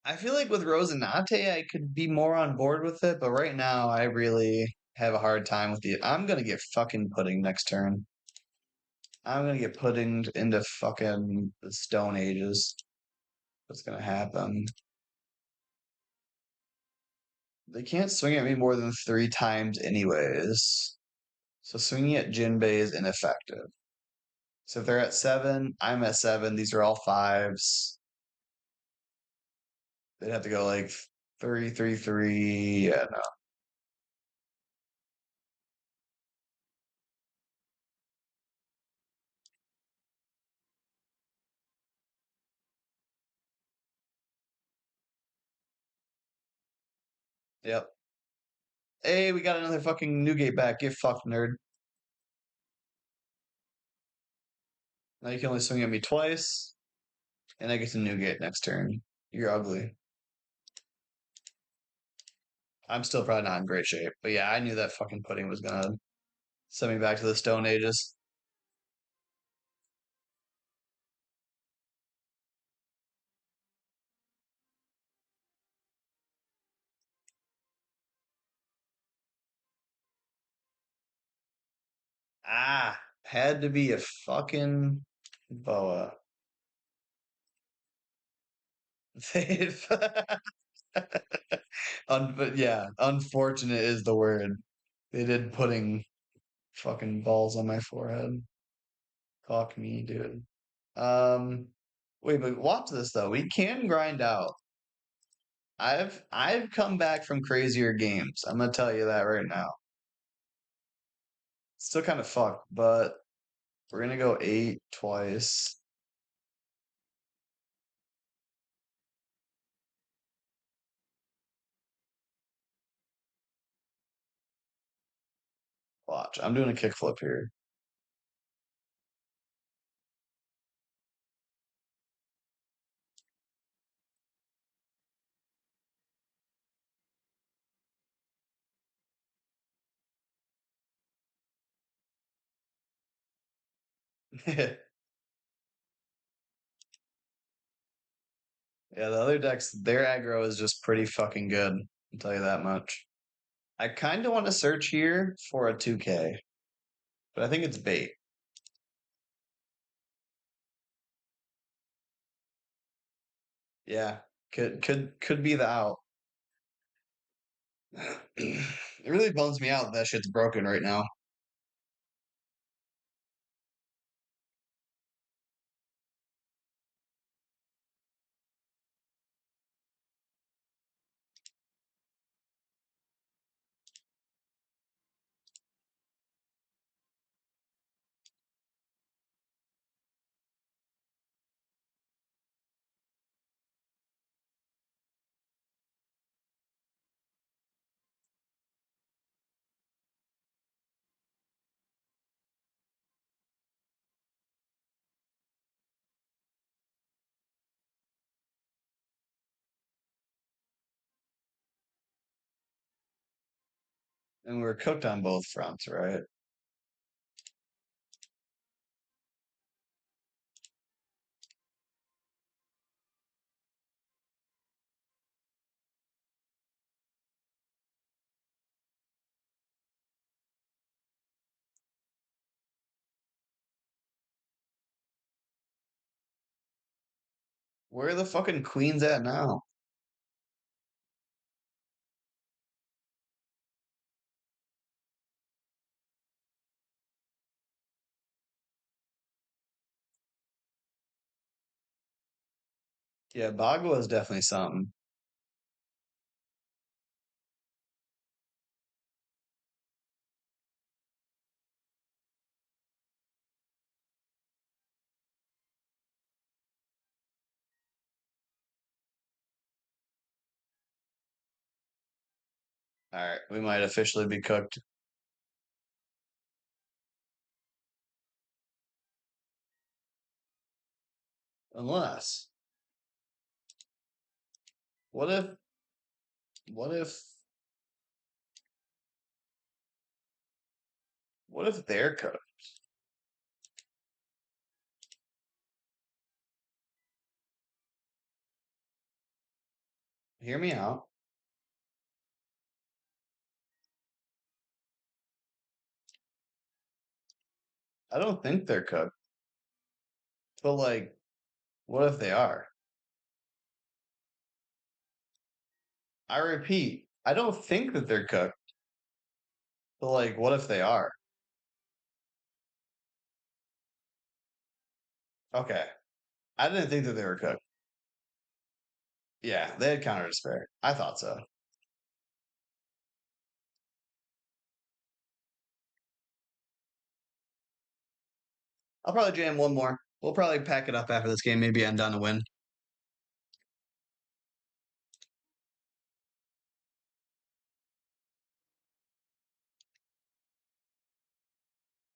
I feel like with Rosinante, I could be more on board with it, but right now I really have a hard time with the. I'm gonna get fucking pudding next turn. I'm gonna get puddinged into fucking the Stone Ages. What's gonna happen? They can't swing at me more than 3 times, anyways. So swinging at Jinbei is ineffective. So if they're at 7, I'm at 7. These are all 5s. They'd have to go like 3, 3, 3. Yeah, no. Yep. Hey, we got another fucking Newgate back. Get fucked, nerd. Now you can only swing at me twice, and I get to Newgate next turn. You're ugly. I'm still probably not in great shape. But yeah, I knew that fucking pudding was gonna send me back to the Stone Ages. Ah, had to be a fucking boa. But yeah, unfortunate is the word. They did putting fucking balls on my forehead. Fuck me, dude. Um, Wait, but watch this though. We can grind out. I've come back from crazier games. I'm gonna tell you that right now. Still kind of fucked, but we're gonna go eight twice. Watch. I'm doing a kickflip here. Yeah, the other decks, their aggro is just pretty fucking good. I'll tell you that much. I kind of want to search here for a 2K, but I think it's bait. Yeah, could be the out. It really bums me out that shit's broken right now. And we're cooked on both fronts, right? Where are the fucking queens at now? Yeah, Bagua is definitely something. All right, we might officially be cooked. Unless, what if, what if, what if they're cooked? Hear me out. I don't think they're cooked, but like, what if they are? I repeat, I don't think that they're cooked, but like, what if they are? Okay, I didn't think that they were cooked. Yeah, they had counter despair. I thought so. I'll probably jam one more. We'll probably pack it up after this game, maybe end on a win.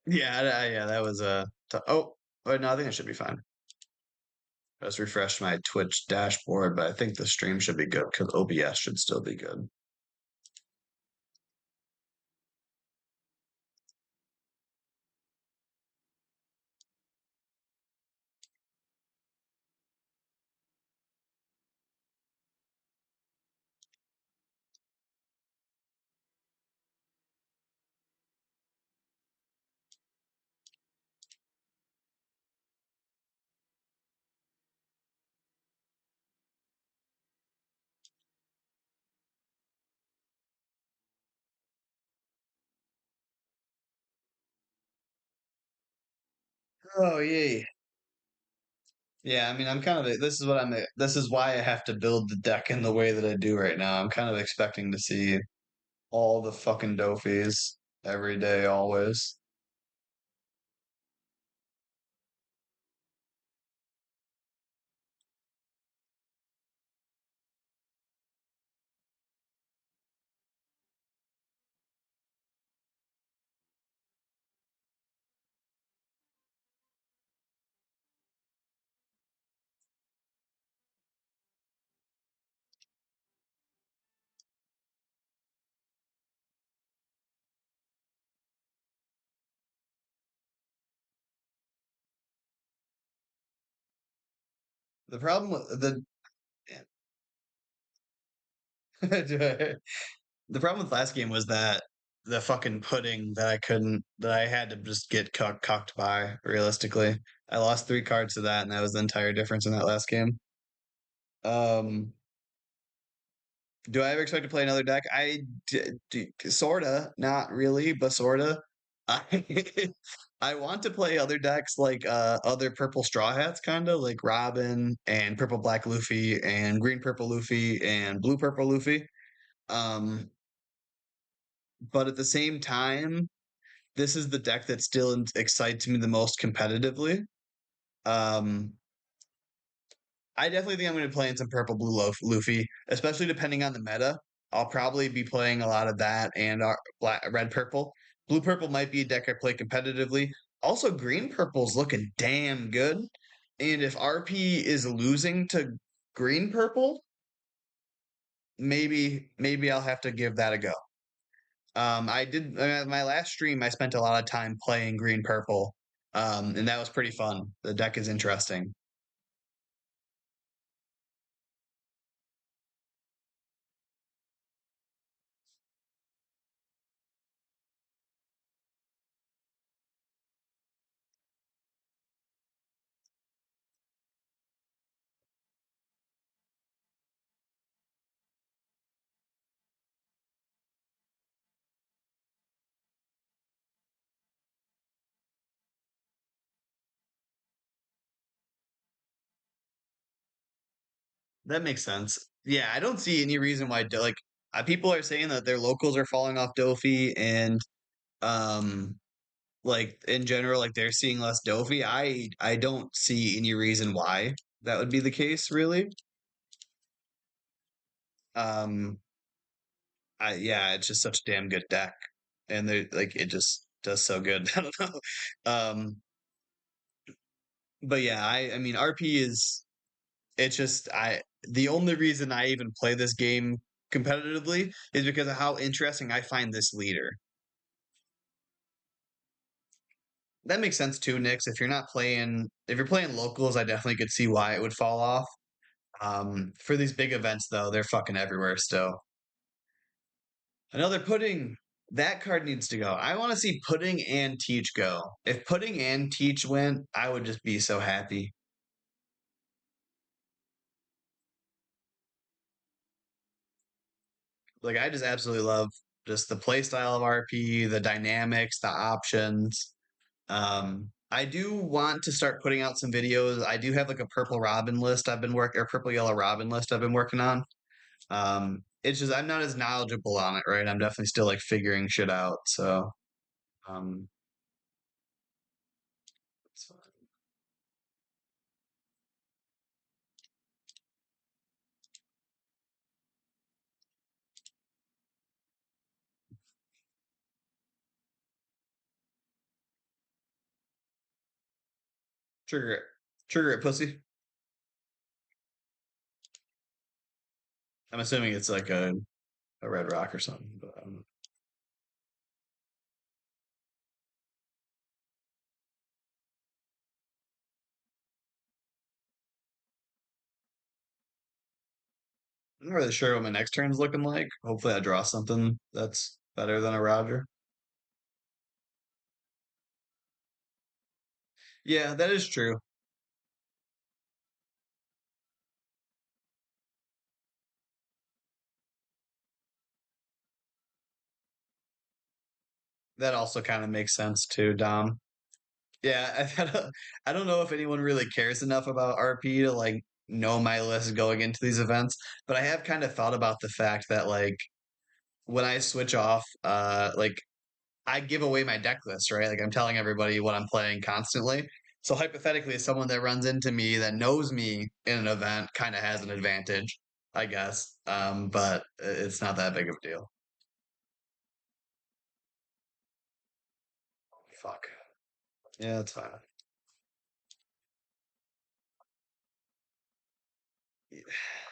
Yeah, that was a. Oh, but no, I think it should be fine. I just refreshed my Twitch dashboard, but I think the stream should be good because OBS should still be good. Oh yay. Yeah, I mean, I'm kind of this is what I'm this is why I have to build the deck in the way that I do right now. I'm kind of expecting to see all the fucking Dofis every day, always. The problem with the the problem with last game was that the fucking pudding that I couldn't that I had to just get cucked by realistically. I lost 3 cards to that, and that was the entire difference in that last game. Um, do I ever expect to play another deck? Sorta, not really, but sorta. I I want to play other decks like other purple straw hats, kind of like Robin and purple black Luffy and green purple Luffy and blue purple Luffy. Um, but at the same time, this is the deck that still excites me the most competitively. Um, I definitely think I'm going to be playing some purple blue Luffy, especially depending on the meta. I'll probably be playing a lot of that and black, red purple. Blue purple might be a deck I play competitively. Also, green purple's looking damn good. And if RP is losing to green purple, maybe I'll have to give that a go. I did my last stream. I spent a lot of time playing green purple, and that was pretty fun. The deck is interesting. That makes sense. Yeah, I don't see any reason why people are saying that their locals are falling off Dofi and um like in general like they're seeing less Dofi. I don't see any reason why that would be the case really. Um I yeah, it's just such a damn good deck. And they like it just does so good. I don't know. But yeah, I mean RP is it's just I the only reason I even play this game competitively is because of how interesting I find this leader. That makes sense too, Nix. If you're playing locals, I definitely could see why it would fall off. For these big events though, they're fucking everywhere still. Another pudding. That card needs to go. I want to see Pudding and Teach go. If Pudding and Teach went, I would just be so happy. Like I just absolutely love just the play style of RP, the dynamics, the options. I do want to start putting out some videos. I do have like a purple robin list I've been working or purple yellow robin list I've been working on. It's just I'm not as knowledgeable on it, right? I'm definitely still like figuring shit out. So, um, it's fine. Trigger it. Trigger it, pussy. I'm assuming it's like a red rock or something, but I don't know. I'm not really sure what my next turn's looking like. Hopefully I draw something that's better than a Roger. Yeah, that is true. That also kind of makes sense too, Dom. Yeah, I don't know if anyone really cares enough about RP to like know my list going into these events, but I have kind of thought about the fact that like when I switch off, like I give away my deck list, right? Like I'm telling everybody what I'm playing constantly. So hypothetically, someone that runs into me that knows me in an event kind of has an advantage, I guess. But it's not that big of a deal. Fuck. Yeah, that's fine.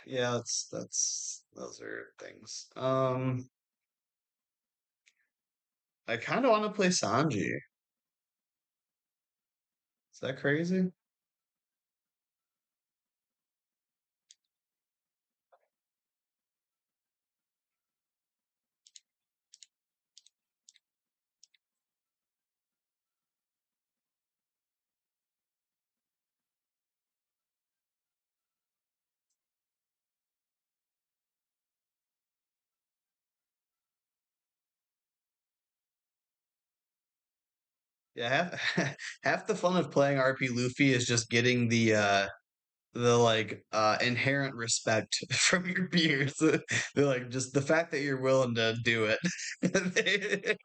Yeah, that's those are things. I kind of want to play Sanji. Is that crazy? Yeah, half half the fun of playing RP Luffy is just getting the like inherent respect from your peers. They're like just the fact that you're willing to do it.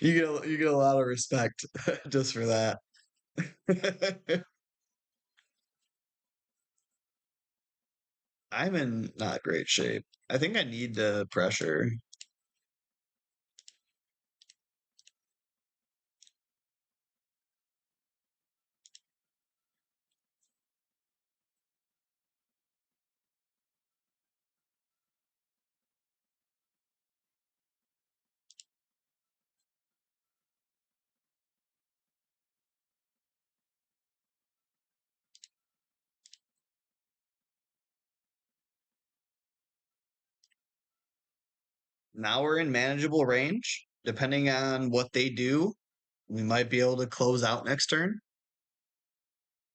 You get a lot of respect just for that. I'm in not great shape. I think I need the pressure. Now we're in manageable range. Depending on what they do, we might be able to close out next turn.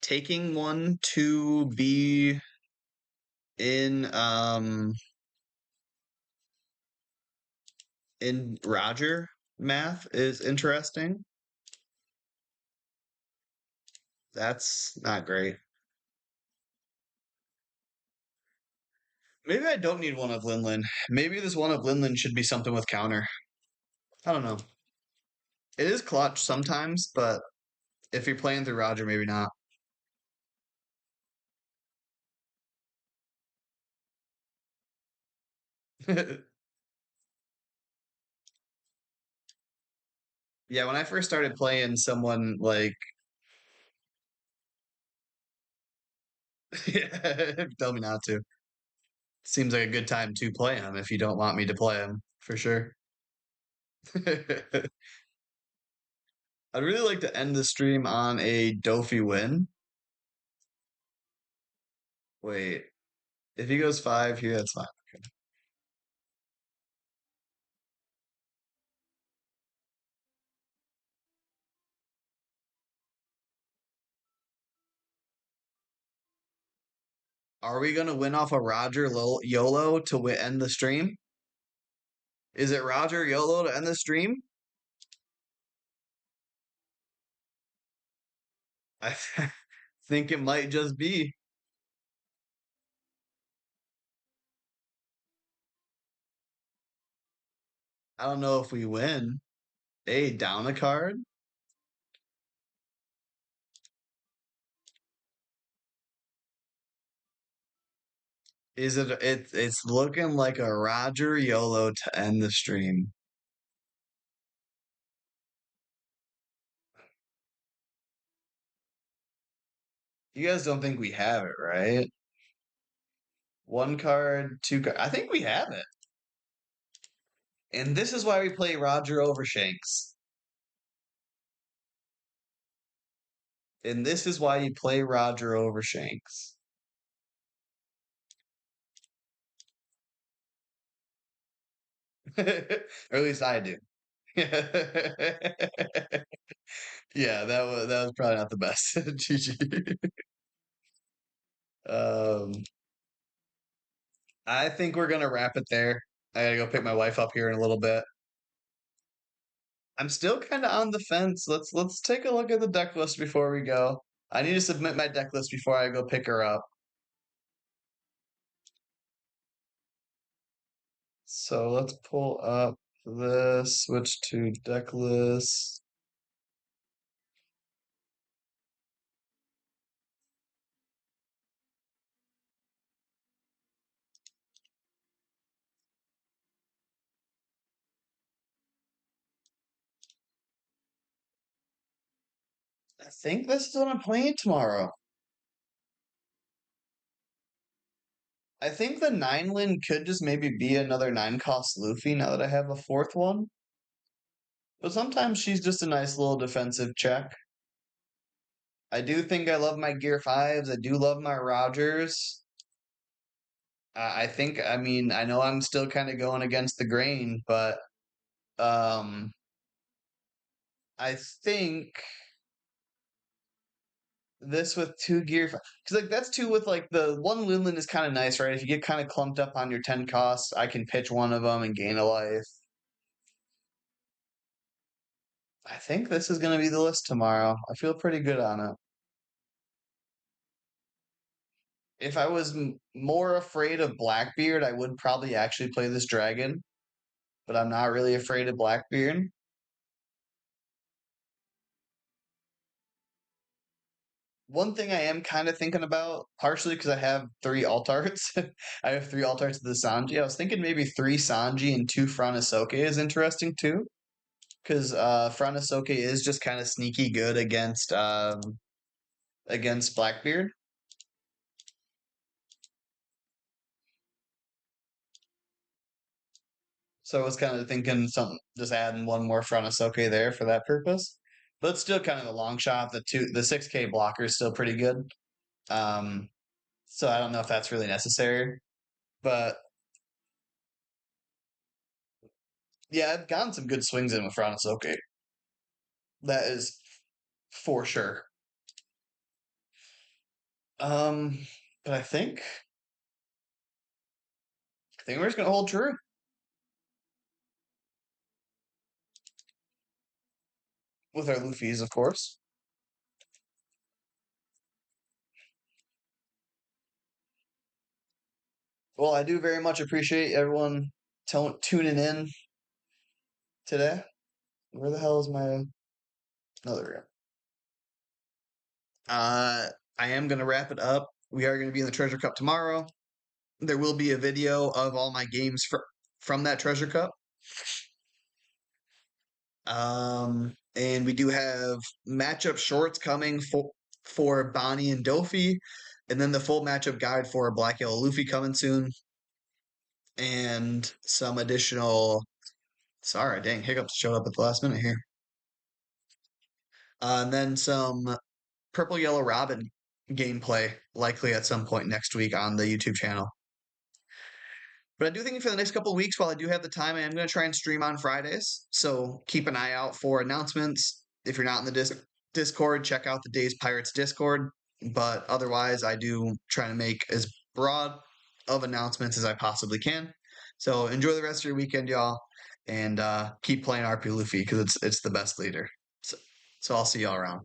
Taking one to be in in Roger math is interesting. That's not great. Maybe I don't need one of Linlin. Maybe this one of Linlin should be something with counter. I don't know. It is clutch sometimes, but if you're playing through Roger, maybe not. Yeah, when I first started playing someone like yeah, tell me not to. Seems like a good time to play him if you don't want me to play him, for sure. I'd really like to end the stream on a Dofi win. Wait, if he goes five here, that's fine. Are we gonna win off a Roger YOLO to end the stream? Is it Roger YOLO to end the stream? I think it might just be. I don't know if we win. Hey, down a card? Is it? It's looking like a Roger YOLO to end the stream. You guys don't think we have it, right? One card, two card. I think we have it. And this is why we play Roger over Shanks. And this is why you play Roger over Shanks. Or at least I do. Yeah, that was probably not the best. GG. Um, I think we're gonna wrap it there. I gotta go pick my wife up here in a little bit. I'm still kind of on the fence. Let's take a look at the deck list before we go. I need to submit my deck list before I go pick her up. So let's pull up this, switch to deck list. I think this is what I'm playing tomorrow. I think the 9 could just maybe be another 9 cost Luffy now that I have a fourth one. But sometimes she's just a nice little defensive check. I do think I love my Gear 5s. I do love my Rogers. I think, I mean, I know I'm still kind of going against the grain, but um, I think this with two Gear 5, because like that's two with like the one Linlin is kind of nice, right? If you get kind of clumped up on your 10 costs, I can pitch one of them and gain a life. I think this is going to be the list tomorrow. I feel pretty good on it. If I was more afraid of Blackbeard, I would probably actually play this dragon, but I'm not really afraid of Blackbeard. One thing I am kind of thinking about, partially because I have three alt arts. I have three alt arts of the Sanji. I was thinking maybe three Sanji and two Franasoke is interesting too, because Franasoke is just kind of sneaky good against Blackbeard. So I was kind of thinking something, just adding one more Franasoke there for that purpose. But it's still kind of a long shot. The 6K blocker is still pretty good. Um, so I don't know if that's really necessary. But yeah, I've gotten some good swings in with Franasoke. That is for sure. Um, but I think we're just gonna hold true with our Luffy's, of course. Well, I do very much appreciate everyone tuning in today. Where the hell is my another? I am gonna wrap it up. We are gonna be in the Treasure Cup tomorrow. There will be a video of all my games from that Treasure Cup. And we do have matchup shorts coming for Bonnie and Dofi, and then the full matchup guide for Black Yellow Luffy coming soon, and some additional. Sorry, dang, hiccups showed up at the last minute here. And then some Purple Yellow Robin gameplay likely at some point next week on the YouTube channel. But I do think for the next couple of weeks, while I do have the time, I am going to try and stream on Fridays. So keep an eye out for announcements. If you're not in the Discord, check out the Days Pirates Discord. But otherwise, I do try to make as broad of announcements as I possibly can. So enjoy the rest of your weekend, y'all, and keep playing RP Luffy because it's the best leader. So I'll see y'all around.